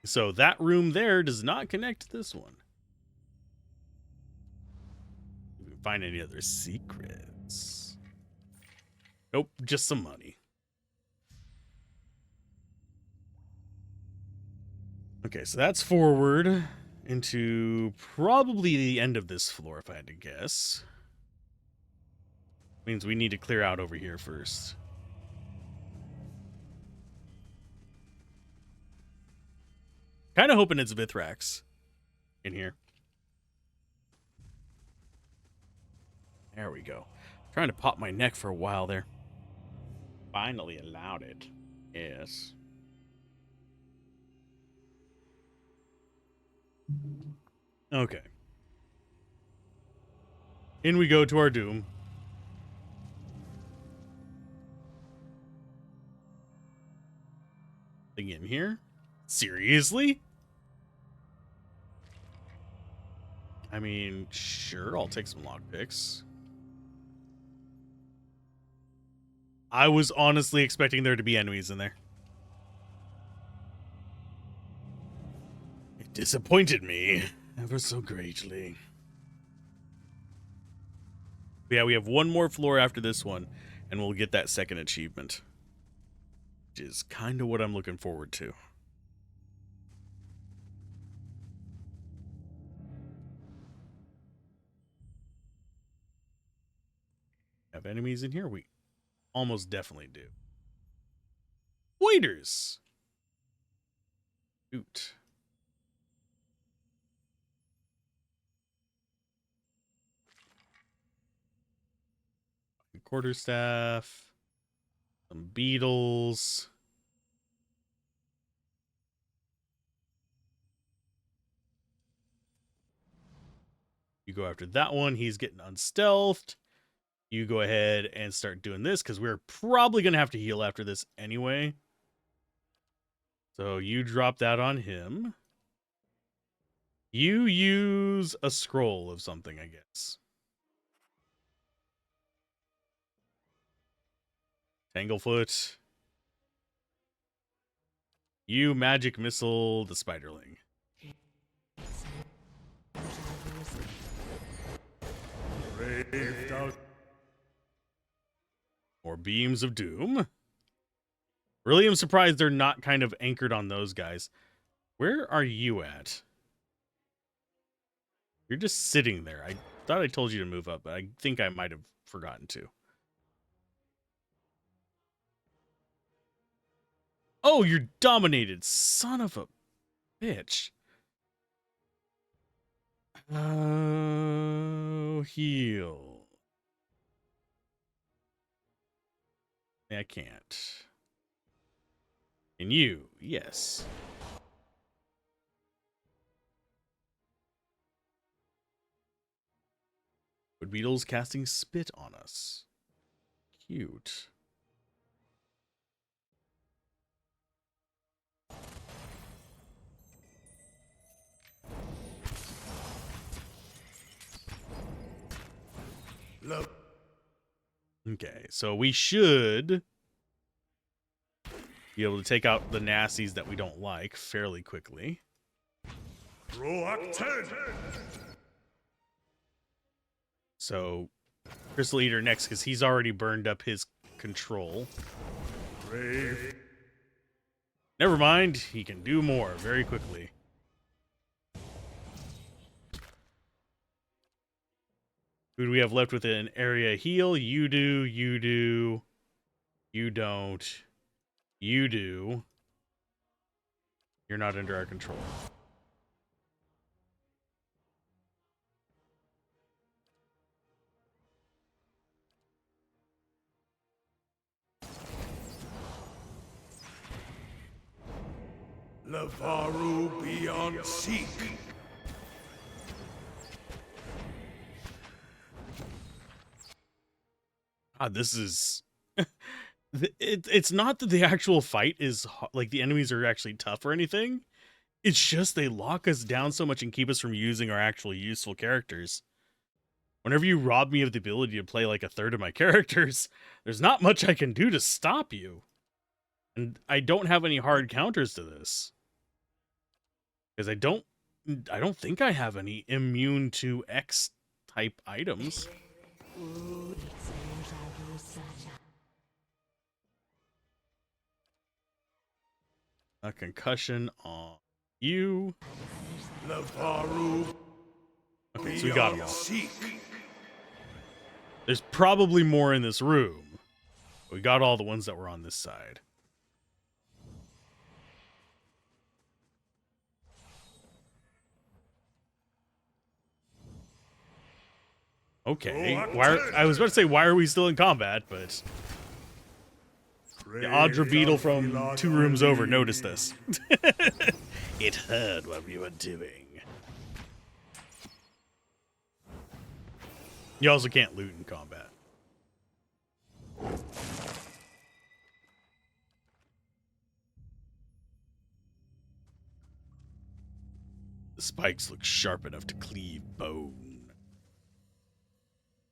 So that room there does not connect to this one. We can find any other secrets. Nope, just some money. Okay, so that's forward into probably the end of this floor, if I had to guess. Means we need to clear out over here first. Kind of hoping it's Vithrax in here. There we go. Trying to pop my neck for a while there. Finally allowed it. Yes. Okay. In we go to our doom. Thing in here? Seriously? I mean, sure, I'll take some lockpicks. I was honestly expecting there to be enemies in there. It disappointed me ever so greatly. But yeah, we have one more floor after this one, and we'll get that second achievement, which is kind of what I'm looking forward to. Have enemies in here? We almost definitely do. Waiters! Shoot. Quarterstaff. Some beetles. You go after that one. He's getting unstealthed. You go ahead and start doing this because we're probably going to have to heal after this anyway. So you drop that on him. You use a scroll of something, I guess. Tanglefoot. You magic missile the spiderling. More beams of doom. Really am surprised they're not kind of anchored on those guys. Where are you at? You're just sitting there. I thought I told you to move up, but I think I might have forgotten to. Oh, you're dominated. Son of a bitch. Oh, heal. I can't. And you, yes. Wood beetles casting spit on us. Cute. Love. Okay, so we should be able to take out the nasties that we don't like fairly quickly. Roak 10! So, Crystal Eater next, because he's already burned up his control. Brave. Never mind, he can do more very quickly. Who do we have left with an area heal? You do, you do, you don't, you do. You're not under our control. Lavaru beyond seek. God, this is... it's not that the actual fight is... like, the enemies are actually tough or anything. It's just they lock us down so much and keep us from using our actual useful characters. Whenever you rob me of the ability to play like a third of my characters, there's not much I can do to stop you. And I don't have any hard counters to this. Because I don't think I have any immune to X type items. A concussion on you. Lavaru. Okay, so we got them all. There's probably more in this room. We got all the ones that were on this side. Okay, I was about to say, why are we still in combat, but the Audra Beetle from 2 rooms over noticed this. It heard what we were doing. You also can't loot in combat. The spikes look sharp enough to cleave bone.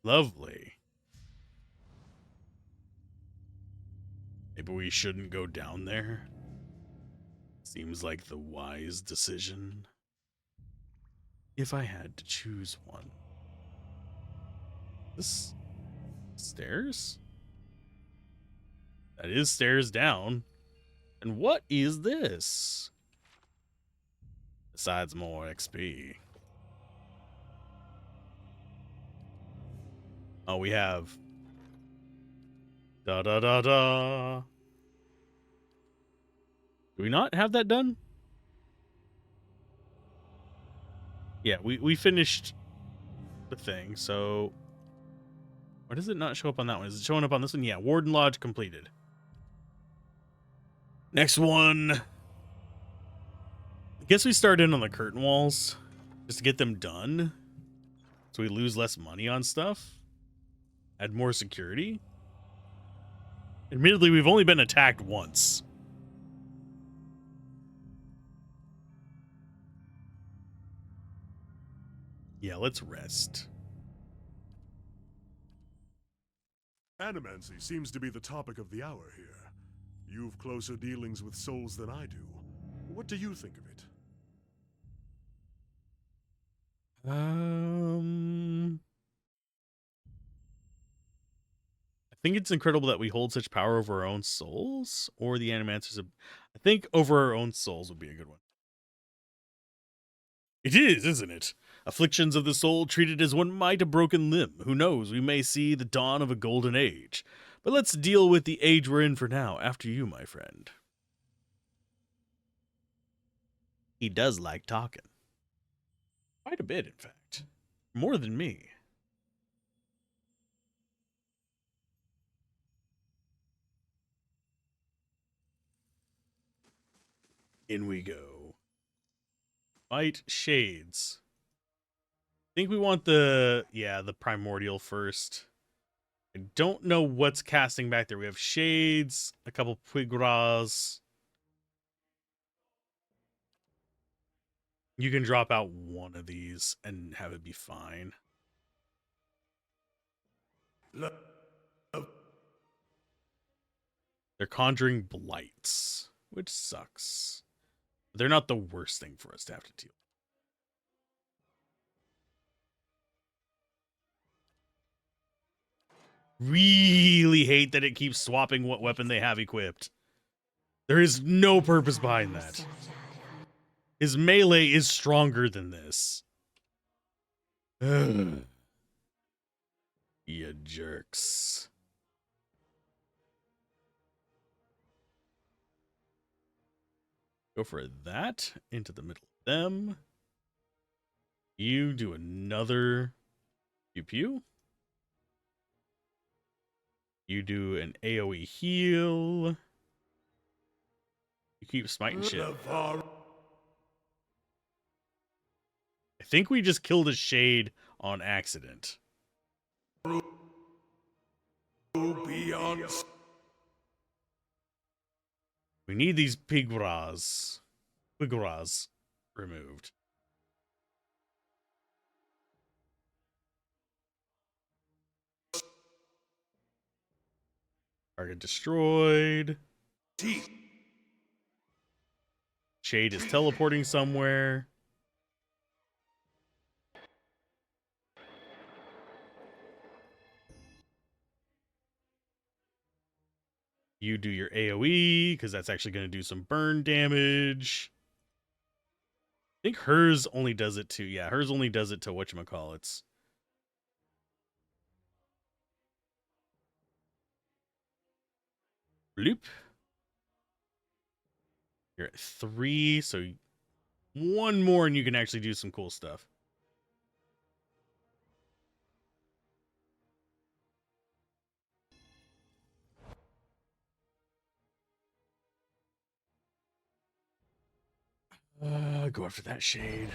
Lovely. Maybe we shouldn't go down there. Seems like the wise decision. If I had to choose one. This stairs? That is stairs down. And what is this? Besides more XP. Oh, we have da da da da. Do we not have that done? Yeah, we finished the thing, so why does it not show up on that one? Is it showing up on this one? Yeah, Warden Lodge completed. Next one. I guess we start in on the curtain walls just to get them done so we lose less money on stuff. Add more security. Admittedly, we've only been attacked once. Yeah, let's rest. Animancy seems to be the topic of the hour here. You've closer dealings with souls than I do. What do you think of it? I think it's incredible that we hold such power over our own souls, or the Animancers. I think over our own souls would be a good one. It is, isn't it? Afflictions of the soul treated as one might a broken limb. Who knows, we may see the dawn of a golden age. But let's deal with the age we're in for now. After you, my friend. He does like talking. Quite a bit, in fact. More than me. In we go. Fight shades. I think we want the primordial first. I don't know what's casting back there. We have shades, a couple puigras. You can drop out one of these and have it be fine. They're conjuring blights, which sucks. They're not the worst thing for us to have to deal with. Really hate that it keeps swapping what weapon they have equipped. There is no purpose behind that. His melee is stronger than this. You jerks. Go for that. Into the middle of them. You do another pew pew. You do an AoE heal. You keep smiting shit. I think we just killed a shade on accident. We need these pigras removed. Target destroyed. Shade is teleporting somewhere. You do your AoE, because that's actually going to do some burn damage. I think hers only does it to, yeah, hers only does it to whatchamacallits. Bloop. You're at 3, so one more and you can actually do some cool stuff. Go after that shade.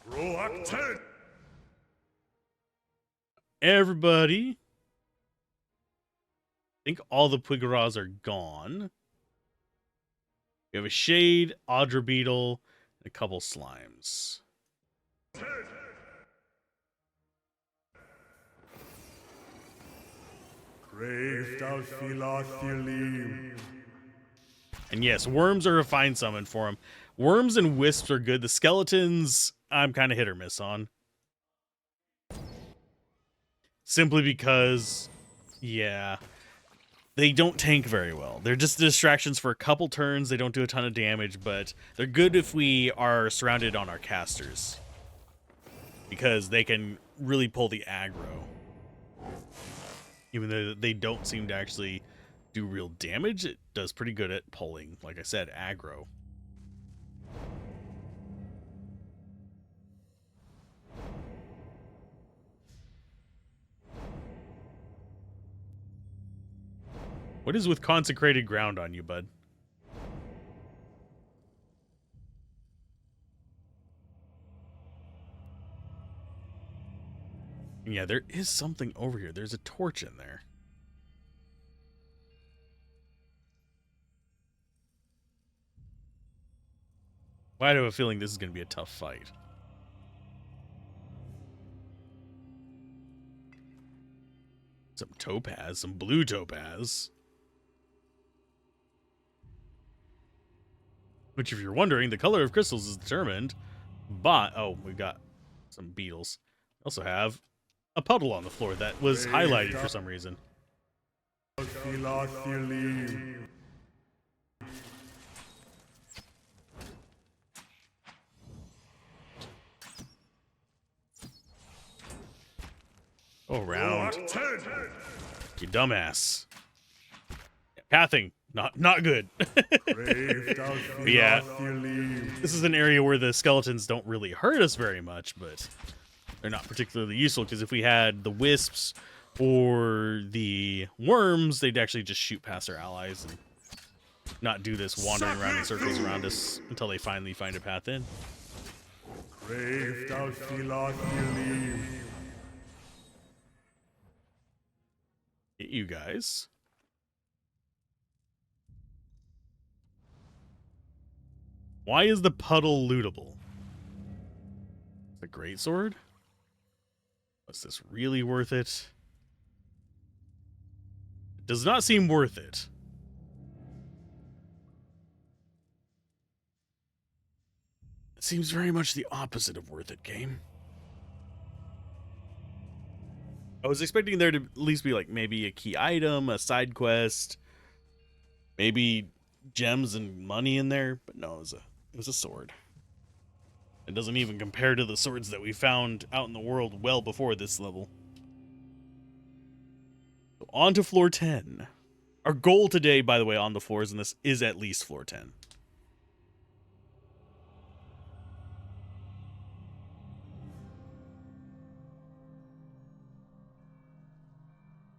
Reluctant. Everybody. I think all the Puigras are gone. We have a shade, Audra Beetle, and a couple slimes. And yes, worms are a fine summon for him. Worms and wisps are good. The skeletons, I'm kind of hit or miss on. Simply because, yeah, they don't tank very well. They're just distractions for a couple turns. They don't do a ton of damage, but they're good if we are surrounded on our casters, because they can really pull the aggro. Even though they don't seem to actually do real damage, it does pretty good at pulling, like I said, aggro. What is with consecrated ground on you, bud? Yeah, there is something over here. There's a torch in there. Well, I have a feeling this is going to be a tough fight. Some topaz, some blue topaz. Which, if you're wondering, the color of crystals is determined by... Oh, we've got some beetles. We also have a puddle on the floor that was highlighted for some reason. Oh, round. You dumbass. Pathing. Not good. But yeah, this is an area where the skeletons don't really hurt us very much, but they're not particularly useful, because if we had the wisps or the worms, they'd actually just shoot past our allies and not do this wandering around in circles around us until they finally find a path in. Get you guys. Why is the puddle lootable? The greatsword? Was this really worth it? It does not seem worth it. It seems very much the opposite of worth it, game. I was expecting there to at least be like maybe a key item, a side quest, maybe gems and money in there, but no, it was a sword. It doesn't even compare to the swords that we found out in the world well before this level. So on to floor 10. Our goal today, by the way, on the floors in this is at least floor 10.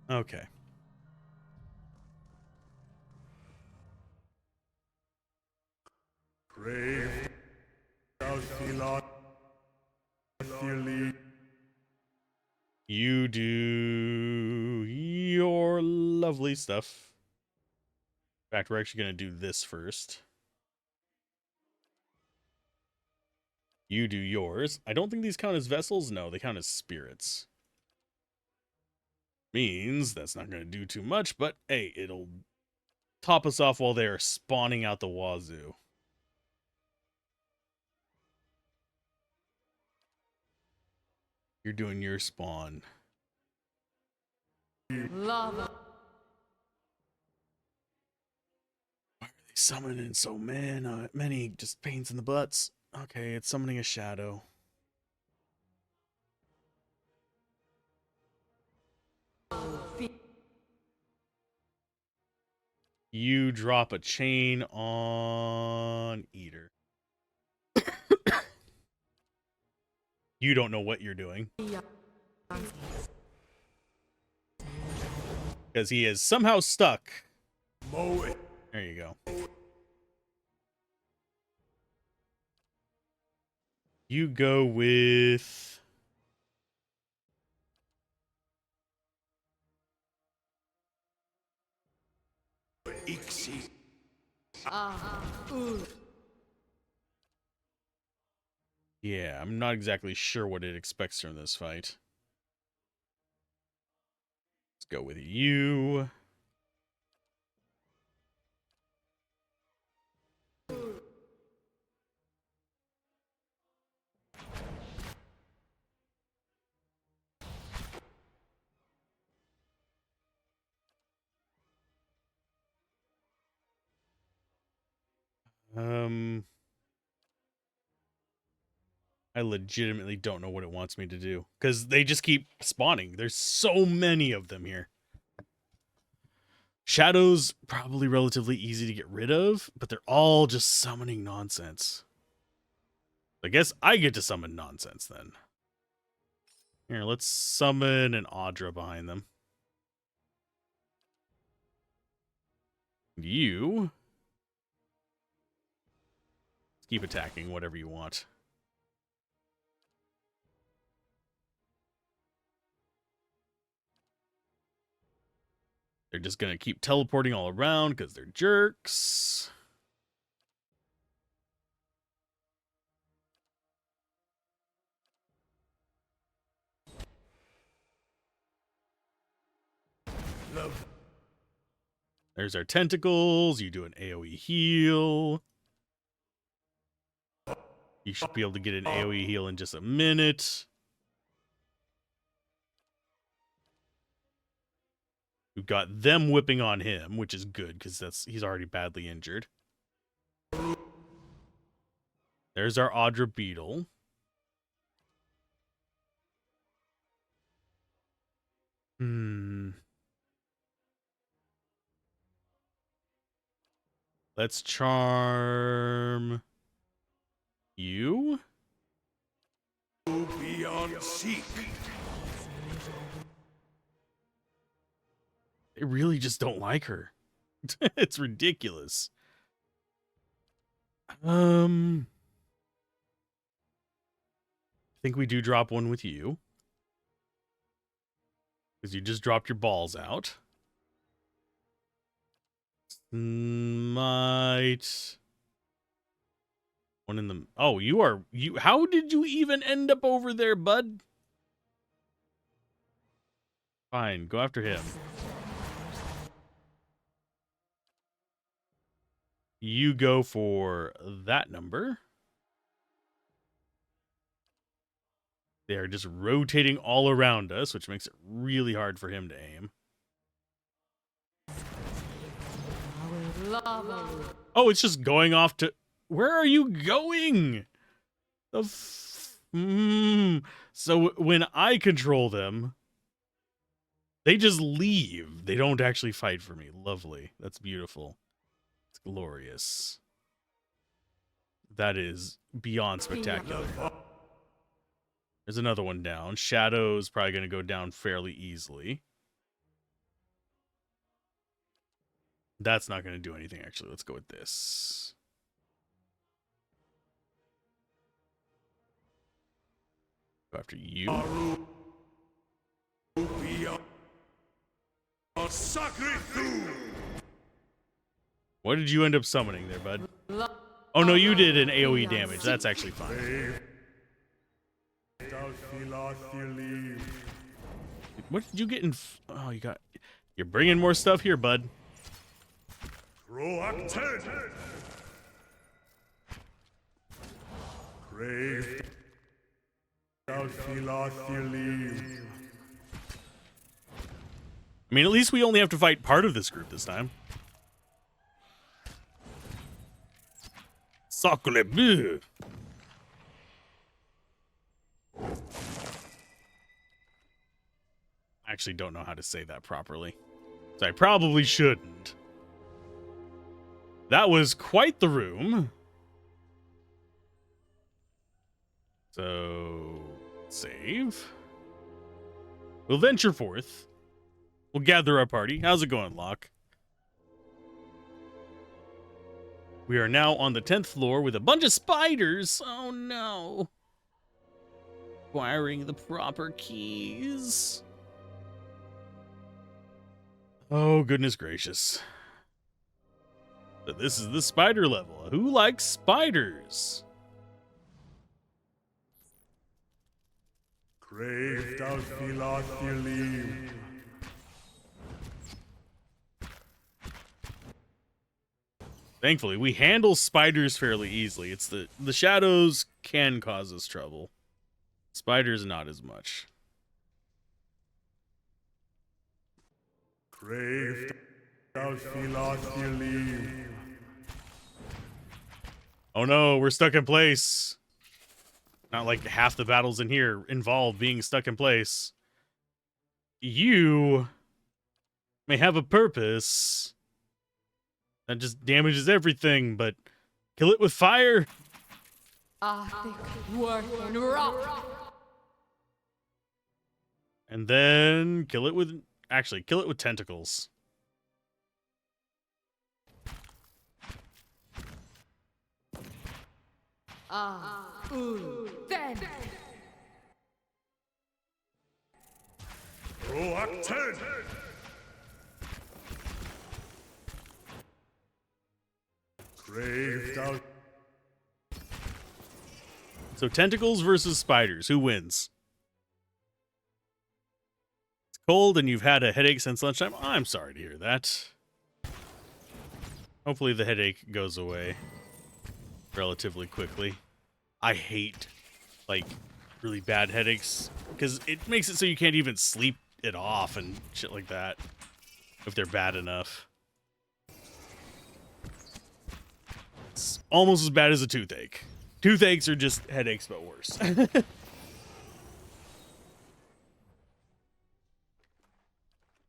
Okay. You do your lovely stuff. In fact, we're actually going to do this first. You do yours. I don't think these count as vessels. No, they count as spirits. Means that's not going to do too much, but hey, it'll top us off while they are spawning out the wazoo. You're doing your spawn. Lava. Why are they summoning so many just pains in the butts? Okay, it's summoning a shadow. You drop a chain on Eater. You don't know what you're doing. Because he is somehow stuck. There you go. You go with... Yeah, I'm not exactly sure what it expects from this fight. go with you. I legitimately don't know what it wants me to do because they just keep spawning. There's so many of them here. Shadows probably relatively easy to get rid of, but they're all just summoning nonsense. I guess I get to summon nonsense then. Here, let's summon an Audra behind them. You keep attacking whatever you want. They're just going to keep teleporting all around because they're jerks. Love. There's our tentacles. You do an AoE heal. You should be able to get an AoE heal in just a minute. We've got them whipping on him, which is good because he's already badly injured. There's our Audra Beetle. Let's charm you. Beyond seek. They really just don't like her. It's ridiculous. I think we do drop one with you. Because you just dropped your balls out. Might. One in the... Oh, you. How did you even end up over there, bud? Fine, go after him. You go for that number. They are just rotating all around us, which makes it really hard for him to aim. Oh, it's just going off to... Where are you going? So when I control them, they just leave. They don't actually fight for me. Lovely. That's beautiful. It's glorious. That is beyond spectacular. There's another one down. Shadow's probably going to go down fairly easily. That's not going to do anything, actually. Let's go with this. Go after you. What did you end up summoning there, bud? Oh, no, you did an AoE damage. That's actually fine. What did you get in... Oh, you got... You're bringing more stuff here, bud. Proacted. Grave. I mean, at least we only have to fight part of this group this time. Sacre bleu. I actually don't know how to say that properly, so I probably shouldn't. That was quite the room. So, save. We'll venture forth. We'll gather our party. How's it going, Locke? We are now on the 10th floor with a bunch of spiders. Oh no. Acquiring the proper keys. Oh, goodness gracious. But this is the spider level. Who likes spiders? Grave thou feel. Thankfully, we handle spiders fairly easily. It's the shadows can cause us trouble. Spiders, not as much. Crave thou leave. Oh no, we're stuck in place. Not like half the battles in here involve being stuck in place. You may have a purpose that just damages everything, but kill it with fire. Arctic work and rock. And then kill it with... Actually, kill it with tentacles. Then. Proacted! Crave thou. So tentacles versus spiders. Who wins? It's cold and you've had a headache since lunchtime. I'm sorry to hear that. Hopefully the headache goes away relatively quickly. I hate, like, really bad headaches because it makes it so you can't even sleep it off and shit like that if they're bad enough. It's almost as bad as a toothache. Toothaches are just headaches, but worse. Get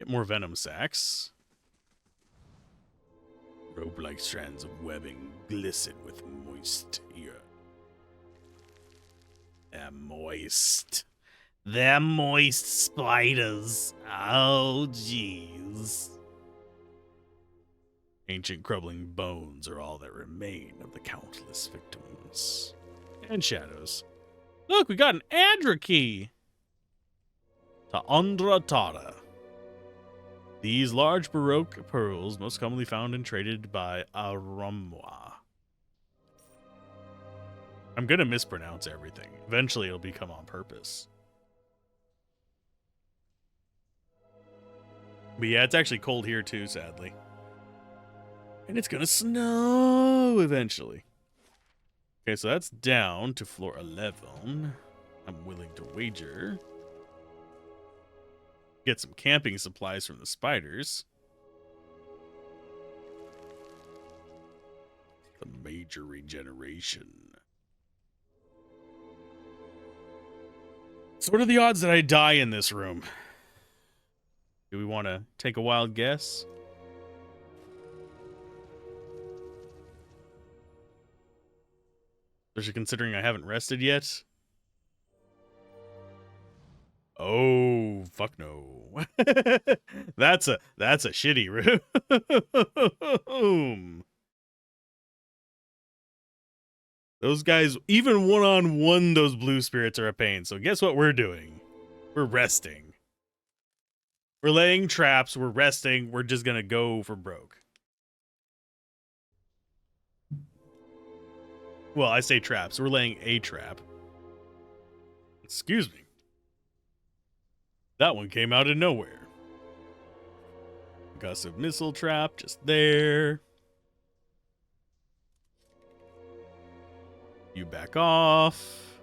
more venom sacs. Rope-like strands of webbing glisten with moist ear. They're moist. They're moist spiders. Oh, jeez. Ancient crumbling bones are all that remain of the countless victims. And shadows. Look, we got an Andra key! To Andra Tara. These large Baroque pearls, most commonly found and traded by Aramwa. I'm gonna mispronounce everything. Eventually it'll become on purpose. But yeah, it's actually cold here too, sadly. And it's gonna snow eventually. Okay, so that's down to floor 11. I'm willing to wager. Get some camping supplies from the spiders. The major regeneration. So what are the odds that I die in this room? Do we want to take a wild guess? Especially considering I haven't rested yet. Oh, fuck no. That's a shitty room. Those guys, even one-on-one, those blue spirits are a pain. So guess what we're doing? We're resting. We're laying traps. We're resting. We're just going to go for broke. Well, I say traps. We're laying a trap. Excuse me. That one came out of nowhere. Concussive missile trap just there. You back off.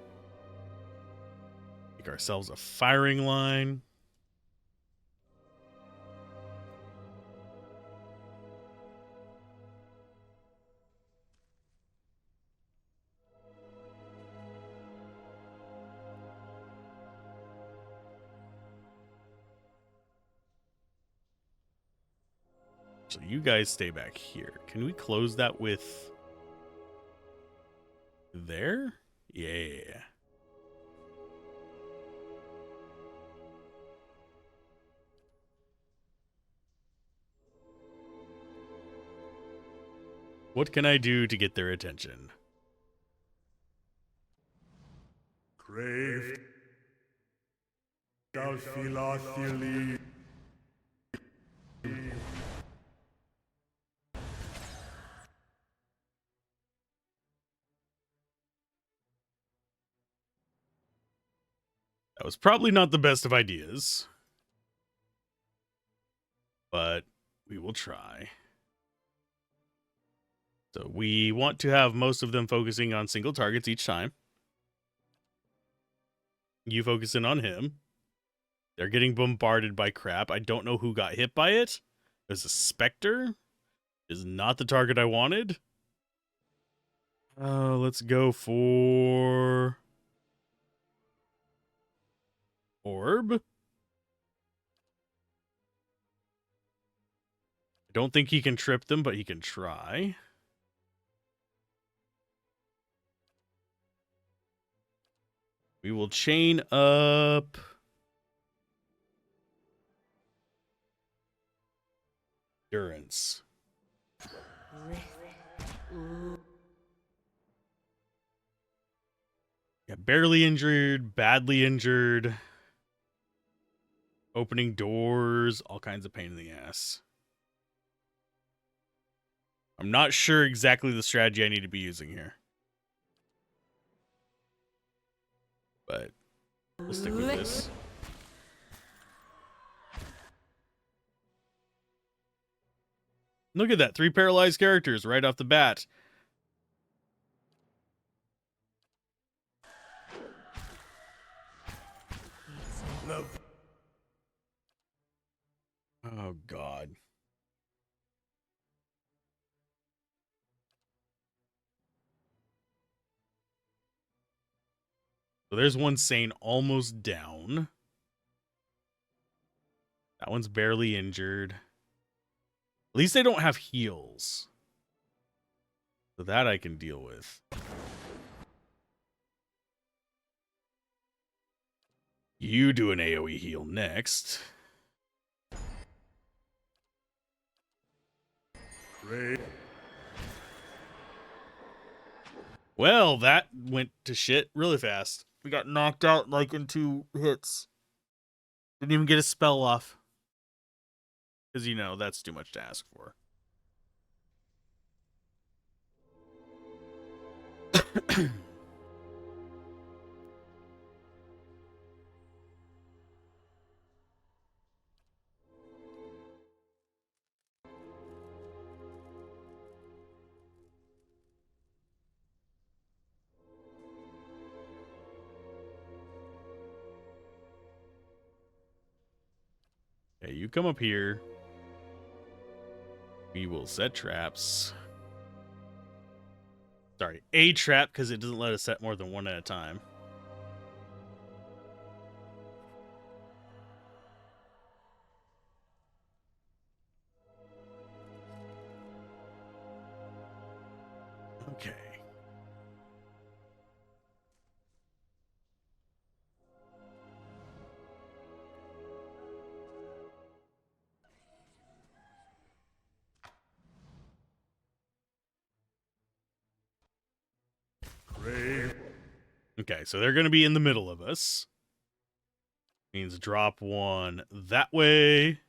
Make ourselves a firing line. So you guys stay back here. Can we close that with there? Yeah. What can I do to get their attention? Crave thou leave. That was probably not the best of ideas. But we will try. So we want to have most of them focusing on single targets each time. You focus in on him. They're getting bombarded by crap. I don't know who got hit by it. There's a specter. Is not the target I wanted. Let's go for orb. I don't think he can trip them, but he can try. We will chain up endurance. Yeah, barely injured, badly injured, opening doors, all kinds of pain in the ass. I'm not sure exactly the strategy I need to be using here. But we'll stick with this. Look at that, 3 paralyzed characters right off the bat. Oh, God. So there's one Sane almost down. That one's barely injured. At least they don't have heals. So that I can deal with. You do an AoE heal next. Great. Well, that went to shit really fast. We got knocked out like in 2 hits. Didn't even get a spell off. Because, you know, that's too much to ask for. Okay, you come up here. We will set traps. Sorry, a trap, because it doesn't let us set more than 1 at a time. Okay. Great. Okay, so they're going to be in the middle of us. Means drop 1 that way.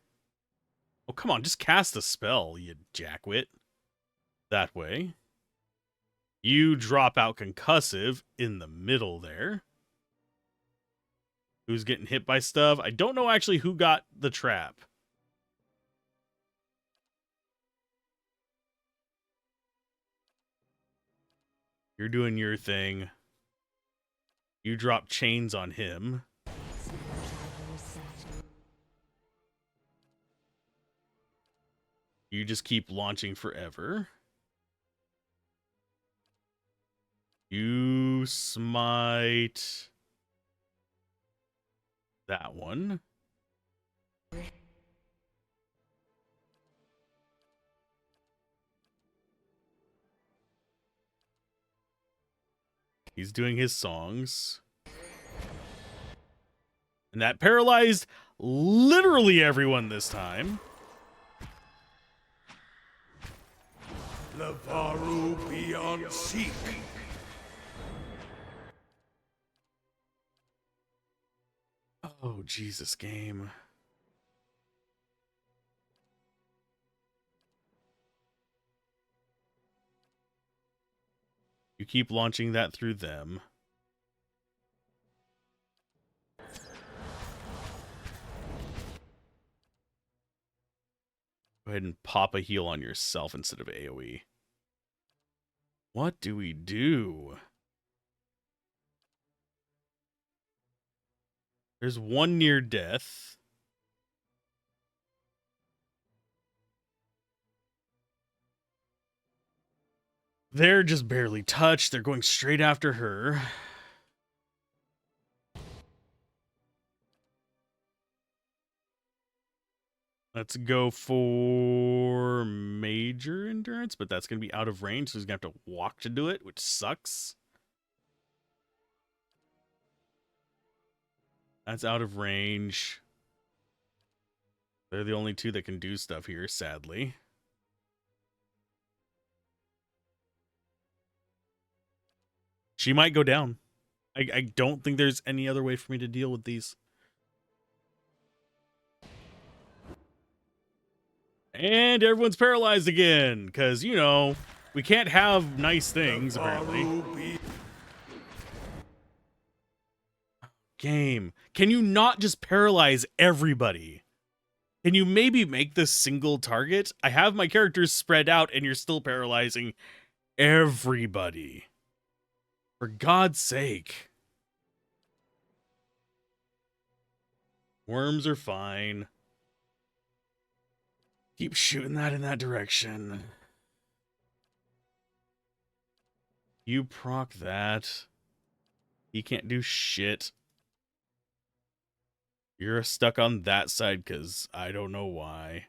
Oh, come on, just cast a spell, you jackwit. That way. You drop out concussive in the middle there. Who's getting hit by stuff? I don't know actually who got the trap. You're doing your thing. You drop chains on him. You just keep launching forever. You smite that one. He's doing his songs. And that paralyzed literally everyone this time. Levaru beyond seek. Oh, Jesus, game. You keep launching that through them. Go ahead and pop a heal on yourself instead of AoE. What do we do? There's one near death. They're just barely touched. They're going straight after her. Let's go for major endurance, but that's going to be out of range, so he's going to have to walk to do it, which sucks. That's out of range. They're the only two that can do stuff here, sadly. She might go down. I don't think there's any other way for me to deal with these. And everyone's paralyzed again, because, you know, we can't have nice things, apparently. Game, can you not just paralyze everybody? Can you maybe make this single target? I have my characters spread out, and you're still paralyzing everybody. For God's sake. Worms are fine. Keep shooting that in that direction. You proc that. He can't do shit. You're stuck on that side because I don't know why.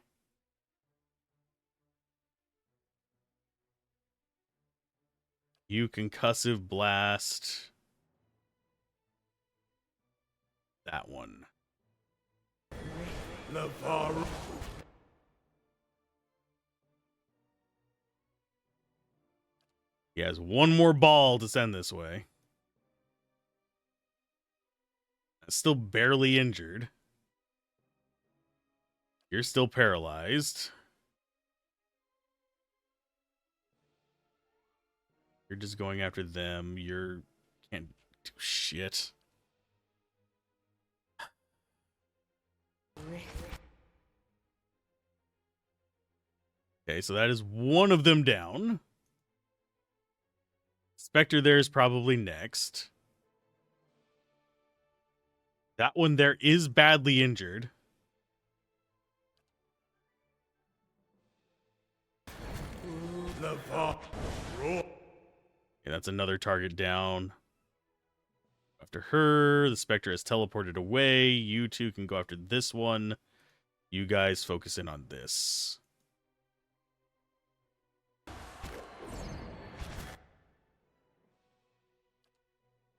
You concussive blast. That one. He has one more ball to send this way. Still barely injured. You're still paralyzed. You're just going after them. You're can't do shit. Okay, so that is one of them down. Spectre there is probably next. That one there is badly injured. Okay, that's another target down. After her, the Spectre has teleported away. You two can go after this one. You guys focus in on this.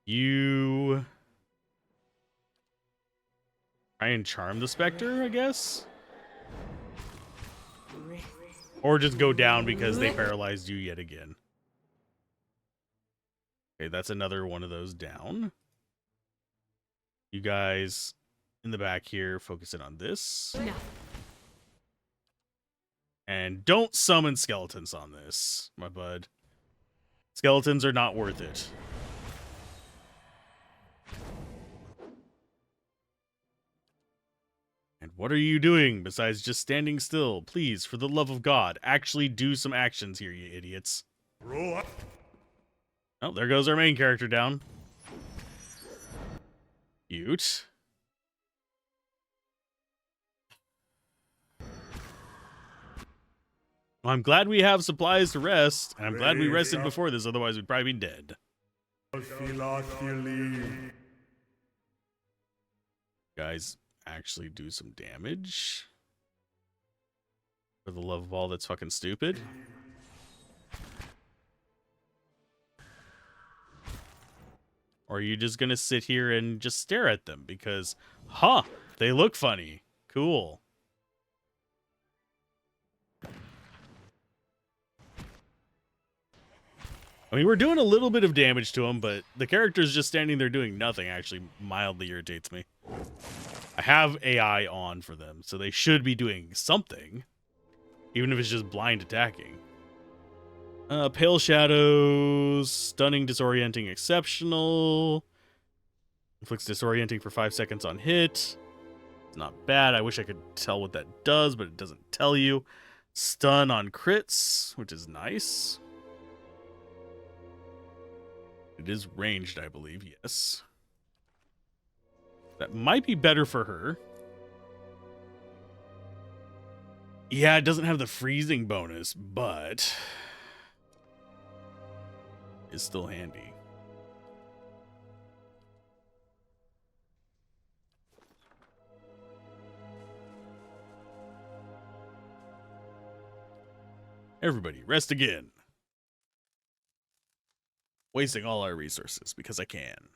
You try and charm the Spectre, I guess? Or just go down because they paralyzed you yet again. Okay, that's another one of those down. You guys in the back here, focus in on this. No. And don't summon skeletons on this, my bud. Skeletons are not worth it. And what are you doing besides just standing still? Please, for the love of God, actually do some actions here, you idiots. Oh, there goes our main character down. Cute. Well, I'm glad we have supplies to rest, and I'm glad we rested before this, otherwise we'd probably be dead. Guys, actually do some damage. For the love of all that's fucking stupid. Or are you just gonna sit here and just stare at them? Because, huh, they look funny. Cool. I mean, we're doing a little bit of damage to them, but the character's just standing there doing nothing actually mildly irritates me. I have AI on for them, so they should be doing something. Even if it's just blind attacking. Pale shadows, stunning, disorienting, exceptional. Inflicts disorienting for 5 seconds on hit. It's not bad. I wish I could tell what that does, but it doesn't tell you. Stun on crits, which is nice. It is ranged, I believe, yes. That might be better for her. Yeah, it doesn't have the freezing bonus, but it's still handy. Everybody, rest again. Wasting all our resources because I can.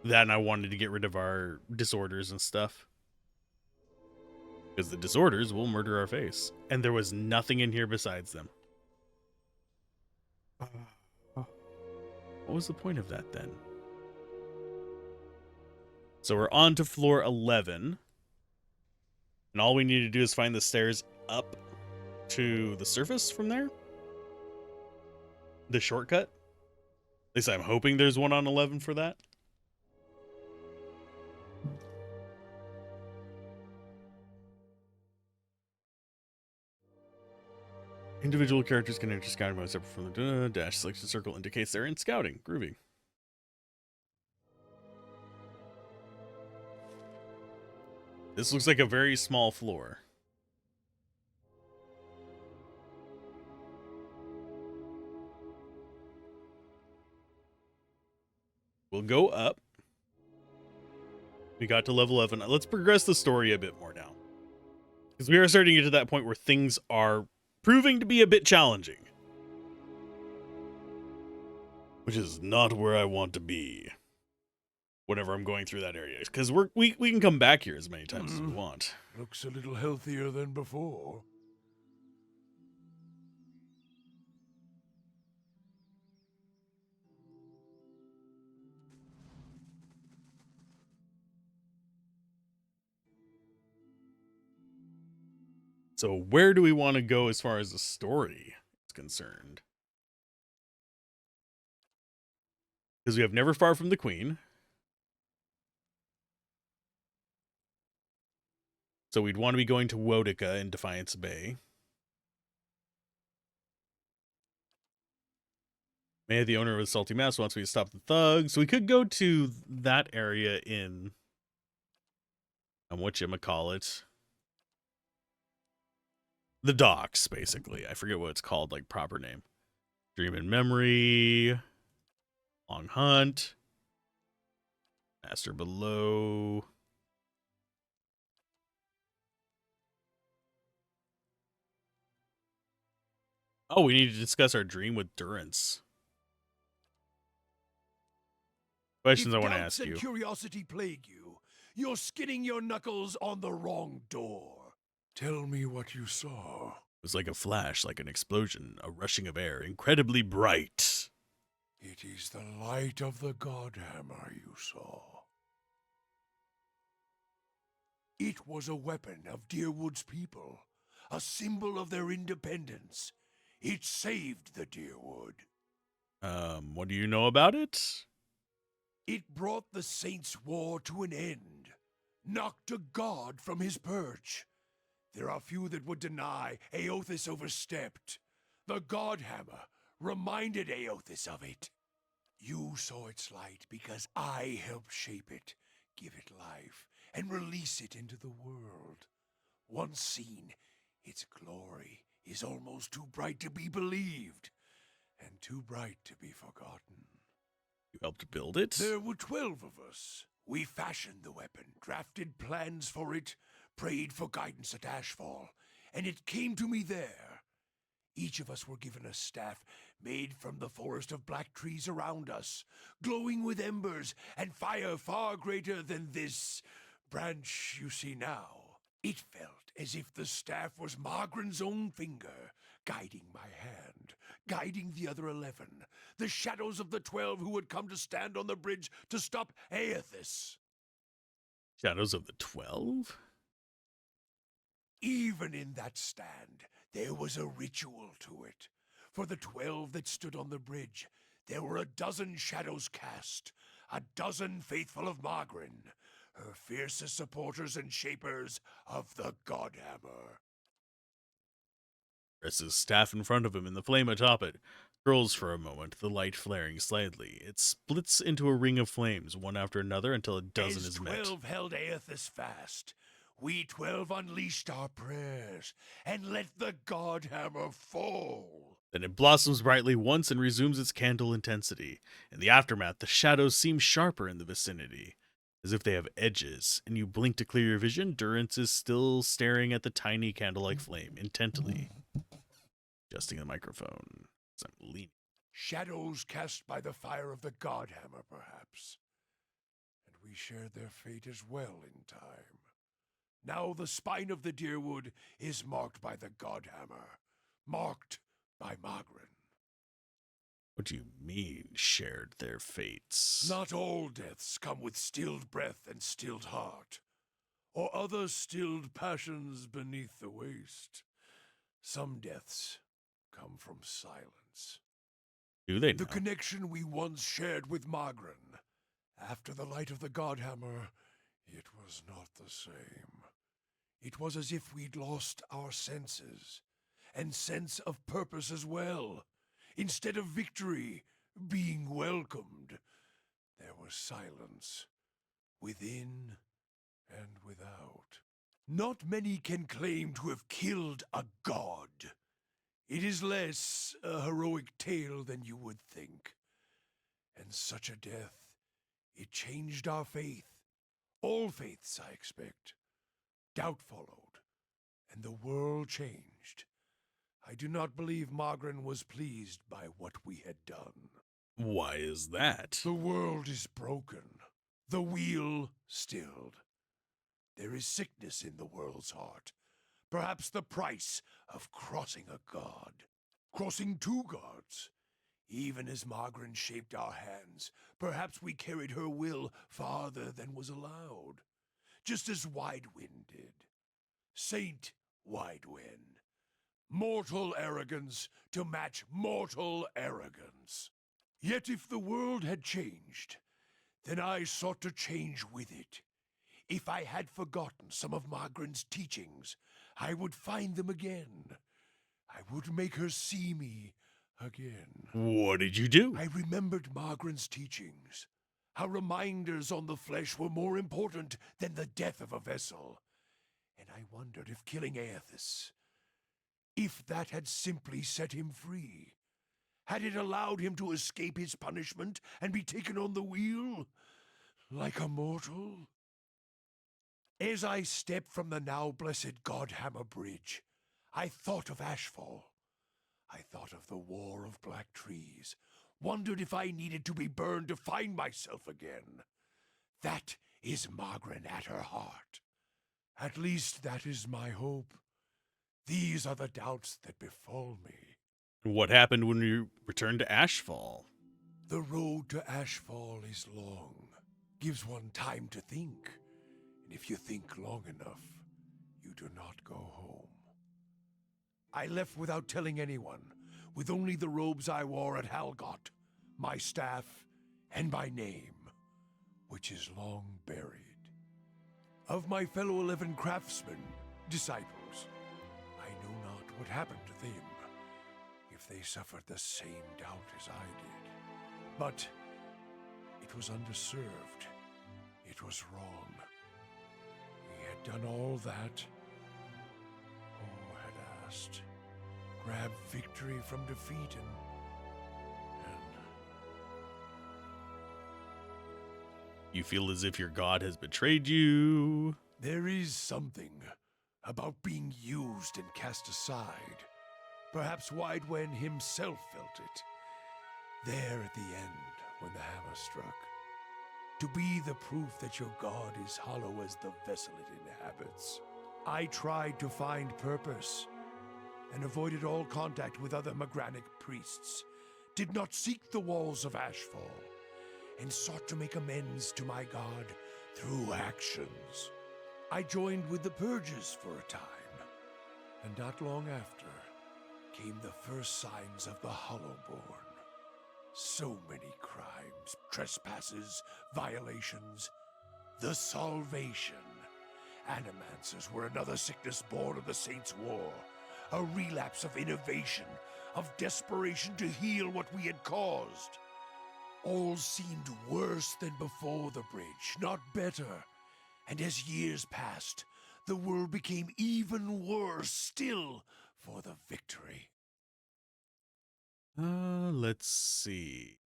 That and I wanted to get rid of our disorders and stuff. Because the disorders will murder our face. And there was nothing in here besides them. What was the point of that then? So we're on to floor 11. And all we need to do is find the stairs up to the surface from there. The shortcut. At least I'm hoping there's one on 11 for that. Individual characters can enter scouting mode separate from the dash. Selection circle indicates they're in scouting. Groovy. This looks like a very small floor. We'll go up. We got to level 11. Let's progress the story a bit more now. Because we are starting to get to that point where things are proving to be a bit challenging. Which is not where I want to be. Whenever I'm going through that area. Because we can come back here as many times as we want. Looks a little healthier than before. So where do we want to go as far as the story is concerned? Because we have Never Far From the Queen. So we'd want to be going to Wodica in Defiance Bay. May the owner of the Salty Mask wants me to stop the thugs. So we could go to that area in whatchamacallit. The docks, basically. I forget what it's called, like proper name. Dream in Memory. Long Hunt. Master Below. Oh, we need to discuss our dream with Durance. Questions I want to ask you. If curiosity plague you, you're skinning your knuckles on the wrong door. Tell me what you saw. It was like a flash, like an explosion, a rushing of air, incredibly bright. It is the light of the Godhammer you saw. It was a weapon of Deerwood's people, a symbol of their independence. It saved the Deerwood. What do you know about it? It brought the Saints' War to an end, knocked a god from his perch. There are few that would deny Eothas overstepped. The Godhammer reminded Eothas of it. You saw its light because I helped shape it, give it life, and release it into the world. Once seen, its glory is almost too bright to be believed, and too bright to be forgotten. You helped build it? There were 12 of us. We fashioned the weapon, drafted plans for it, prayed for guidance at Ashfall, and it came to me there. Each of us were given a staff made from the forest of black trees around us, glowing with embers and fire far greater than this branch you see now. It felt as if the staff was Margaren's own finger, guiding my hand, guiding the other 11, the shadows of the 12 who had come to stand on the bridge to stop Eothas. Shadows of the 12? Even in that stand, there was a ritual to it. For the 12 that stood on the bridge, there were a dozen shadows cast, a dozen faithful of Margren. her fiercest supporters and shapers of the Godhammer. Presses staff in front of him and the flame atop it curls for a moment, the light flaring slightly. It splits into a ring of flames, one after another, until a dozen As is met. 12 held Aethys fast, we 12 unleashed our prayers and let the Godhammer fall. Then it blossoms brightly once and resumes its candle intensity. In the aftermath, the shadows seem sharper in the vicinity, as if they have edges, and you blink to clear your vision. Durance is still staring at the tiny candle-like flame intently. Adjusting the microphone as I'm leaning. Shadows cast by the fire of the Godhammer, perhaps. And we shared their fate as well in time. Now the spine of the Deerwood is marked by the Godhammer, marked by Magrin. What do you mean, shared their fates? Not all deaths come with stilled breath and stilled heart, or other stilled passions beneath the waste. Some deaths come from silence. Do they know? The connection we once shared with Magrin, after the light of the Godhammer, it was not the same. It was as if we'd lost our senses, and sense of purpose as well. Instead of victory being welcomed, there was silence, within and without. Not many can claim to have killed a god. It is less a heroic tale than you would think. And such a death, it changed our faith. All faiths, I expect. Doubt followed, and the world changed. I do not believe Magrin was pleased by what we had done. Why is that? The world is broken, the wheel stilled. There is sickness in the world's heart. Perhaps the price of crossing a god. Crossing two gods. Even as Magrin shaped our hands, perhaps we carried her will farther than was allowed. Just as Widewind did. Saint Widewind. Mortal arrogance to match mortal arrogance. Yet if the world had changed, then I sought to change with it. If I had forgotten some of Magrin's teachings, I would find them again. I would make her see me again. What did you do? I remembered Magrin's teachings. How reminders on the flesh were more important than the death of a vessel. And I wondered if killing Aethys, if that had simply set him free. Had it allowed him to escape his punishment and be taken on the wheel? Like a mortal? As I stepped from the now blessed Godhammer Bridge, I thought of Ashfall. I thought of the War of Black Trees, wondered if I needed to be burned to find myself again. That is Magrin at her heart. At least that is my hope. These are the doubts that befall me. What happened when you returned to Ashfall? The road to Ashfall is long, gives one time to think. And if you think long enough, you do not go home. I left without telling anyone, with only the robes I wore at Halgot, my staff, and my name, which is long buried. Of my fellow 11 craftsmen, disciples, I know not what happened to them, if they suffered the same doubt as I did. But it was underserved. It was wrong. We had done all that, or had asked, grab victory from defeat and You feel as if your god has betrayed you. there is something about being used and cast aside. Perhaps Widewen himself felt it. There at the end, when the hammer struck. To be the proof that your god is hollow as the vessel it inhabits. I tried to find purpose, and avoided all contact with other Magranic priests. Did not seek the walls of Ashfall, and sought to make amends to my god through actions. I joined with the Purges for a time, and not long after came the first signs of the Hollowborn. So many crimes, trespasses, violations. the Salvation. Animancers were another sickness born of the Saints' War. A relapse of innovation, of desperation to heal what we had caused. All seemed worse than before the bridge, not better. And as years passed, the world became even worse still for the victory. Let's see.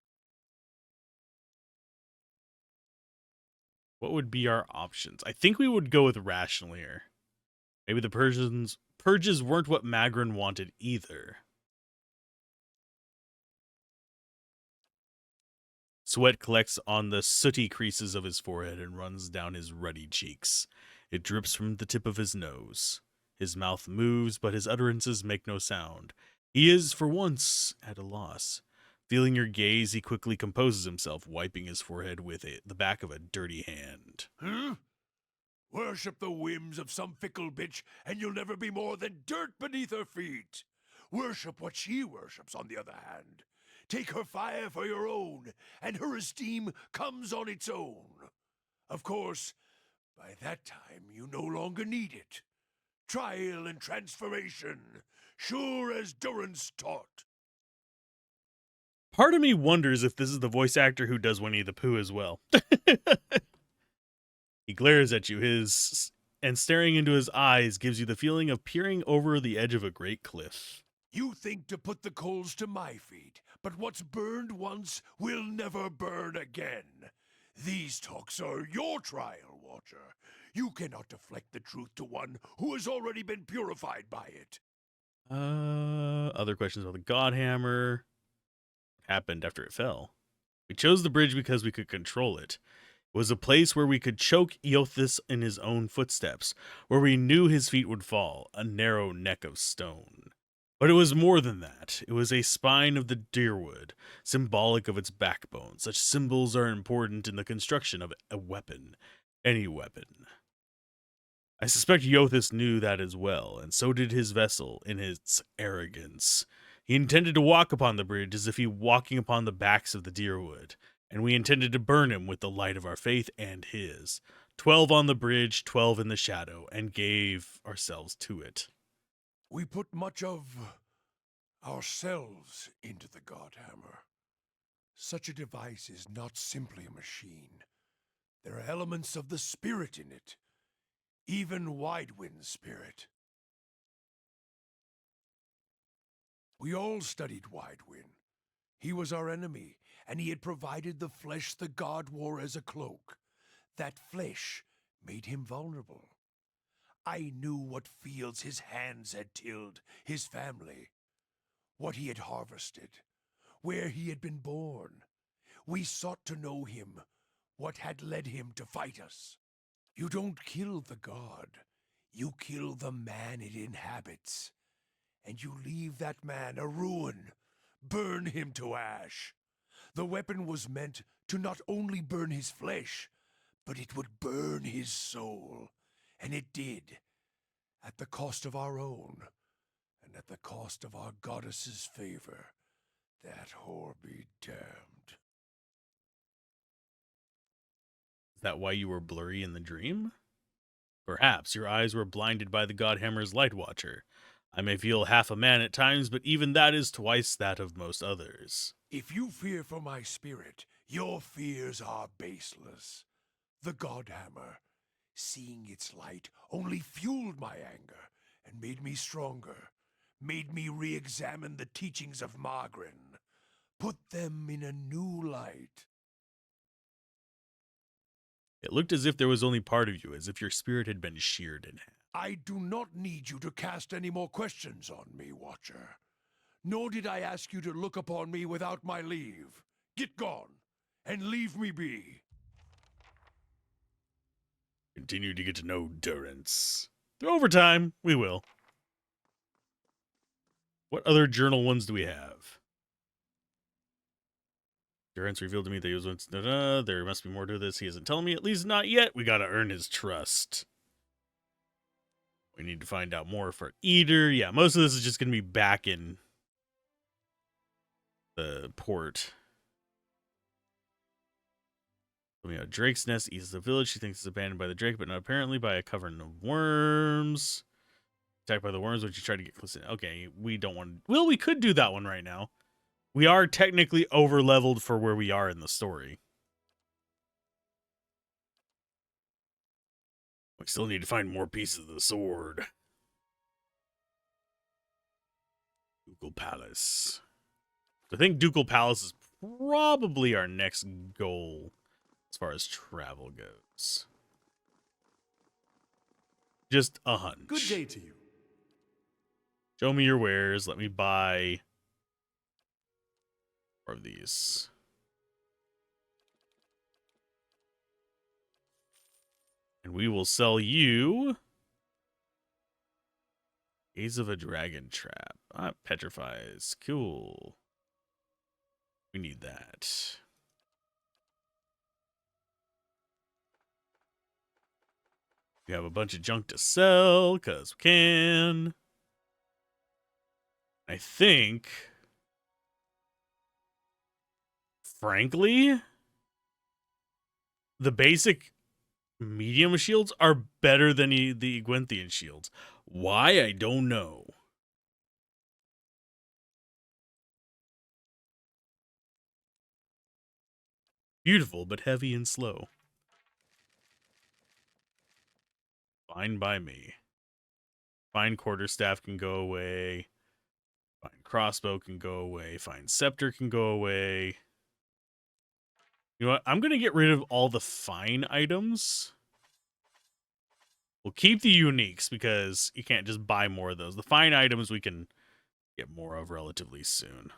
What would be our options? I think we would go with rational here. Maybe the purges weren't what Magrin wanted either. Sweat collects on the sooty creases of his forehead and runs down his ruddy cheeks. It drips from the tip of his nose. His mouth moves, but his utterances make no sound. He is, for once, at a loss. Feeling your gaze, he quickly composes himself, wiping his forehead with the back of a dirty hand. Huh? Worship the whims of some fickle bitch, and you'll never be more than dirt beneath her feet. Worship what she worships, on the other hand. Take her fire for your own, and her esteem comes on its own. Of course, by that time you no longer need it. Trial and transformation, sure as Durance taught. Part of me wonders if this is the voice actor who does Winnie the Pooh as well. He glares at you, and staring into his eyes gives you the feeling of peering over the edge of a great cliff. You think to put the coals to my feet, but what's burned once will never burn again. These talks are your trial, Watcher. You cannot deflect the truth to one who has already been purified by it. Other questions about the Godhammer. What happened after it fell? We chose the bridge because we could control it. It was a place where we could choke Eothas in his own footsteps, where we knew his feet would fall, a narrow neck of stone. But it was more than that. It was a spine of the deerwood, symbolic of its backbone. Such symbols are important in the construction of a weapon, any weapon. I suspect Eothas knew that as well, and so did his vessel in its arrogance. He intended to walk upon the bridge as if he were walking upon the backs of the deerwood, and we intended to burn him with the light of our faith and his. 12 on the bridge, 12 in the shadow, and gave ourselves to it. We put much of ourselves into the Godhammer. Such a device is not simply a machine. There are elements of the spirit in it, even Widewind's spirit. We all studied Widewind. He was our enemy, and he had provided the flesh the god wore as a cloak. That flesh made him vulnerable. I knew what fields his hands had tilled, his family, what he had harvested, where he had been born. We sought to know him, what had led him to fight us. You don't kill the god, you kill the man it inhabits, and you leave that man a ruin, burn him to ash. The weapon was meant to not only burn his flesh, but it would burn his soul. And it did, at the cost of our own, and at the cost of our goddess's favor. That whore be damned. Is that why you were blurry in the dream? Perhaps your eyes were blinded by the Godhammer's Light Watcher. I may feel half a man at times, but even that is twice that of most others. If you fear for my spirit, your fears are baseless. The Godhammer, seeing its light, only fueled my anger and made me stronger, made me re-examine the teachings of Magrin, put them in a new light. It looked as if there was only part of you, as if your spirit had been sheared in half. I do not need you to cast any more questions on me, Watcher. Nor did I ask you to look upon me without my leave. Get gone, and leave me be. Continue to get to know Durance. Over time, we will. What other journal ones do we have? Durance revealed to me that he was once... there must be more to this. He isn't telling me, at least not yet. We gotta earn his trust. We need to find out more for Eater. Yeah, most of this is just gonna be back in the port. We have Drake's Nest east of the village. She thinks it's abandoned by the Drake, but not apparently by a covering of worms. Attacked by the worms, which you try to get close to. Okay, we don't want to. Well, we could do that one right now. We are technically over leveled for where we are in the story. We still need to find more pieces of the sword. Ducal Palace. I think Ducal Palace is probably our next goal as far as travel goes. Just a hunch. Good day to you. Show me your wares. Let me buy more of these. And we will sell you Gaze of a Dragon Trap. Ah, petrifies. Cool. We need that. We have a bunch of junk to sell, because we can. I think, frankly, the basic medium shields are better than the Gwenthian shields. Why? I don't know. Beautiful, but heavy and slow. Fine by me. Fine quarterstaff can go away. Fine crossbow can go away. Fine scepter can go away. You know what? I'm going to get rid of all the fine items. We'll keep the uniques because you can't just buy more of those. The fine items we can get more of relatively soon.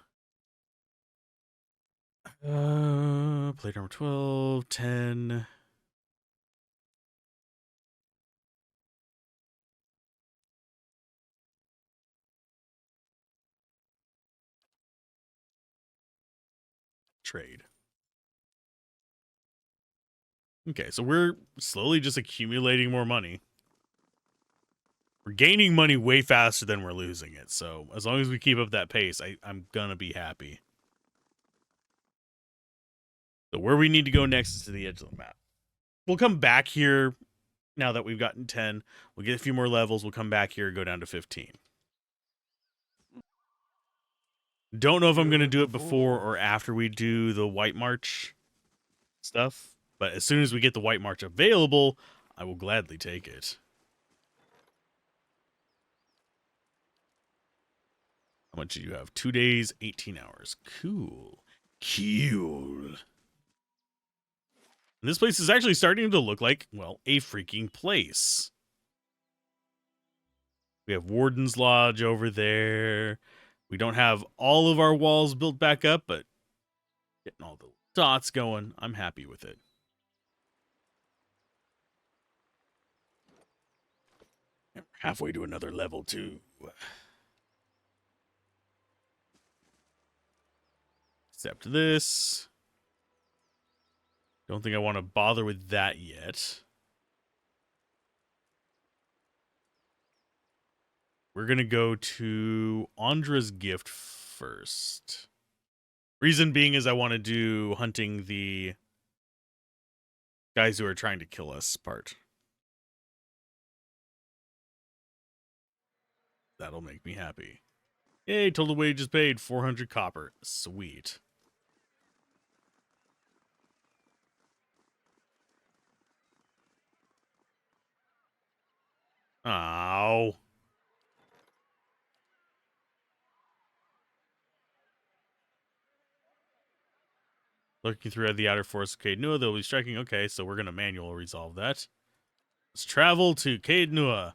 Plate armor 12, 10. Trade. Okay, so we're slowly just accumulating more money. We're gaining money way faster than we're losing it. So as long as we keep up that pace, I'm going to be happy. So where we need to go next is to the edge of the map. We'll come back here now that we've gotten 10. We'll get a few more levels. We'll come back here and go down to 15. Don't know if I'm going to do it before or after we do the White March stuff. But as soon as we get the White March available, I will gladly take it. How much do you have? 2 days, 18 hours. Cool. Cool. And this place is actually starting to look like, well, a freaking place. We have Warden's Lodge over there. We don't have all of our walls built back up, but getting all the dots going. I'm happy with it. And we're halfway to another level, too. Except this. Don't think I want to bother with that yet. We're going to go to Andra's Gift first. Reason being is I want to do hunting the guys who are trying to kill us part. That'll make me happy. Yay, total wages paid, 400 copper. Sweet. Ow. Looking through the outer forest of Caed Nua, they'll be striking. Okay, so we're going to manual resolve that. Let's travel to Caed Nua. Of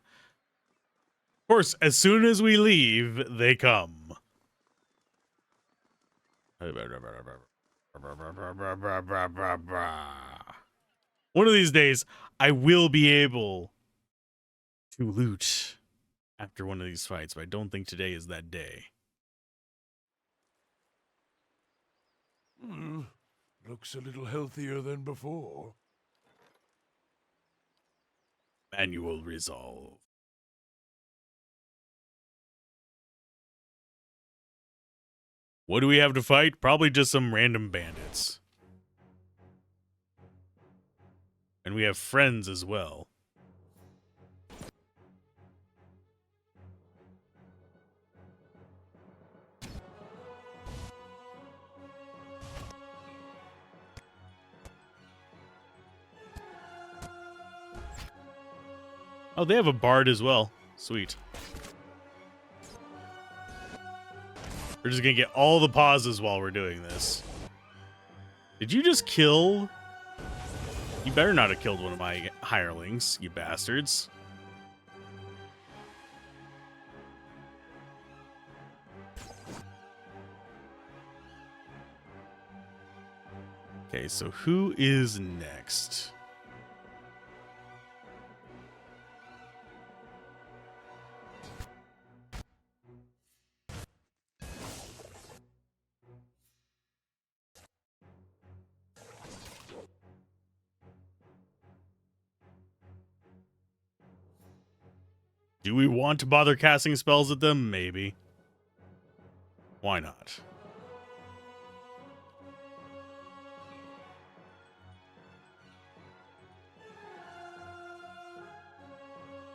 course, as soon as we leave, they come. One of these days, I will be able to loot after one of these fights, but I don't think today is that day. Looks a little healthier than before. Manual resolve. What do we have to fight? Probably just some random bandits. And we have friends as well. Oh, they have a bard as well. Sweet. We're just gonna get all the pauses while we're doing this. Did you just kill? You better not have killed one of my hirelings, you bastards. Okay, so who is next? Do we want to bother casting spells at them? Maybe. Why not?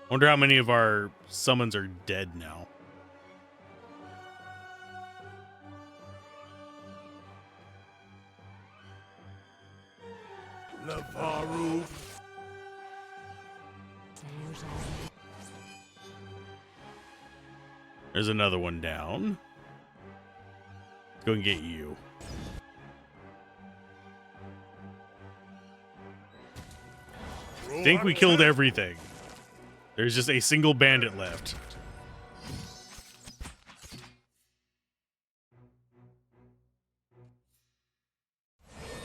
Wonder how many of our summons are dead now. Lavaru. There's another one down. Let's go and get you. I think we killed everything. There's just a single bandit left.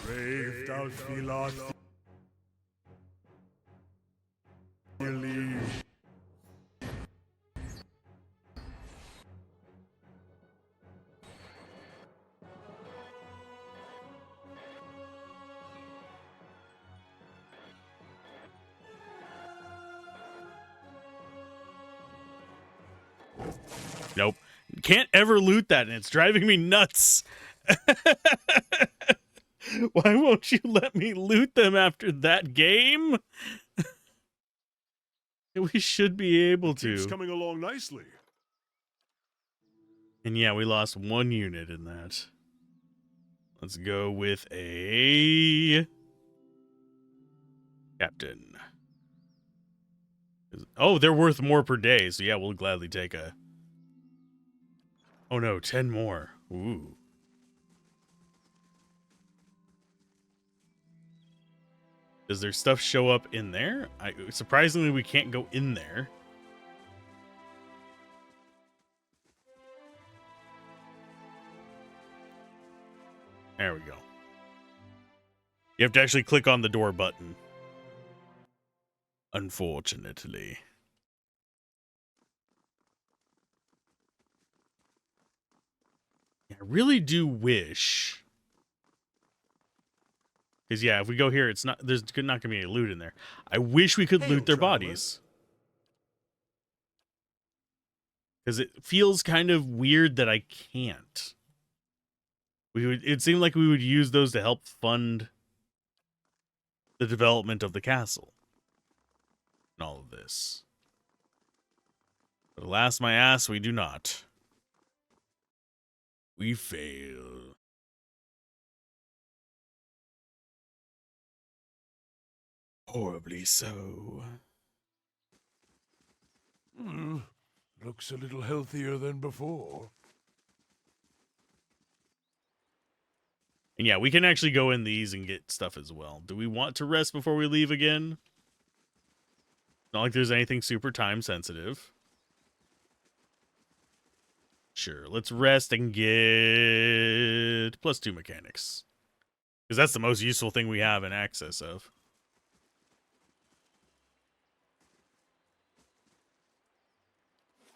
Brave Dalfilath. Nope. Can't ever loot that, and it's driving me nuts. Why won't you let me loot them after that game? We should be able It's to. coming along nicely. And yeah, we lost one unit in that. Let's go with a captain. Oh, they're worth more per day, so yeah, we'll gladly take a... Oh no, 10 more. Ooh. Does their stuff show up in there? Surprisingly, we can't go in there. There we go. You have to actually click on the door button. Unfortunately. I really do wish... Because, yeah, if we go here, there's not going to be any loot in there. I wish we could loot their bodies. Because it feels kind of weird that I can't. It seemed like we would use those to help fund the development of the castle. And all of this. But alas, my ass, we do not. We fail. Horribly so. Looks a little healthier than before. And yeah, we can actually go in these and get stuff as well. Do we want to rest before we leave again? Not like there's anything super time sensitive. Sure, let's rest and get +2 mechanics. Because that's the most useful thing we have in access of.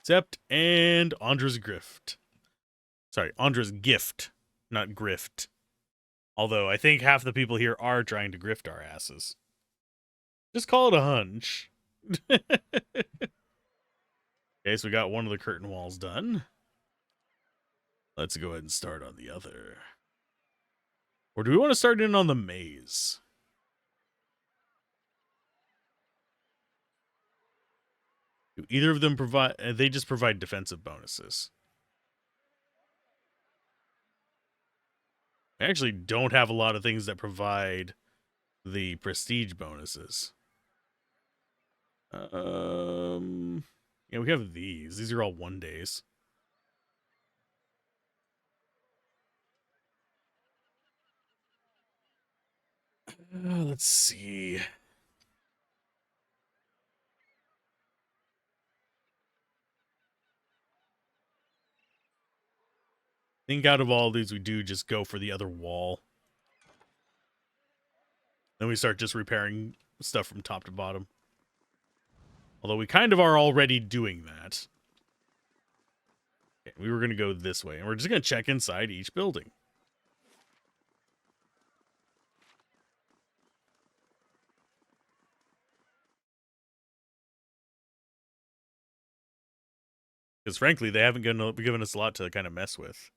Sept and Andra's Grift. Sorry, Andra's Gift, not Grift. Although I think half the people here are trying to grift our asses. Just call it a hunch. Okay, so we got one of the curtain walls done. Let's go ahead and start on the other. Or do we want to start in on the maze? Do either of them provide... they just provide defensive bonuses. I actually don't have a lot of things that provide the prestige bonuses. Yeah, we have these. These are all 1 days. Let's see. I think out of all these, we do just go for the other wall. Then we start just repairing stuff from top to bottom. Although we kind of are already doing that. Okay, we were going to go this way, and we're just going to check inside each building. Because frankly, they haven't given us a lot to kind of mess with.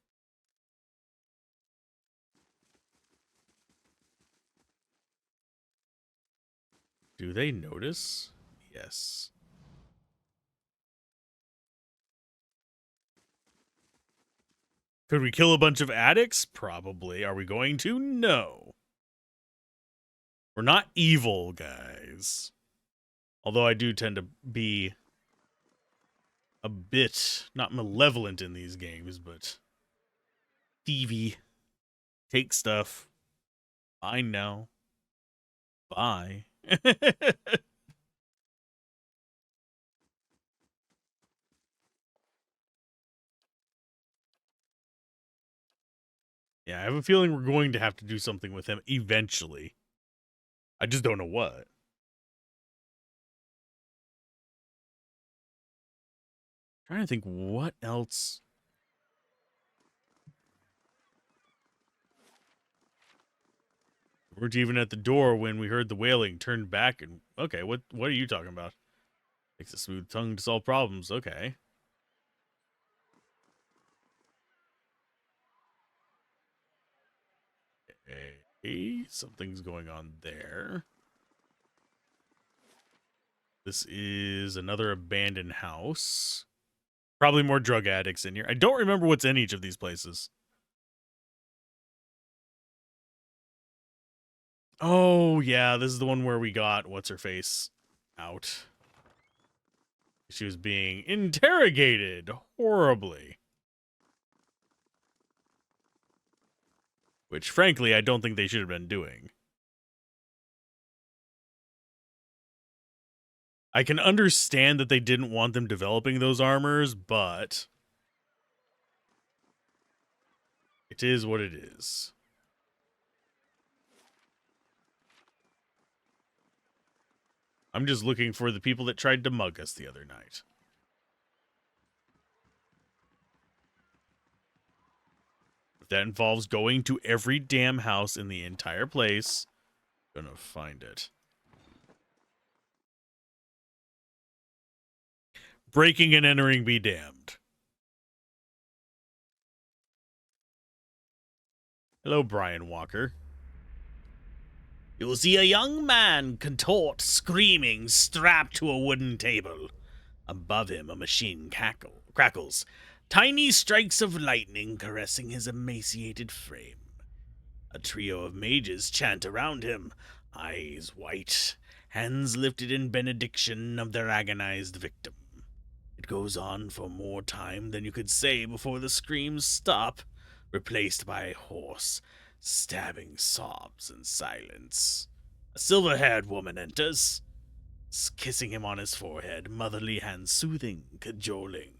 Do they notice? Yes. Could we kill a bunch of addicts? Probably. Are we going to? No. We're not evil, guys. Although I do tend to be a bit, not malevolent in these games, but thievy. Take stuff. Fine now. Bye. Yeah, I have a feeling we're going to have to do something with him eventually. I just don't know what. Trying to think what else. We weren't even at the door when we heard the wailing, turned back, and okay, what are you talking about? Takes a smooth tongue to solve problems. Okay. Hey, something's going on there. This is another abandoned house. Probably more drug addicts in here. I don't remember what's in each of these places. Oh, yeah, this is the one where we got what's-her-face out. She was being interrogated horribly. Which, frankly, I don't think they should have been doing. I can understand that they didn't want them developing those armors, but it is what it is. I'm just looking for the people that tried to mug us the other night. If that involves going to every damn house in the entire place, I'm gonna find it. Breaking and entering be damned. Hello, Brian Walker. You will see a young man contort, screaming, strapped to a wooden table. Above him, a machine crackles, tiny strikes of lightning caressing his emaciated frame. A trio of mages chant around him, eyes white, hands lifted in benediction of their agonized victim. It goes on for more time than you could say before the screams stop, replaced by hoarse, stabbing sobs and silence. A silver-haired woman enters, kissing him on his forehead, motherly hands soothing, cajoling.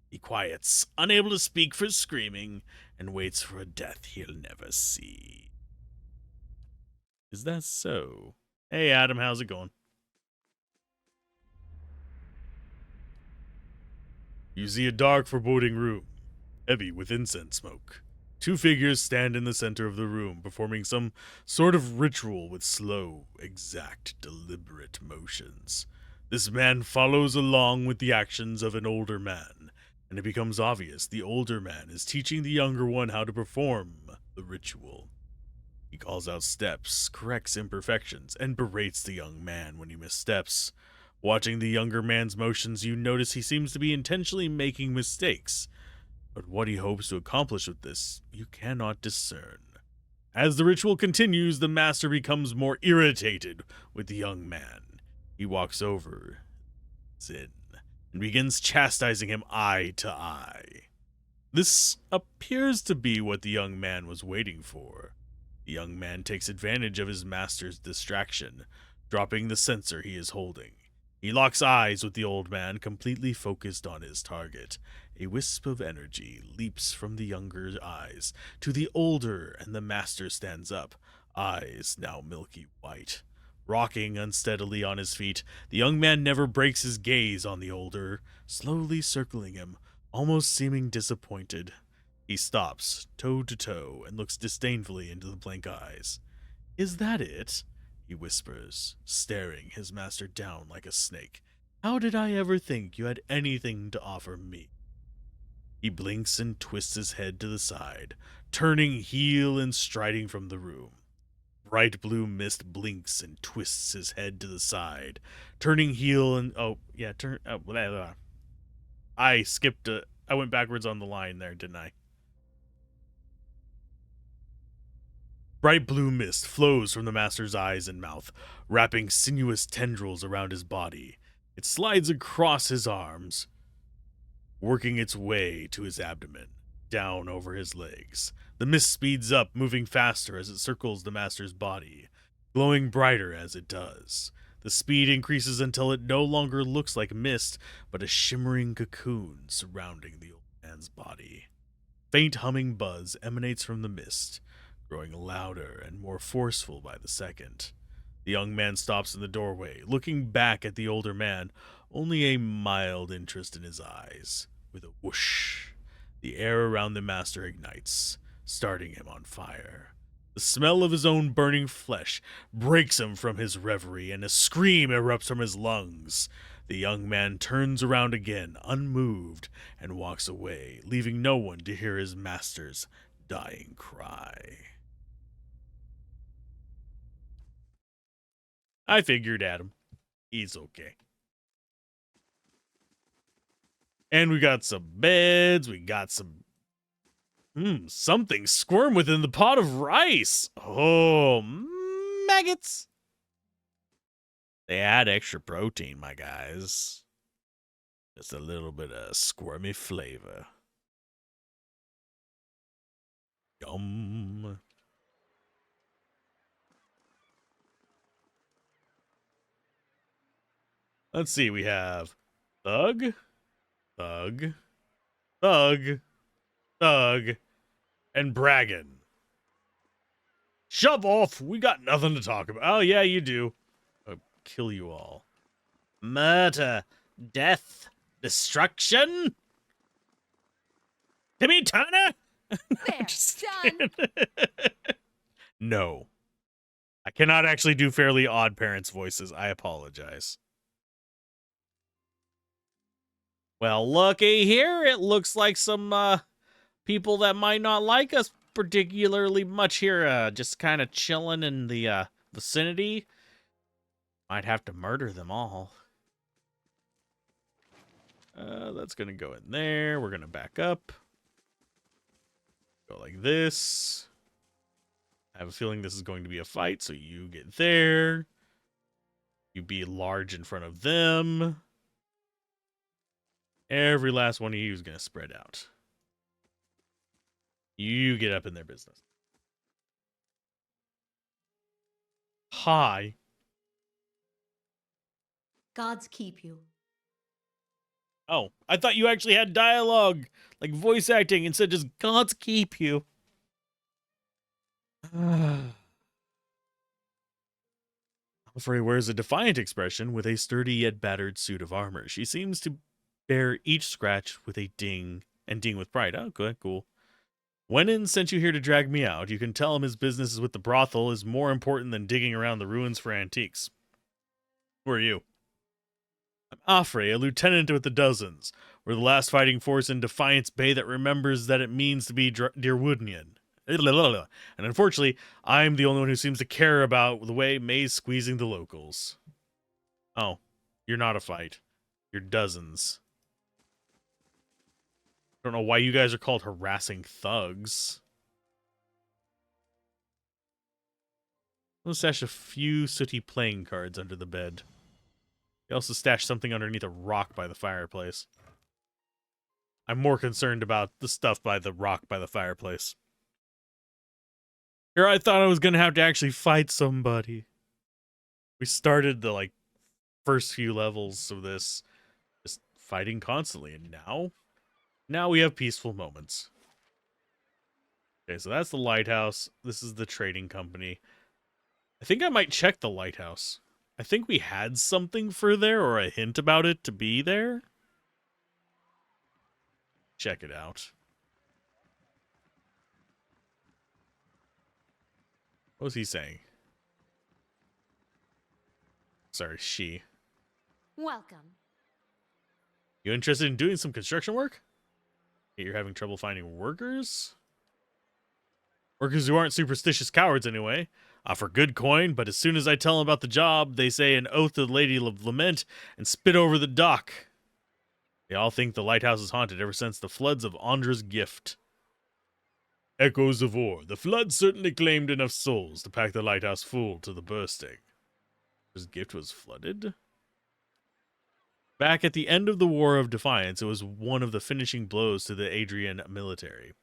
He quiets, unable to speak for screaming, and waits for a death he'll never see. Is that so? Hey, Adam, how's it going? You see a dark, foreboding room, heavy with incense smoke. Two figures stand in the center of the room, performing some sort of ritual with slow, exact, deliberate motions. This man follows along with the actions of an older man, and it becomes obvious the older man is teaching the younger one how to perform the ritual. He calls out steps, corrects imperfections, and berates the young man when he missteps, Watching the younger man's motions, you notice he seems to be intentionally making mistakes. But what he hopes to accomplish with this, you cannot discern. As the ritual continues, the master becomes more irritated with the young man. He walks over, in, and begins chastising him eye to eye. This appears to be what the young man was waiting for. The young man takes advantage of his master's distraction, dropping the censer he is holding. He locks eyes with the old man, completely focused on his target. A wisp of energy leaps from the younger eyes to the older, and the master stands up, eyes now milky white. Rocking unsteadily on his feet, the young man never breaks his gaze on the older, slowly circling him, almost seeming disappointed. He stops, toe to toe, and looks disdainfully into the blank eyes. "Is that it?" he whispers, staring his master down like a snake. "How did I ever think you had anything to offer me?" He blinks and twists his head to the side, turning heel and striding from the room. Bright blue mist blinks and twists his head to the side, turning heel and I skipped I went backwards on the line there, didn't I? Bright blue mist flows from the master's eyes and mouth, wrapping sinuous tendrils around his body. It slides across his arms, working its way to his abdomen, down over his legs. The mist speeds up, moving faster as it circles the master's body, glowing brighter as it does. The speed increases until it no longer looks like mist, but a shimmering cocoon surrounding the old man's body. Faint humming buzz emanates from the mist, growing louder and more forceful by the second. The young man stops in the doorway, looking back at the older man, only a mild interest in his eyes. With a whoosh, the air around the master ignites, starting him on fire. The smell of his own burning flesh breaks him from his reverie, and a scream erupts from his lungs. The young man turns around again, unmoved, and walks away, leaving no one to hear his master's dying cry. I figured, Adam. He's okay. And we got some beds. We got some... something squirm within the pot of rice. Oh, maggots. They add extra protein, my guys. Just a little bit of squirmy flavor. Yum. Let's see, we have Thug, Thug, Thug, Thug, and Braggin. Shove off! We got nothing to talk about. Oh, yeah, you do. I'll kill you all. Murder, death, destruction. Timmy Turner? There, done. No. I cannot actually do Fairly Odd Parents voices. I apologize. Well, looky here. It looks like some people that might not like us particularly much here, just kind of chilling in the vicinity. Might have to murder them all. That's going to go in there. We're going to back up. Go like this. I have a feeling this is going to be a fight, so you get there. You be large in front of them. Every last one of you is going to spread out. You get up in their business. Hi. Gods keep you. Oh, I thought you actually had dialogue, like voice acting, instead just God's keep you. Frey wears a defiant expression with a sturdy yet battered suit of armor. She seems to bear each scratch with a ding and ding with pride. Oh, good, cool. Wenin sent you here to drag me out. You can tell him his business with the brothel is more important than digging around the ruins for antiques. Who are you? I'm Afrey, a lieutenant with the Dozens. We're the last fighting force in Defiance Bay that remembers that it means to be Deerwoodian. And unfortunately, I'm the only one who seems to care about the way May's squeezing the locals. Oh. You're not a fight. You're dozens. Don't know why you guys are called harassing thugs. We'll stash a few sooty playing cards under the bed. He also stashed something underneath a rock by the fireplace. I'm more concerned about the stuff by the rock by the fireplace. Here I thought I was going to have to actually fight somebody. We started the, like, first few levels of this just fighting constantly, and now we have peaceful moments. Okay, so that's the lighthouse. This is the trading company. I think I might check the lighthouse. I think we had something for there, or a hint about it to be there. Check it out. What was he saying? Sorry, she. Welcome. You interested in doing some construction work? You're having trouble finding workers? Workers who aren't superstitious cowards, anyway. Offer good coin, but as soon as I tell them about the job, they say an oath to the Lady of Lament and spit over the dock. They all think the lighthouse is haunted ever since the floods of Andra's gift. Echoes of war. The floods certainly claimed enough souls to pack the lighthouse full to the bursting. His gift was flooded? Back at the end of the War of Defiance, it was one of the finishing blows to the Adrian military.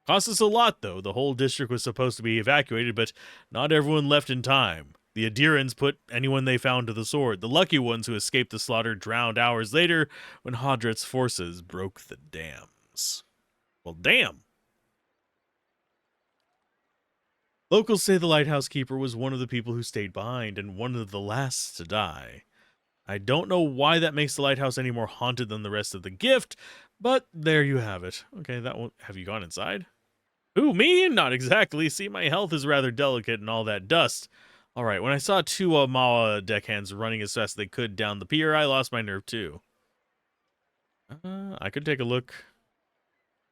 Cost us a lot, though. The whole district was supposed to be evacuated, but not everyone left in time. The Adirans put anyone they found to the sword. The lucky ones who escaped the slaughter drowned hours later when Hadret's forces broke the dams. Well, damn. Locals say the lighthouse keeper was one of the people who stayed behind and one of the last to die. I don't know why that makes the lighthouse any more haunted than the rest of the gift, but there you have it. Okay, that one. Have you gone inside? Ooh, me? Not exactly. See, my health is rather delicate and all that dust. All right, when I saw two Mawa deckhands running as fast as they could down the pier, I lost my nerve too. I could take a look.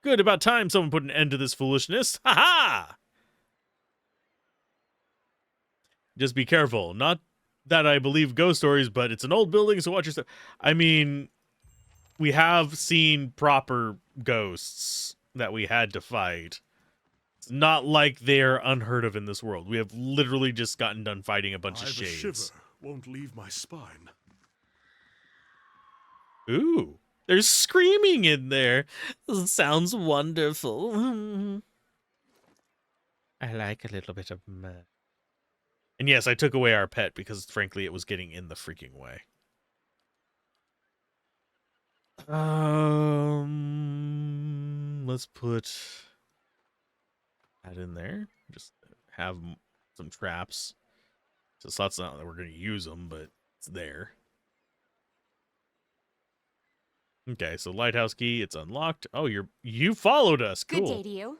Good, about time someone put an end to this foolishness. Ha ha! Just be careful. Not that I believe ghost stories, but it's an old building, so watch yourself. I mean, we have seen proper ghosts that we had to fight. It's not like they're unheard of in this world. We have literally just gotten done fighting a bunch of I've a shiver shades. won't leave my spine. Ooh, there's screaming in there. Sounds wonderful. I like a little bit of murder. And yes, I took away our pet because, frankly, it was getting in the freaking way. Let's put that in there. Just have some traps. So it's not that we're going to use them, but it's there. Okay, so lighthouse key, it's unlocked. Oh, you followed us. Cool. Good day to you.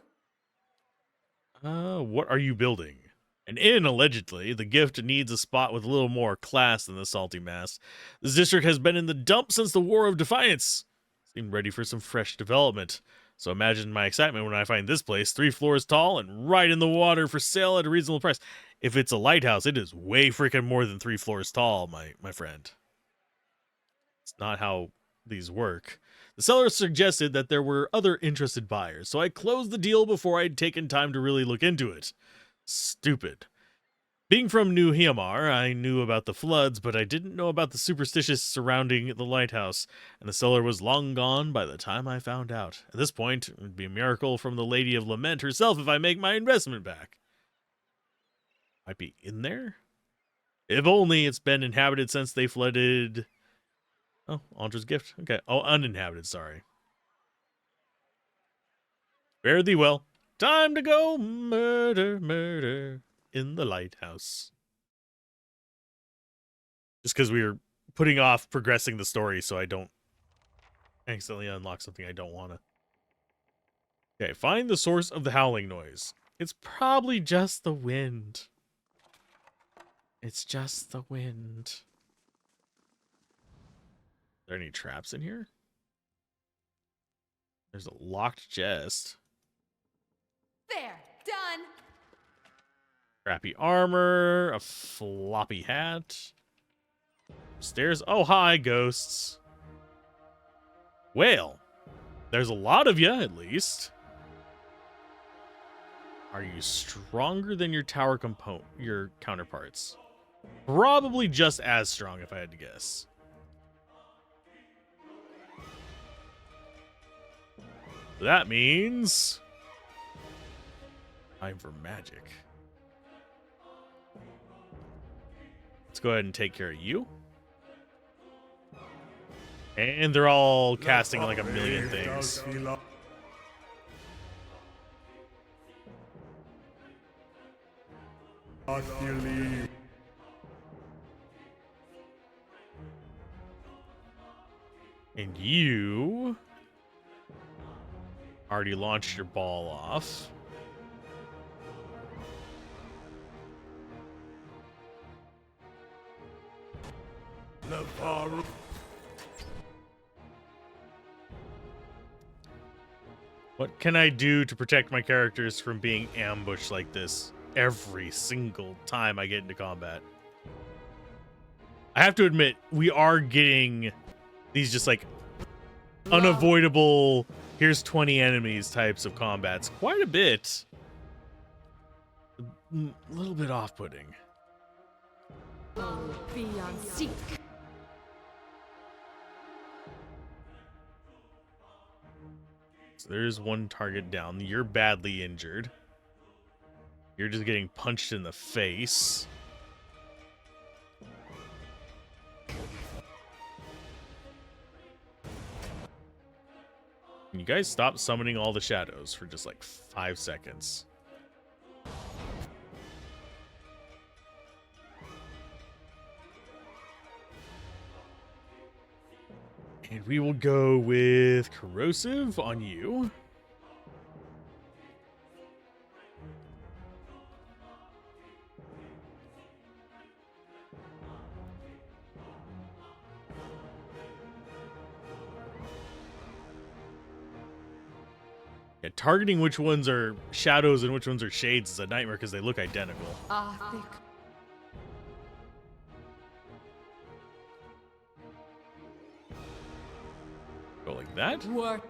What are you building? An inn, allegedly. The gift needs a spot with a little more class than the salty mass. This district has been in the dump since the War of Defiance. Seemed ready for some fresh development. So imagine my excitement when I find this place, 3 floors tall and right in the water for sale at a reasonable price. If it's a lighthouse, it is way freaking more than 3 floors tall, my friend. It's not how these work. The seller suggested that there were other interested buyers, so I closed the deal before I'd taken time to really look into it. Stupid. Being from New Hiamar, I knew about the floods, but I didn't know about the superstitions surrounding the lighthouse, and the seller was long gone by the time I found out. At this point, it would be a miracle from the Lady of Lament herself if I make my investment back. Might be in there? If only it's been inhabited since they flooded... Oh, Andra's gift. Okay. Oh, uninhabited, sorry. Fare thee well. Time to go murder in the lighthouse. Just because we were putting off progressing the story so I don't accidentally unlock something I don't want to. Okay, find the source of the howling noise. It's probably just the wind. It's just the wind. Are there any traps in here? There's a locked chest. There, done. Crappy armor, a floppy hat. Stairs. Oh, hi, ghosts. Well, there's a lot of you, at least. Are you stronger than your tower your counterparts? Probably just as strong, if I had to guess. That means time for magic. Let's go ahead and take care of you. And they're all casting like a million things. And you already launched your ball off. What can I do to protect my characters from being ambushed like this every single time I get into combat? I have to admit, we are getting these just like unavoidable, here's 20 enemies types of combats quite a bit. A little bit off-putting. Be on seek. So there's one target down. You're badly injured. You're just getting punched in the face. Can you guys stop summoning all the shadows for just like 5 seconds? And we will go with corrosive on you. Yeah, targeting which ones are shadows and which ones are shades is a nightmare because they look identical. Go like that. Work.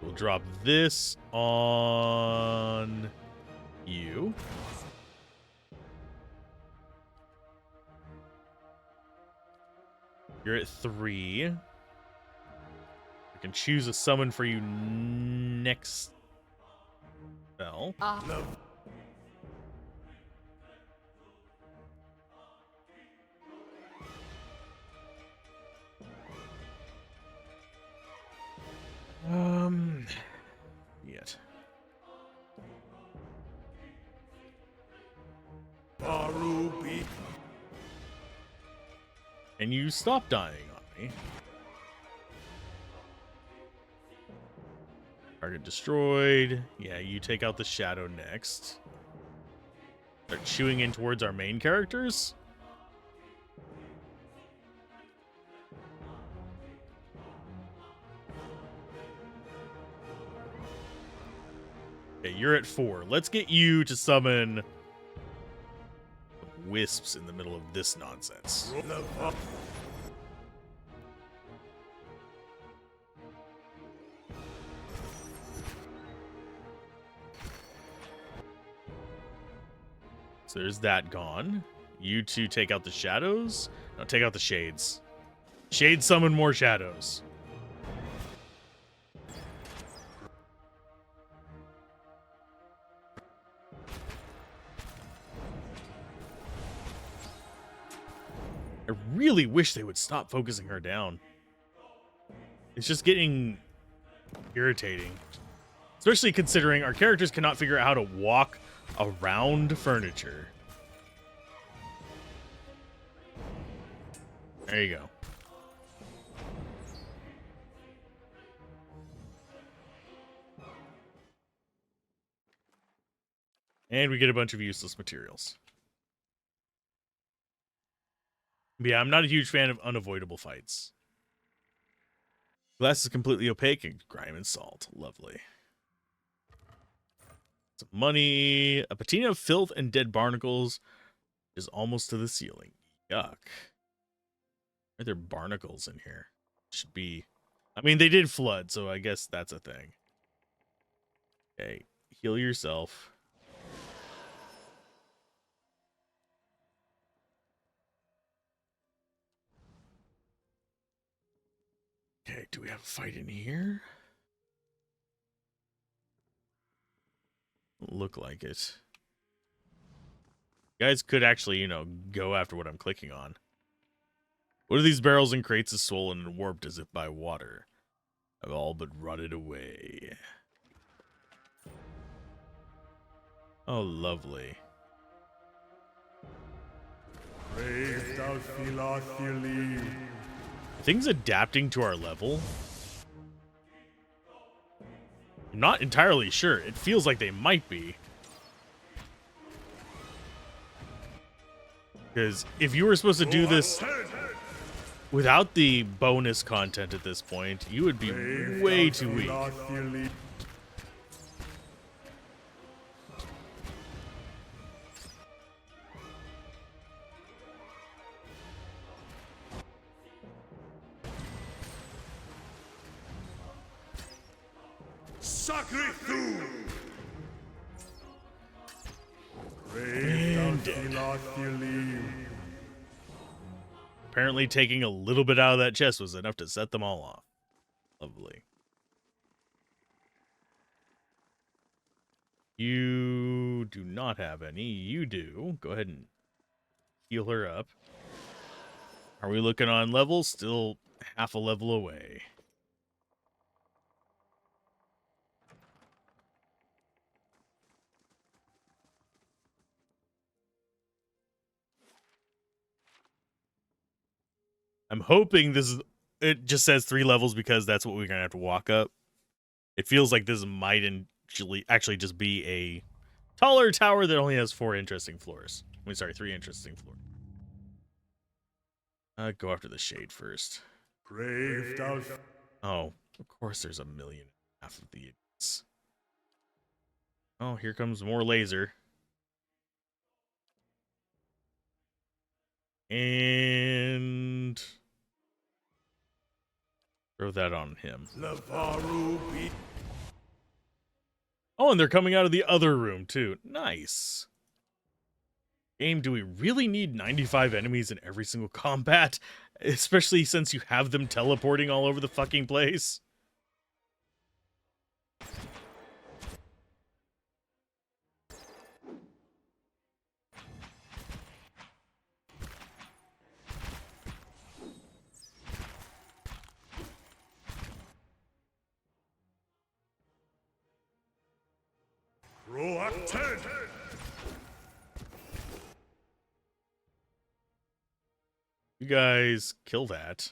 We'll drop this on you. You're at 3. I can choose a summon for you next spell. Yet. And you stop dying on me. Target destroyed. Yeah, you take out the shadow next. Start chewing in towards our main characters. Okay, you're at 4. Let's get you to summon wisps in the middle of this nonsense. So there's that gone. You two take out the shadows. No, take out the shades. Shades summon more shadows. I really wish they would stop focusing her down. It's just getting irritating. Especially considering our characters cannot figure out how to walk around furniture. There you go. And we get a bunch of useless materials. But yeah, I'm not a huge fan of unavoidable fights. Glass is completely opaque and grime and salt. Lovely. Some money. A patina of filth and dead barnacles is almost to the ceiling. Yuck. Are there barnacles in here? Should be. I mean, they did flood, so I guess that's a thing. Okay, heal yourself. Okay, do we have a fight in here? Look like it. You guys could actually, you know, go after what I'm clicking on. What are these barrels and crates is swollen and warped as if by water? I've all but rotted away. Oh, lovely. Things adapting to our level? I'm not entirely sure. It feels like they might be. Because if you were supposed to do this without the bonus content at this point, you would be way too weak. Apparently taking a little bit out of that chest was enough to set them all off. Lovely. You do not have any. You do. Go ahead and heal her up. Are we looking on levels? Still half a level away. I'm hoping this is, it just says 3 levels because that's what we're going to have to walk up. It feels like this might actually just be a taller tower that only has 4 interesting floors. I mean, sorry, 3 interesting floors. Go after the shade first. Oh, of course there's 1.5 million of the idiots. Oh, here comes more laser. And throw that on him. Oh, and they're coming out of the other room, too. Nice. Game, do we really need 95 enemies in every single combat? Especially since you have them teleporting all over the fucking place? You guys kill that.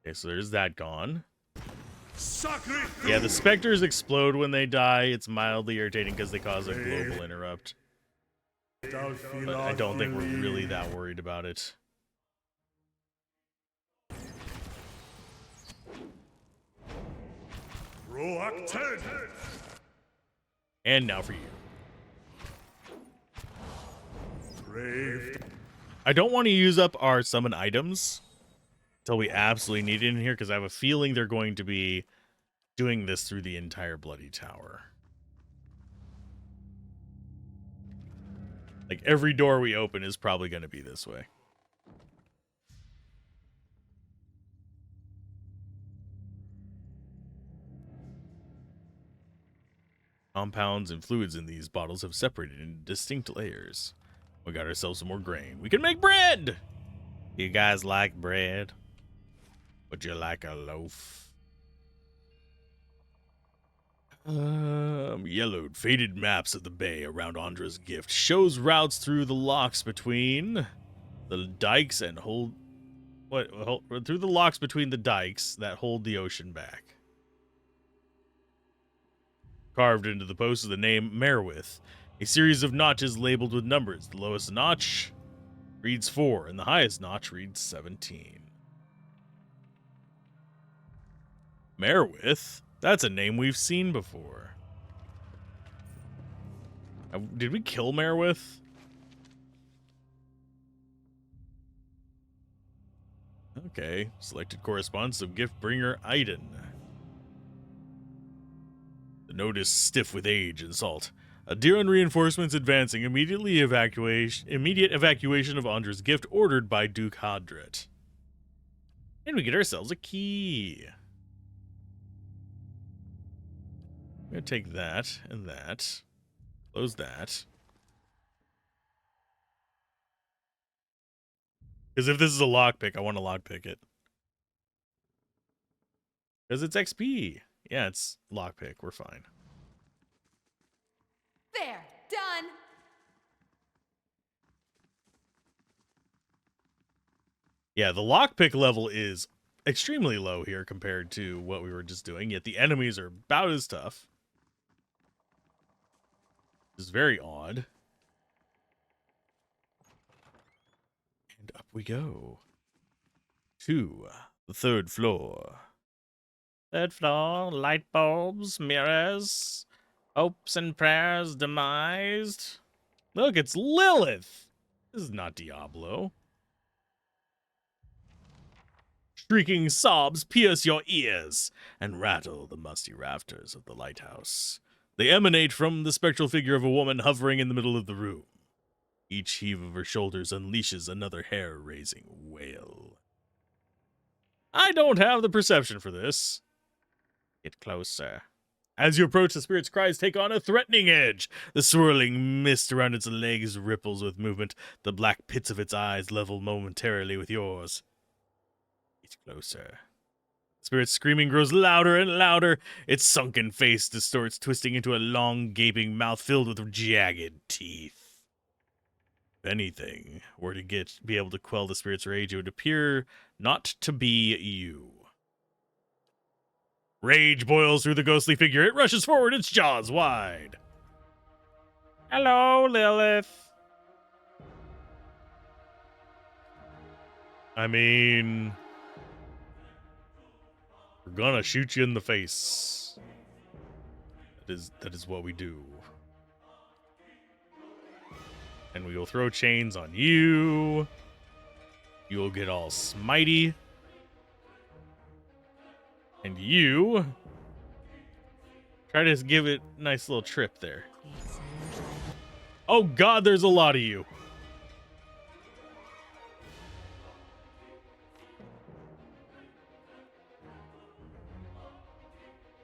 Okay, so there's that gone. Yeah, the specters explode when they die. It's mildly irritating because they cause a global interrupt. But I don't think we're really that worried about it. And now for you. I don't want to use up our summon items until we absolutely need it in here, because I have a feeling they're going to be doing this through the entire bloody tower. Like, every door we open is probably going to be this way. Compounds and fluids in these bottles have separated into distinct layers. We got ourselves some more grain. We can make bread! You guys like bread? Would you like a loaf? Yellowed, faded maps of the bay around Andra's gift shows routes through the locks between the dikes and through the locks between the dikes that hold the ocean back. Carved into the post is the name Merwith, a series of notches labeled with numbers. The lowest notch reads 4, and the highest notch reads 17. Merwith? That's a name we've seen before. Did we kill Merwith? Okay. Selected corresponds to gift bringer Aiden. The note is stiff with age and salt. Adiran reinforcements advancing. Immediate evacuation of Andra's gift ordered by Duke Hadret. And we get ourselves a key. I'm going to take that and that. Close that. Because if this is a lockpick, I want to lockpick it. Because it's XP. Yeah, it's lockpick. We're fine. There, done. Yeah, the lockpick level is extremely low here compared to what we were just doing, yet the enemies are about as tough. This is very odd. And up we go. To the 3rd floor. 3rd floor, light bulbs, mirrors, hopes and prayers demised. Look, it's Lilith! This is not Diablo. Shrieking sobs pierce your ears and rattle the musty rafters of the lighthouse. They emanate from the spectral figure of a woman hovering in the middle of the room. Each heave of her shoulders unleashes another hair-raising wail. I don't have the perception for this. Get closer. As you approach, the spirit's cries take on a threatening edge. The swirling mist around its legs ripples with movement. The black pits of its eyes level momentarily with yours. Get closer. The spirit's screaming grows louder and louder. Its sunken face distorts, twisting into a long, gaping mouth filled with jagged teeth. If anything were to be able to quell the spirit's rage, it would appear not to be you. Rage boils through the ghostly figure. It rushes forward, its jaws wide. Hello, Lilith. I mean, we're gonna shoot you in the face. That is what we do. And we will throw chains on you. You'll get all smitey. And you try to give it a nice little trip there. Oh god, there's a lot of you.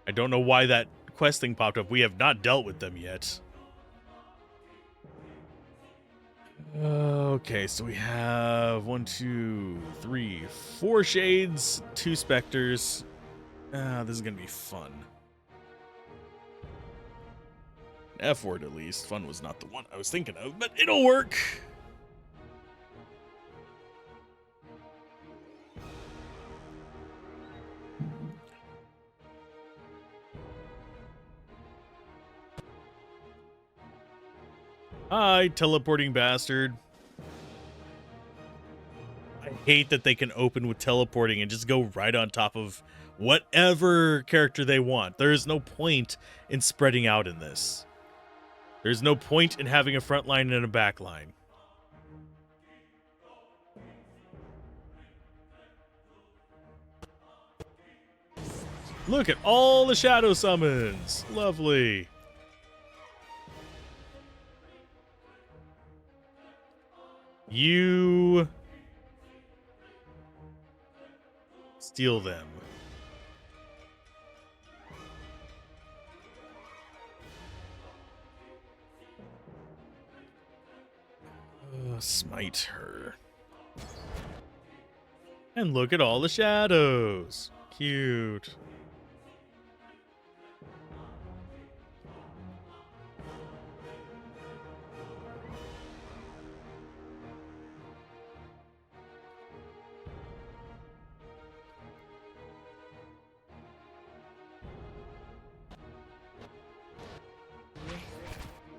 I don't know why that quest thing popped up. We have not dealt with them yet. Okay, so we have 1, 2, 3, 4 shades, 2 specters. This is gonna be fun. F word at least. Fun was not the one I was thinking of, but it'll work. Hi, teleporting bastard. I hate that they can open with teleporting and just go right on top of whatever character they want. There is no point in spreading out in this. There's no point in having a front line and a back line. Look at all the shadow summons. Lovely. You steal them. Smite her. And look at all the shadows. Cute.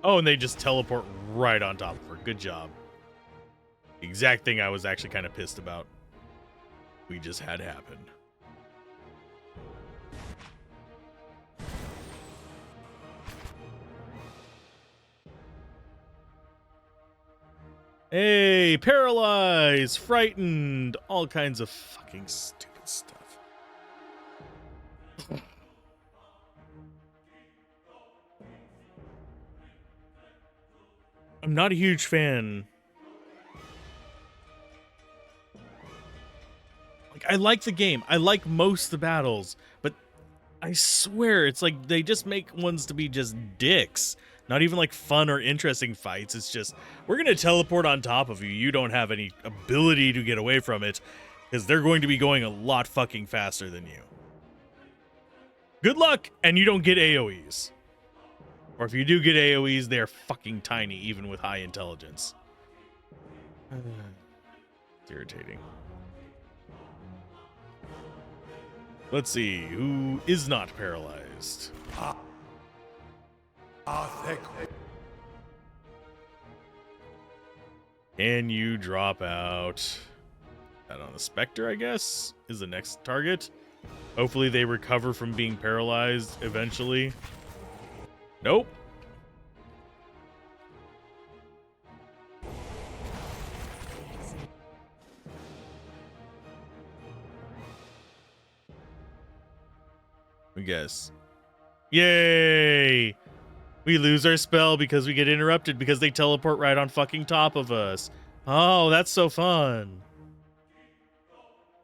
Oh, and they just teleport right on top of her. Good job. The exact thing I was actually kind of pissed about. We just had happen. Hey, paralyzed, frightened, all kinds of fucking stupid stuff. I'm not a huge fan. Like, I like the game. I like most of the battles, but I swear it's like they just make ones to be just dicks. Not even like fun or interesting fights. It's just, we're going to teleport on top of you. You don't have any ability to get away from it because they're going to be going a lot fucking faster than you. Good luck, and you don't get AoEs. Or if you do get AoEs, they're fucking tiny, even with high intelligence. It's irritating. Let's see, who is not paralyzed? Can you drop out? That on the Spectre, I guess, is the next target. Hopefully they recover from being paralyzed eventually. Nope. I guess. Yay! We lose our spell because we get interrupted because they teleport right on fucking top of us. Oh, that's so fun.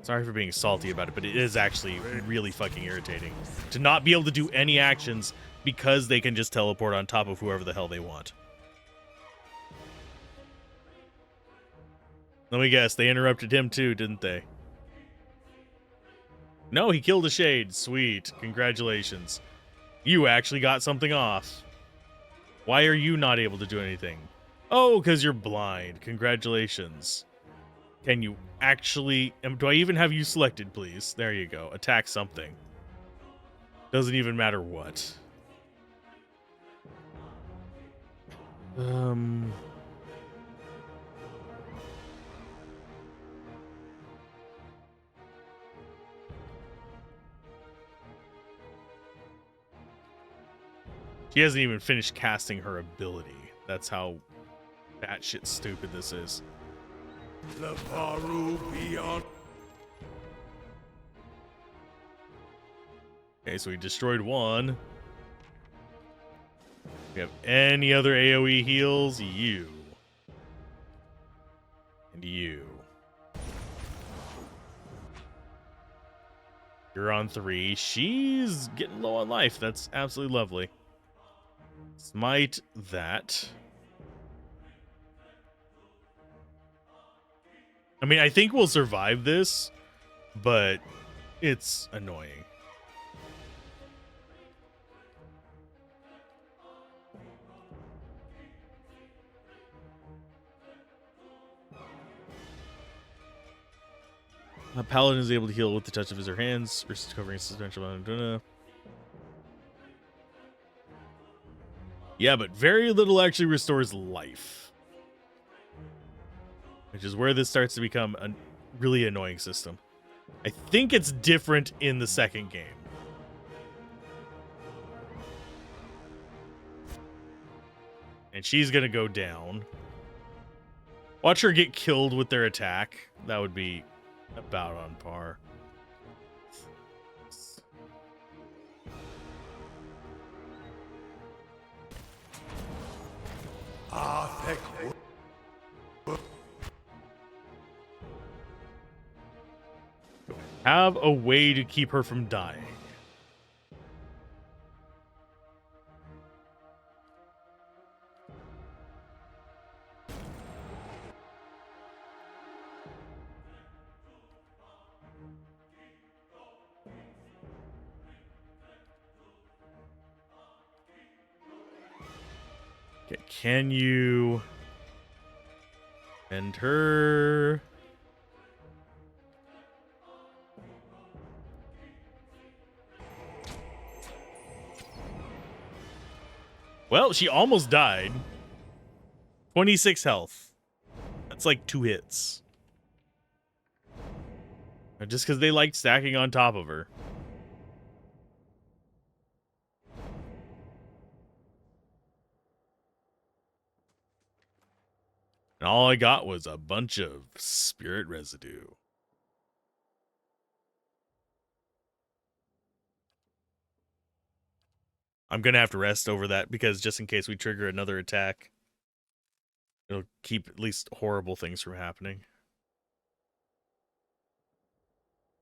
Sorry for being salty about it, but it is actually really fucking irritating to not be able to do any actions because they can just teleport on top of whoever the hell they want. Let me guess, they interrupted him too, didn't they? No, he killed a shade. Sweet. Congratulations. You actually got something off. Why are you not able to do anything? Oh, because you're blind. Congratulations. Can you actually... Do I even have you selected, please? There you go. Attack something. Doesn't even matter what. She hasn't even finished casting her ability. That's how batshit stupid this is. Okay, so we destroyed one. We have any other AoE heals? You. And you. You're on 3. She's getting low on life. That's absolutely lovely. Smite that. I mean, I think we'll survive this, but it's annoying. A paladin is able to heal with the touch of his or hands, recovering substantial amount of... Yeah, but very little actually restores life. Which is where this starts to become a really annoying system. I think it's different in the second game. And she's gonna go down. Watch her get killed with their attack. That would be about on par. Have a way to keep her from dying. Okay, can you end her? Well, she almost died. 26 health. That's like 2 hits. Just because they like stacking on top of her. And all I got was a bunch of spirit residue. I'm going to have to rest over that because just in case we trigger another attack, it'll keep at least horrible things from happening.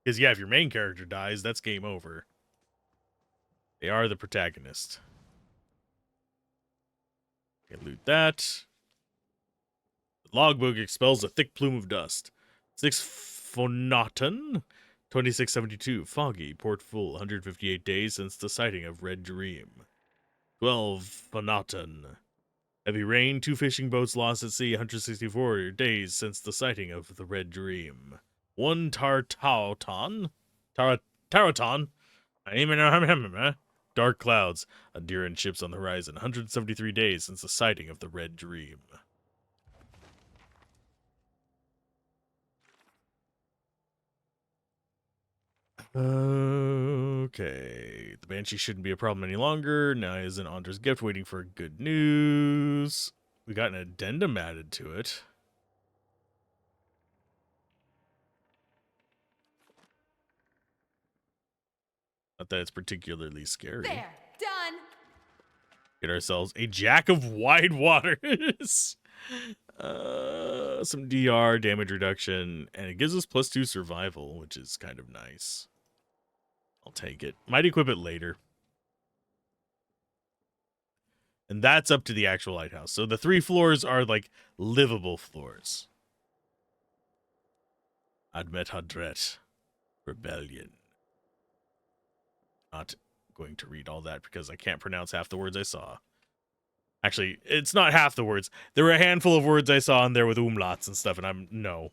Because, yeah, if your main character dies, that's game over. They are the protagonist. Okay, loot that. The logbook expels a thick plume of dust. 6 Phonaton, 2672. Foggy, port full, 158 days since the sighting of Red Dream. 12 Phonaton. Heavy rain, 2 fishing boats lost at sea, 164 days since the sighting of the Red Dream. 1 Tartauton. Taraton. Dark clouds, a deer and ships on the horizon, 173 days since the sighting of the Red Dream. Okay, the Banshee shouldn't be a problem any longer. Now is an Anders gift waiting for good news. We got an addendum added to it. Not that it's particularly scary. There, done. Get ourselves a Jack of Wide Waters. Some DR, damage reduction, and it gives us +2 survival, which is kind of nice. I'll take it. Might equip it later. And that's up to the actual lighthouse. So the 3 floors are like livable floors. Admet Hadret. Rebellion. Not going to read all that because I can't pronounce half the words I saw. Actually, it's not half the words. There were a handful of words I saw in there with umlauts and stuff, and no.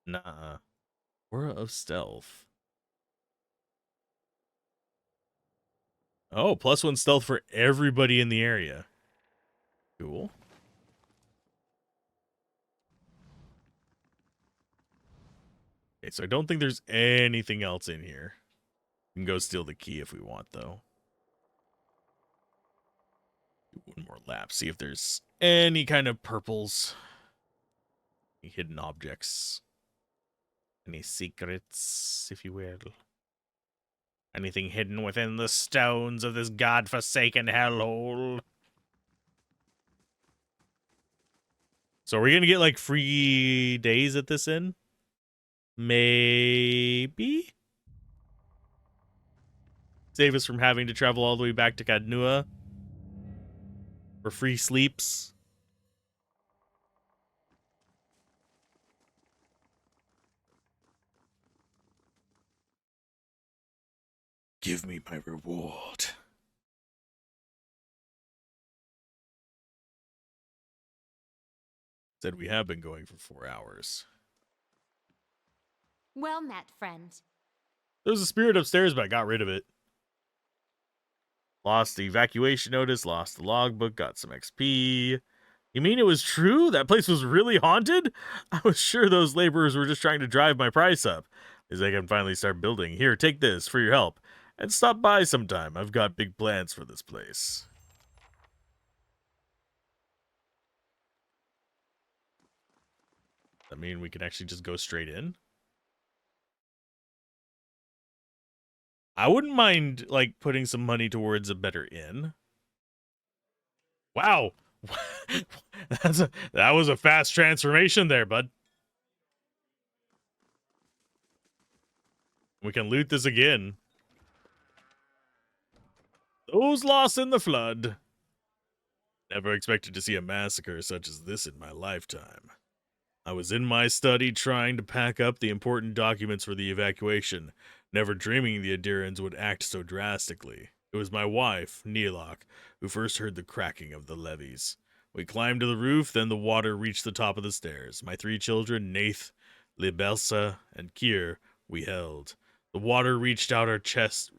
Nuh-uh. Aura of Stealth. Oh, +1 stealth for everybody in the area. Cool. Okay, so I don't think there's anything else in here. We can go steal the key if we want, though. Do one more lap, see if there's any kind of purples. Any hidden objects. Any secrets, if you will. Anything hidden within the stones of this godforsaken hellhole? So are we gonna get, like, free days at this inn? Maybe? Save us from having to travel all the way back to Cadnua for free sleeps. Give me my reward. Said we have been going for 4 hours. Well met, friend. There was a spirit upstairs, but I got rid of it. Lost the evacuation notice, lost the logbook, got some XP. You mean it was true? That place was really haunted? I was sure those laborers were just trying to drive my price up. As I can finally start building. Here, take this for your help. And stop by sometime. I've got big plans for this place. I mean, we can actually just go straight in. I wouldn't mind, like, putting some money towards a better inn. Wow. That was a fast transformation there, bud. We can loot this again. Those lost in the flood. Never expected to see a massacre such as this in my lifetime. I was in my study trying to pack up the important documents for the evacuation, never dreaming the Adirans would act so drastically. It was my wife, Neelok, who first heard the cracking of the levees. We climbed to the roof, then the water reached the top of the stairs. My 3 children, Nath, Libelsa, and Kier, we held. The water reached our chests,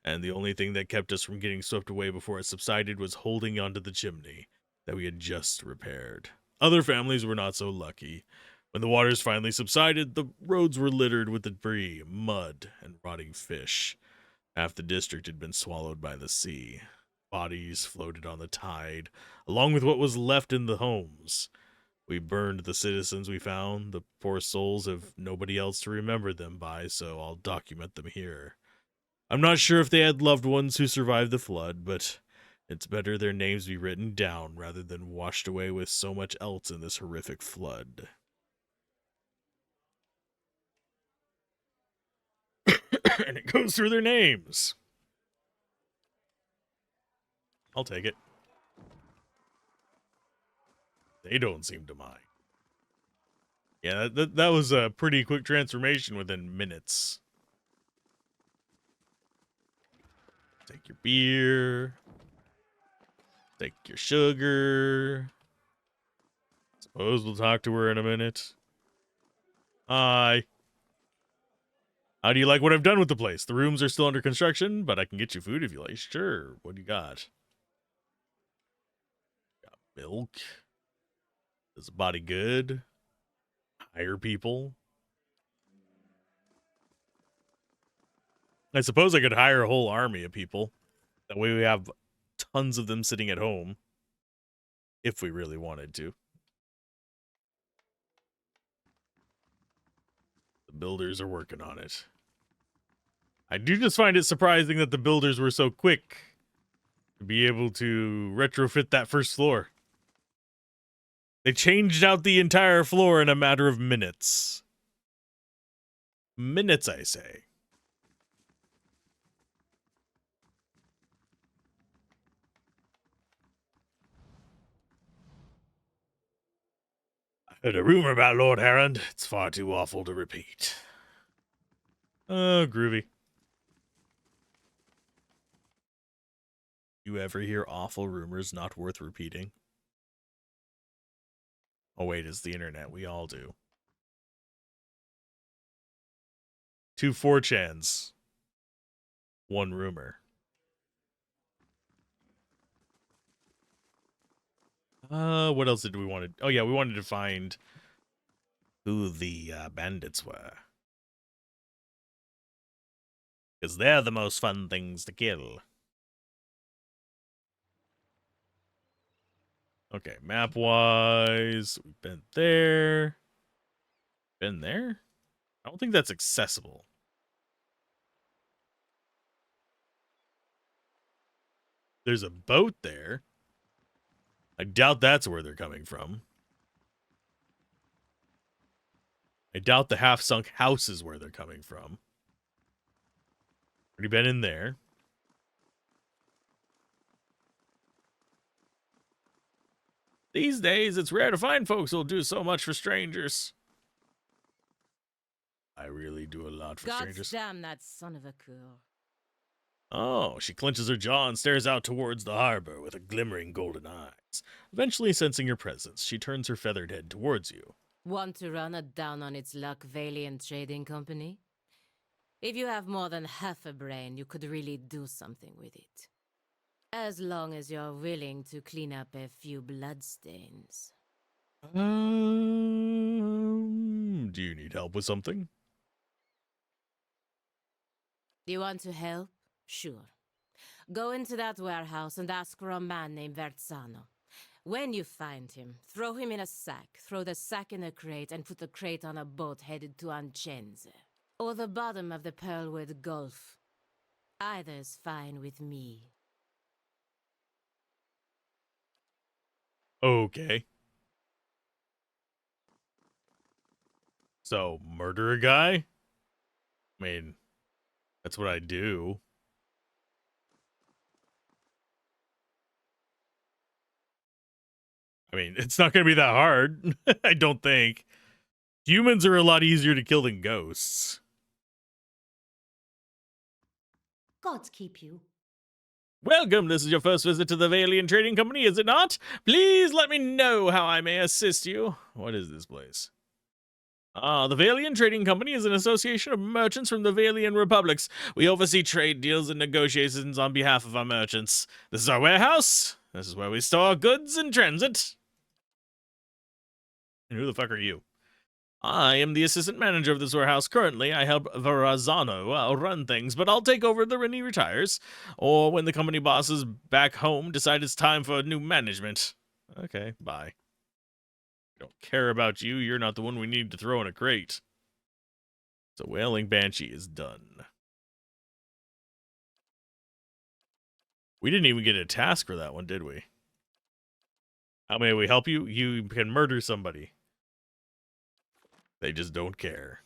and the only thing that kept us from getting swept away before it subsided was holding onto the chimney that we had just repaired. Other families were not so lucky. When the waters finally subsided, the roads were littered with debris, mud, and rotting fish. Half the district had been swallowed by the sea. Bodies floated on the tide, along with what was left in the homes. We burned the citizens we found. The poor souls have nobody else to remember them by, so I'll document them here. I'm not sure if they had loved ones who survived the flood, but it's better their names be written down rather than washed away with so much else in this horrific flood. And it goes through their names. I'll take it. They don't seem to mind. Yeah, that was a pretty quick transformation within minutes. Take your beer. Take your sugar. Suppose we'll talk to her in a minute. Hi. How do you like what I've done with the place? The rooms are still under construction, but I can get you food if you like. Sure. What do you got? Got milk. Is the body good? Hire people? I suppose I could hire a whole army of people. That way we have tons of them sitting at home. If we really wanted to. The builders are working on it. I do just find it surprising that the builders were so quick to be able to retrofit that first floor. They changed out the entire floor in a matter of minutes. Minutes, I say. I heard a rumor about Lord Harrond. It's far too awful to repeat. Oh, groovy. You ever hear awful rumors not worth repeating? Oh wait, it's the internet. We all do. 2 4chans. 1 rumor. What else did we want to... Oh yeah, we wanted to find who the bandits were. Because they're the most fun things to kill. Okay, map-wise, we've been there. Been there? I don't think that's accessible. There's a boat there. I doubt that's where they're coming from. I doubt the half-sunk house is where they're coming from. Already been in there. These days, it's rare to find folks who'll do so much for strangers. I really do a lot for strangers. Damn that son of a girl. Oh, she clenches her jaw and stares out towards the harbor with a glimmering golden eyes. Eventually sensing your presence, she turns her feathered head towards you. Want to run it down on its luck, Valiant Trading Company? If you have more than half a brain, you could really do something with it. As long as you're willing to clean up a few bloodstains. Do you need help with something? You want to help? Sure. Go into that warehouse and ask for a man named Verzano. When you find him, throw him in a sack, throw the sack in a crate, and put the crate on a boat headed to Ancenze. Or the bottom of the Pearlwood Gulf. Either's fine with me. Okay. So, murder a guy? I mean, that's what I do. I mean, it's not going to be that hard. I don't think. Humans are a lot easier to kill than ghosts. Gods keep you. Welcome, this is your first visit to the Valiant Trading Company, is it not? Please let me know how I may assist you. What is this place? The Valian Trading Company is an association of merchants from the Valian republics. We oversee trade deals and negotiations on behalf of our merchants. This is our warehouse. This is where we store our goods in transit. And who the fuck are you? I am the assistant manager of this warehouse. Currently, I help Verrazano run things, but I'll take over when he retires, or when the company bosses back home decide it's time for new management. Okay, bye. I don't care about you. You're not the one we need to throw in a crate. So Wailing Banshee is done. We didn't even get a task for that one, did we? How may we help you? You can murder somebody. They just don't care.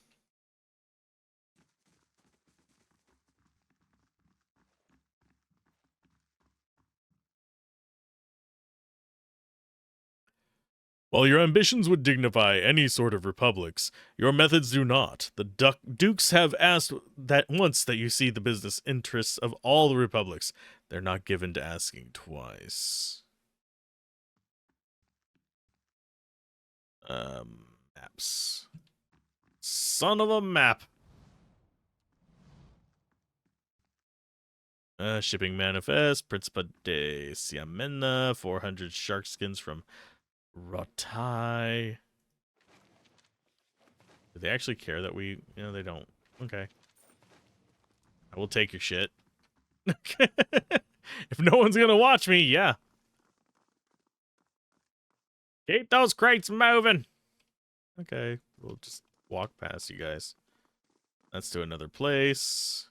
While your ambitions would dignify any sort of republics, your methods do not. The dukes have asked that once that you see the business interests of all the republics. They're not given to asking twice. Maps. Son of a map. Shipping manifest. Principa de Siamena. 400 shark skins from Rotai. Do they actually care that we... No, they don't. Okay. I will take your shit. If no one's gonna watch me, yeah. Keep those crates moving. Okay, we'll just walk past you guys. Let's do another place.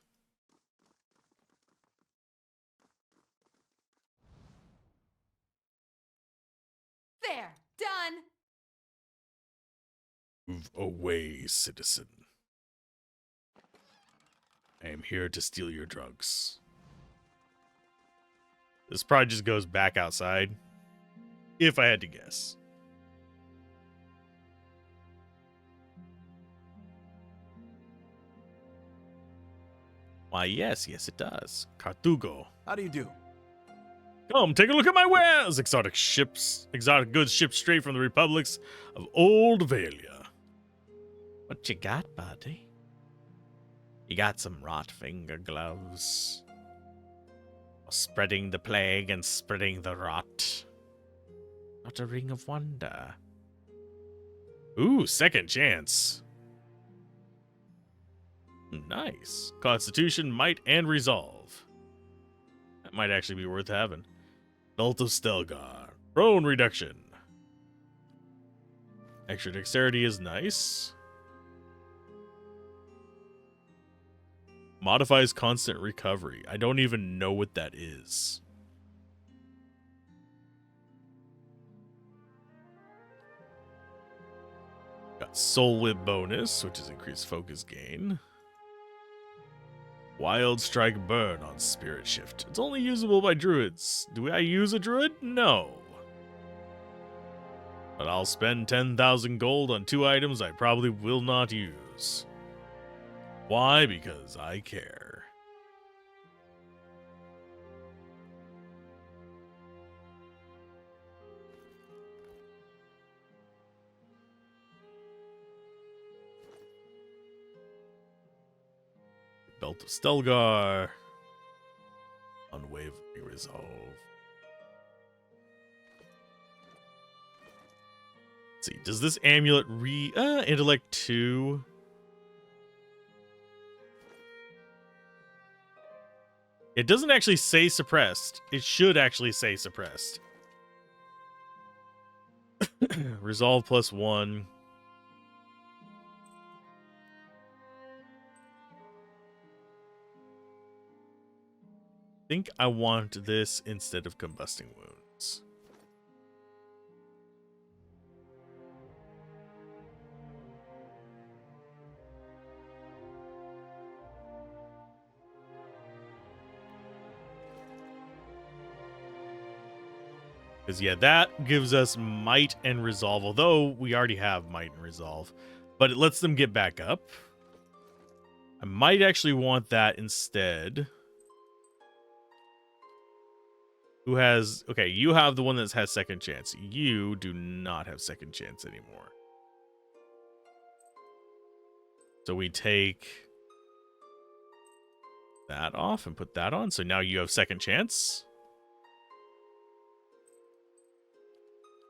There, done. Move away, citizen. I am here to steal your drugs. This probably just goes back outside, if I had to guess. Why, yes, it does. Cartugo. How do you do? Come, take a look at my wares! Exotic goods shipped straight from the republics of Old Valia. What you got, buddy? You got some rot finger gloves. Spreading the plague and spreading the rot. Not a ring of wonder. Ooh, second chance. Nice. Constitution, might, and resolve. That might actually be worth having. Belt of Stelgar. Prone reduction. Extra dexterity is nice. Modifies constant recovery. I don't even know what that is. Got Soul Whip bonus, which is increased focus gain. Wild Strike Burn on Spirit Shift. It's only usable by druids. Do I use a druid? No. But I'll spend 10,000 gold on 2 items I probably will not use. Why? Because I care. Belt of Stelgar. Unwavering resolve. Let's see, does this amulet intellect 2? It doesn't actually say suppressed. It should actually say suppressed. Resolve +1. I think I want this instead of combusting wounds. Because, yeah, that gives us might and resolve, although we already have might and resolve. But it lets them get back up. I might actually want that instead. Who has... Okay, you have the one that has second chance. You do not have second chance anymore. So we take that off and put that on. So now you have second chance.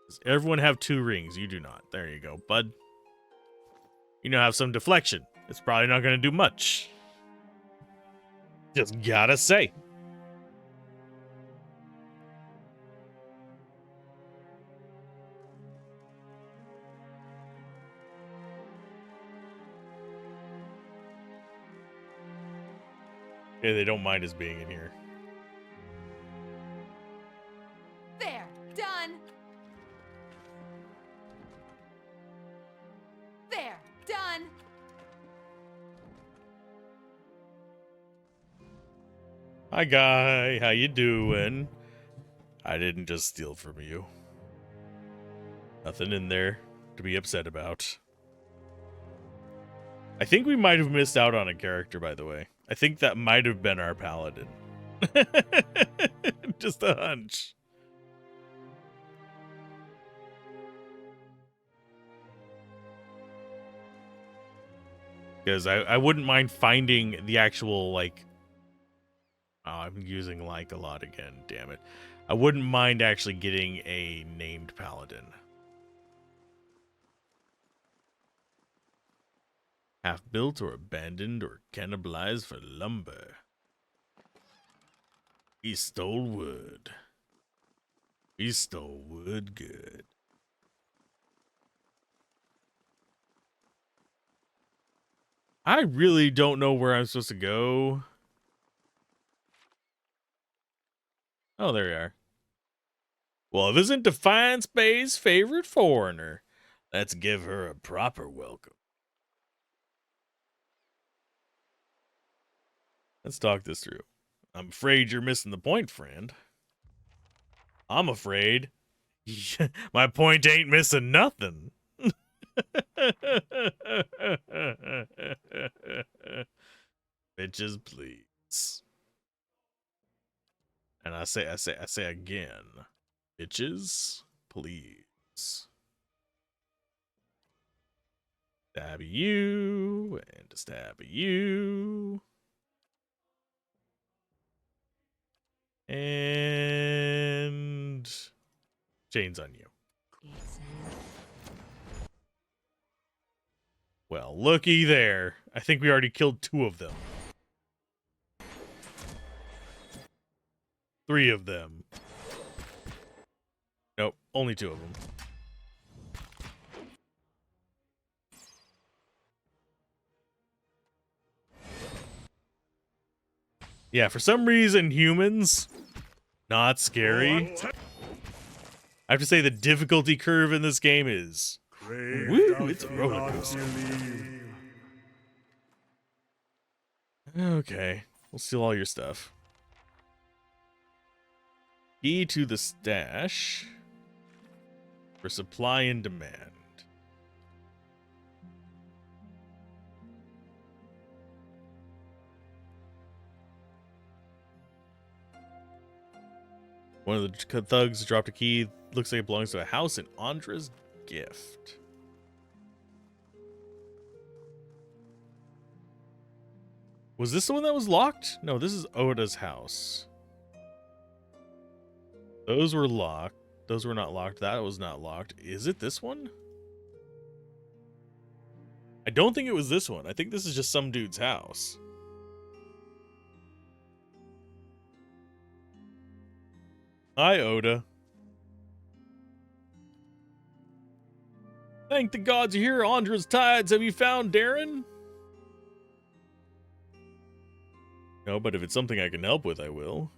Does everyone have 2 rings? You do not. There you go, bud. You now have some deflection. It's probably not going to do much. Just gotta say. Yeah, they don't mind us being in here. There. Done. There. Done. Hi, guy. How you doing? I didn't just steal from you. Nothing in there to be upset about. I think we might have missed out on a character, by the way. I think that might have been our paladin. Just a hunch. Because I wouldn't mind finding the actual, like... Oh, I'm using like a lot again, damn it. I wouldn't mind actually getting a named paladin. Half-built or abandoned or cannibalized for lumber. He stole wood. He stole wood good. I really don't know where I'm supposed to go. Oh, there you are. Well, isn't Defiance Bay's favorite foreigner? Let's give her a proper welcome. Let's talk this through. I'm afraid you're missing the point, friend. I'm afraid my point ain't missing nothing. Bitches, please. And I say again, bitches, please. Stab you and stab you. And chains on you. Well, looky there. I think we already killed 2 of them. 3 of them. Nope, only 2 of them. Yeah, for some reason, humans, not scary. I have to say the difficulty curve in this game is... Woo, it's a roller coaster. Okay, we'll steal all your stuff. Key to the stash for supply and demand. One of the thugs dropped a key. Looks like it belongs to a house in Andra's gift. Was this the one that was locked? No, this is Oda's house. Those were locked. Those were not locked. That was not locked. Is it this one? I don't think it was this one. I think this is just some dude's house. Hi, Oda. Thank the gods you're here, Andra's tides. Have you found Darren? No, but if it's something I can help with, I will.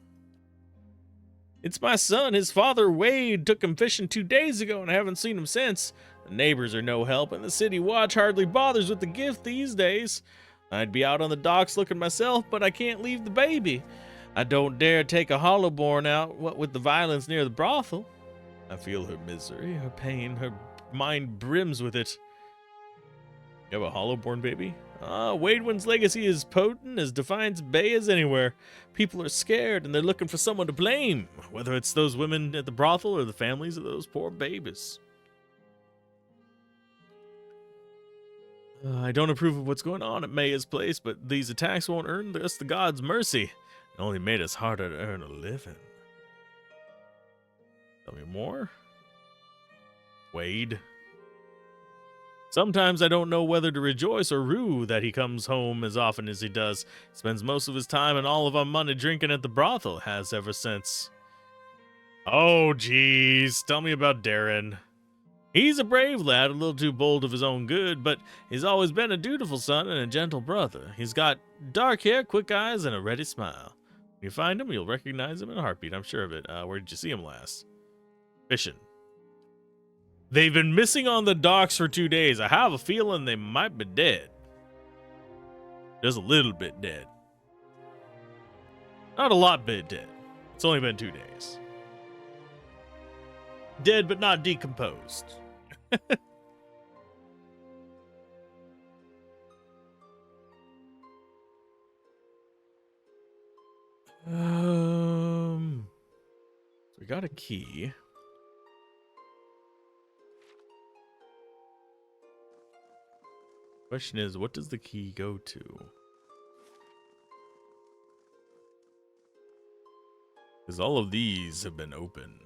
It's my son. His father, Wade, took him fishing 2 days ago, and I haven't seen him since. The neighbors are no help, and the city watch hardly bothers with the gift these days. I'd be out on the docks looking myself, but I can't leave the baby. I don't dare take a hollowborn out, what with the violence near the brothel. I feel her misery, her pain, her mind brims with it. You have a hollowborn baby? Wadewan's legacy is potent as Defiance Bay as anywhere. People are scared and they're looking for someone to blame, whether it's those women at the brothel or the families of those poor babies. I don't approve of what's going on at Maya's place, but these attacks won't earn us the gods' mercy. It only made us harder to earn a living. Tell me more? Wade. Sometimes I don't know whether to rejoice or rue that he comes home as often as he does. He spends most of his time and all of our money drinking at the brothel, has ever since. Oh, jeez. Tell me about Darren. He's a brave lad, a little too bold of his own good, but he's always been a dutiful son and a gentle brother. He's got dark hair, quick eyes, and a ready smile. When you find him, you'll recognize him in a heartbeat, I'm sure of it. Where did you see him last? Fishing. They've been missing on the docks for 2 days. I have a feeling they might be dead. Just a little bit dead. Not a lot bit dead. It's only been 2 days. Dead but not decomposed. We got a key. Question is, what does the key go to? Because all of these have been open.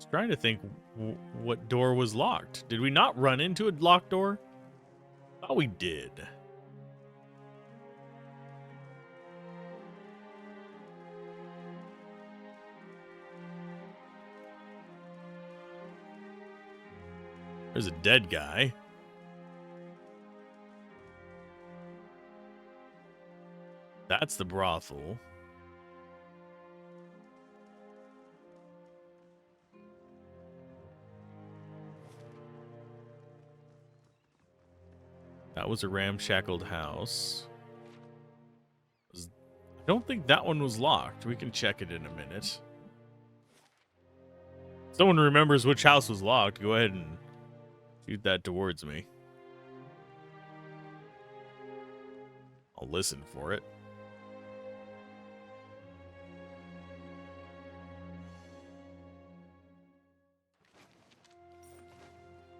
Trying to think what door was locked. Did we not run into a locked door? Oh, we did. There's a dead guy. That's the brothel. That was a ramshackled house. I don't think that one was locked. We can check it in a minute. If someone remembers which house was locked, go ahead and shoot that towards me. I'll listen for it.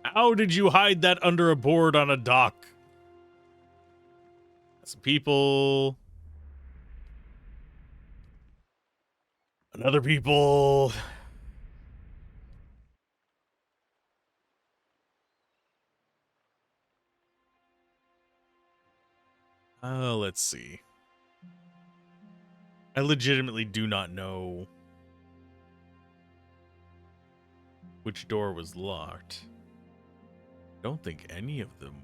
How did you hide that under a board on a dock? Some people. Another people. Let's see. I legitimately do not know which door was locked. I don't think any of them.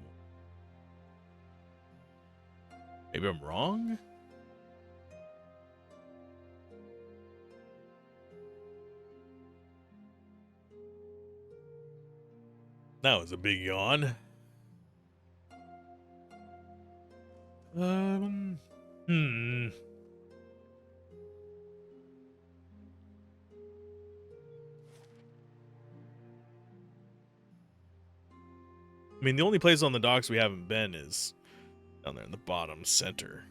Maybe I'm wrong? That was a big yawn. I mean, the only place on the docks we haven't been is down there in the bottom center.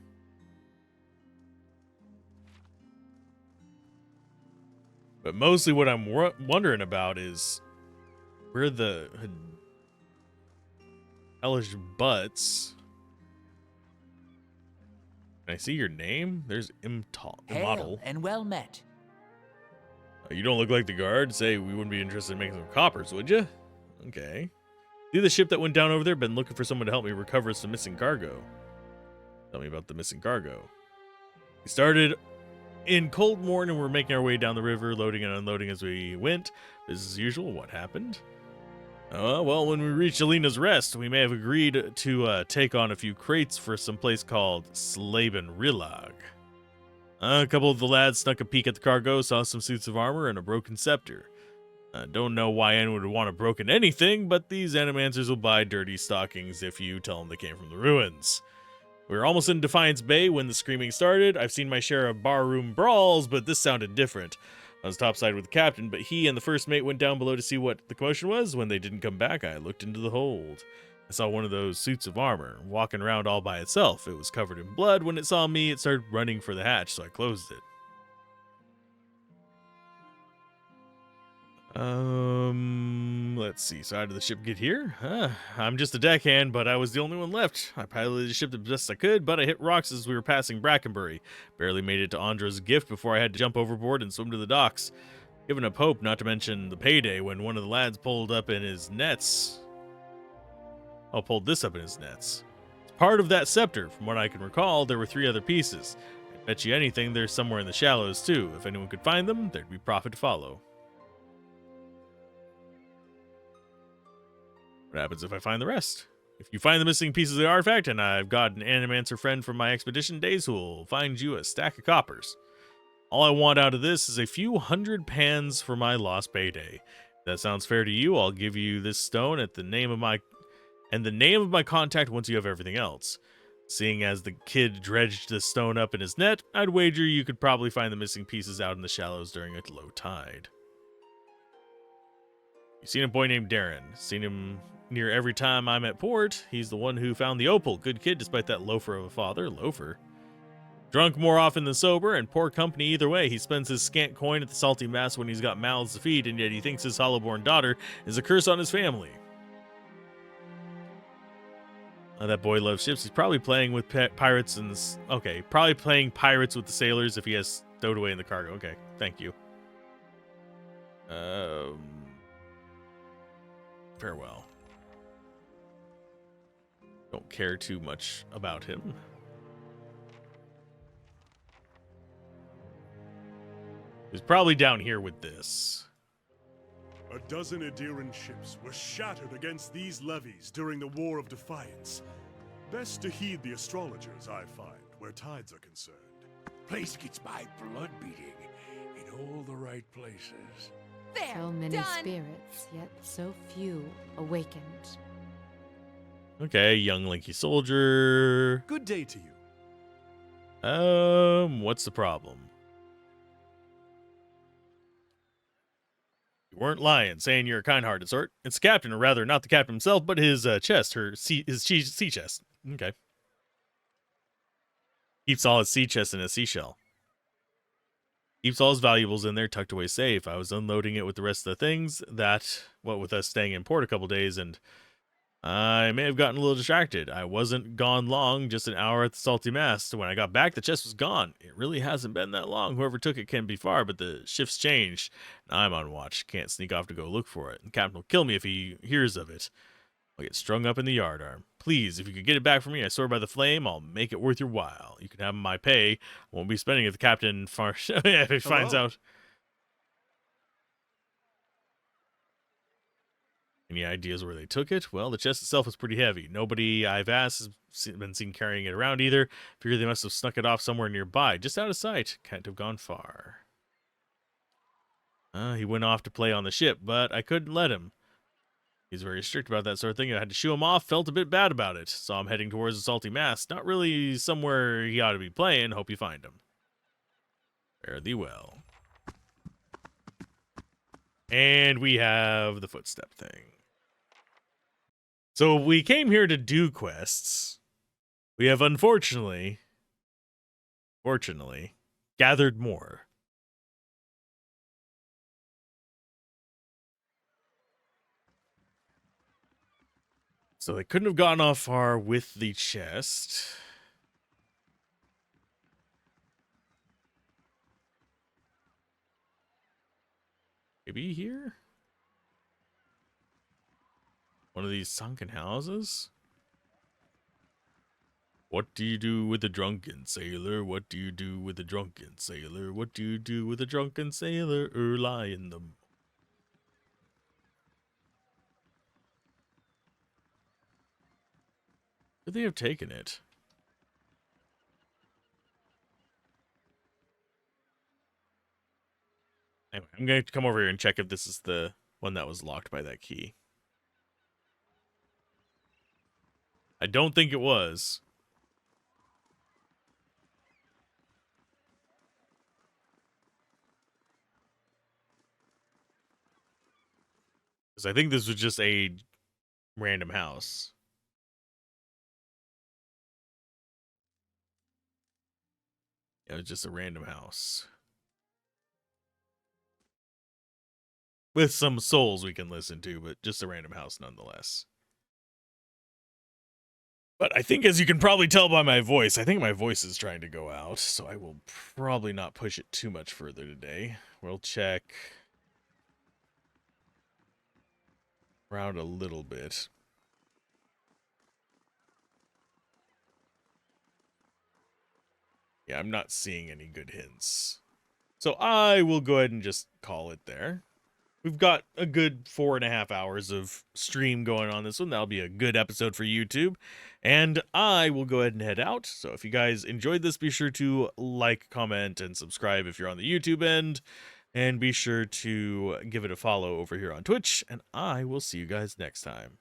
But mostly what I'm wondering about is where the hellish butts. Can I see your name? There's Imtol. Hail and well met. You don't look like the guard. Say we wouldn't be interested in making some coppers, would you? Okay. See the ship that went down over there? Been looking for someone to help me recover some missing cargo. Tell me about the missing cargo. We started in Coldmorn and we're making our way down the river, loading and unloading as we went. Business as usual. What happened? Well, when we reached Alina's Rest, we may have agreed to take on a few crates for some place called Slaben Rillag. A couple of the lads snuck a peek at the cargo, saw some suits of armor and a broken scepter. Don't know why anyone would want a broken anything, but these animancers will buy dirty stockings if you tell them they came from the ruins. We were almost in Defiance Bay when the screaming started. I've seen my share of barroom brawls, but this sounded different. I was topside with the captain, but he and the first mate went down below to see what the commotion was. When they didn't come back, I looked into the hold. I saw one of those suits of armor walking around all by itself. It was covered in blood. When it saw me, it started running for the hatch, so I closed it. Let's see. So how did the ship get here? I'm just a deckhand, but I was the only one left. I piloted the ship the best I could, but I hit rocks as we were passing Brackenbury. Barely made it to Andra's gift before I had to jump overboard and swim to the docks. Given up hope, not to mention the payday, when one of the lads pulled up in his nets. Pulled this up in his nets. It's part of that scepter. From what I can recall, there were 3 other pieces. I bet you anything they're somewhere in the shallows, too. If anyone could find them, there'd be profit to follow. What happens if I find the rest? If you find the missing pieces of the artifact, and I've got an animancer friend from my expedition days who will find you a stack of coppers. All I want out of this is a few 100 pans for my lost payday. If that sounds fair to you, I'll give you this stone at the name of my contact once you have everything else. Seeing as the kid dredged the stone up in his net, I'd wager you could probably find the missing pieces out in the shallows during a low tide. You've seen a boy named Darren. Seen him near every time I'm at port. He's the one who found the opal. Good kid despite that loafer of a father. Loafer. Drunk more often than sober, and poor company either way. He spends his scant coin at the salty mess when he's got mouths to feed, and yet he thinks his hollow-born daughter is a curse on his family. That boy loves ships. He's probably playing with pirates and... Okay, probably playing pirates with the sailors if he has stowed away in the cargo. Okay, thank you. Farewell. Don't care too much about him. He's probably down here with this. A dozen Adiran ships were shattered against these levies during the War of Defiance. Best to heed the astrologers, I find, where tides are concerned. Place gets my blood beating in all the right places. There. So many Done. spirits, yet so few awakened. Okay, young lanky soldier. Good day to you. What's the problem? You weren't lying, saying you're a kind-hearted sort. It's the captain, or rather, not the captain himself, but his chest, his sea chest. Okay. Keeps all his sea chest in a seashell. Keeps all his valuables in there, tucked away safe. I was unloading it with the rest of the things. With us staying in port a couple days, and I may have gotten a little distracted. I wasn't gone long, just an hour at the salty mast. When I got back, the chest was gone. It really hasn't been that long. Whoever took it can't be far, but the shift's changed. And I'm on watch. Can't sneak off to go look for it. The captain will kill me if he hears of it. I'll get strung up in the yardarm. Please, if you could get it back for me, I swear by the flame, I'll make it worth your while. You can have my pay. I won't be spending it if the captain if he finds out. Any ideas where they took it? Well, the chest itself is pretty heavy. Nobody I've asked has been seen carrying it around either. Figure they must have snuck it off somewhere nearby, just out of sight. Can't have gone far. He went off to play on the ship, but I couldn't let him. He's very strict about that sort of thing. I had to shoo him off, felt a bit bad about it. Saw him heading towards the salty mast. Not really somewhere he ought to be playing. Hope you find him. Fare thee well. And we have the footstep thing. So we came here to do quests. We have fortunately, gathered more. So they couldn't have gotten off far with the chest. Maybe here? One of these sunken houses? What do you do with a drunken sailor? What do you do with a drunken sailor? What do you do with a drunken sailor? Lie in them. Could they have taken it? Anyway, I'm going to come over here and check if this is the one that was locked by that key. I don't think it was. Because I think this was just a random house. It was just a random house. With some souls we can listen to, but just a random house nonetheless. But I think, as you can probably tell by my voice, I think my voice is trying to go out, so I will probably not push it too much further today. We'll check around a little bit. Yeah, I'm not seeing any good hints. So I will go ahead and just call it there. We've got a good 4.5 hours of stream going on this one. That'll be a good episode for YouTube. And I will go ahead and head out. So if you guys enjoyed this, be sure to like, comment, and subscribe if you're on the YouTube end. And be sure to give it a follow over here on Twitch. And I will see you guys next time.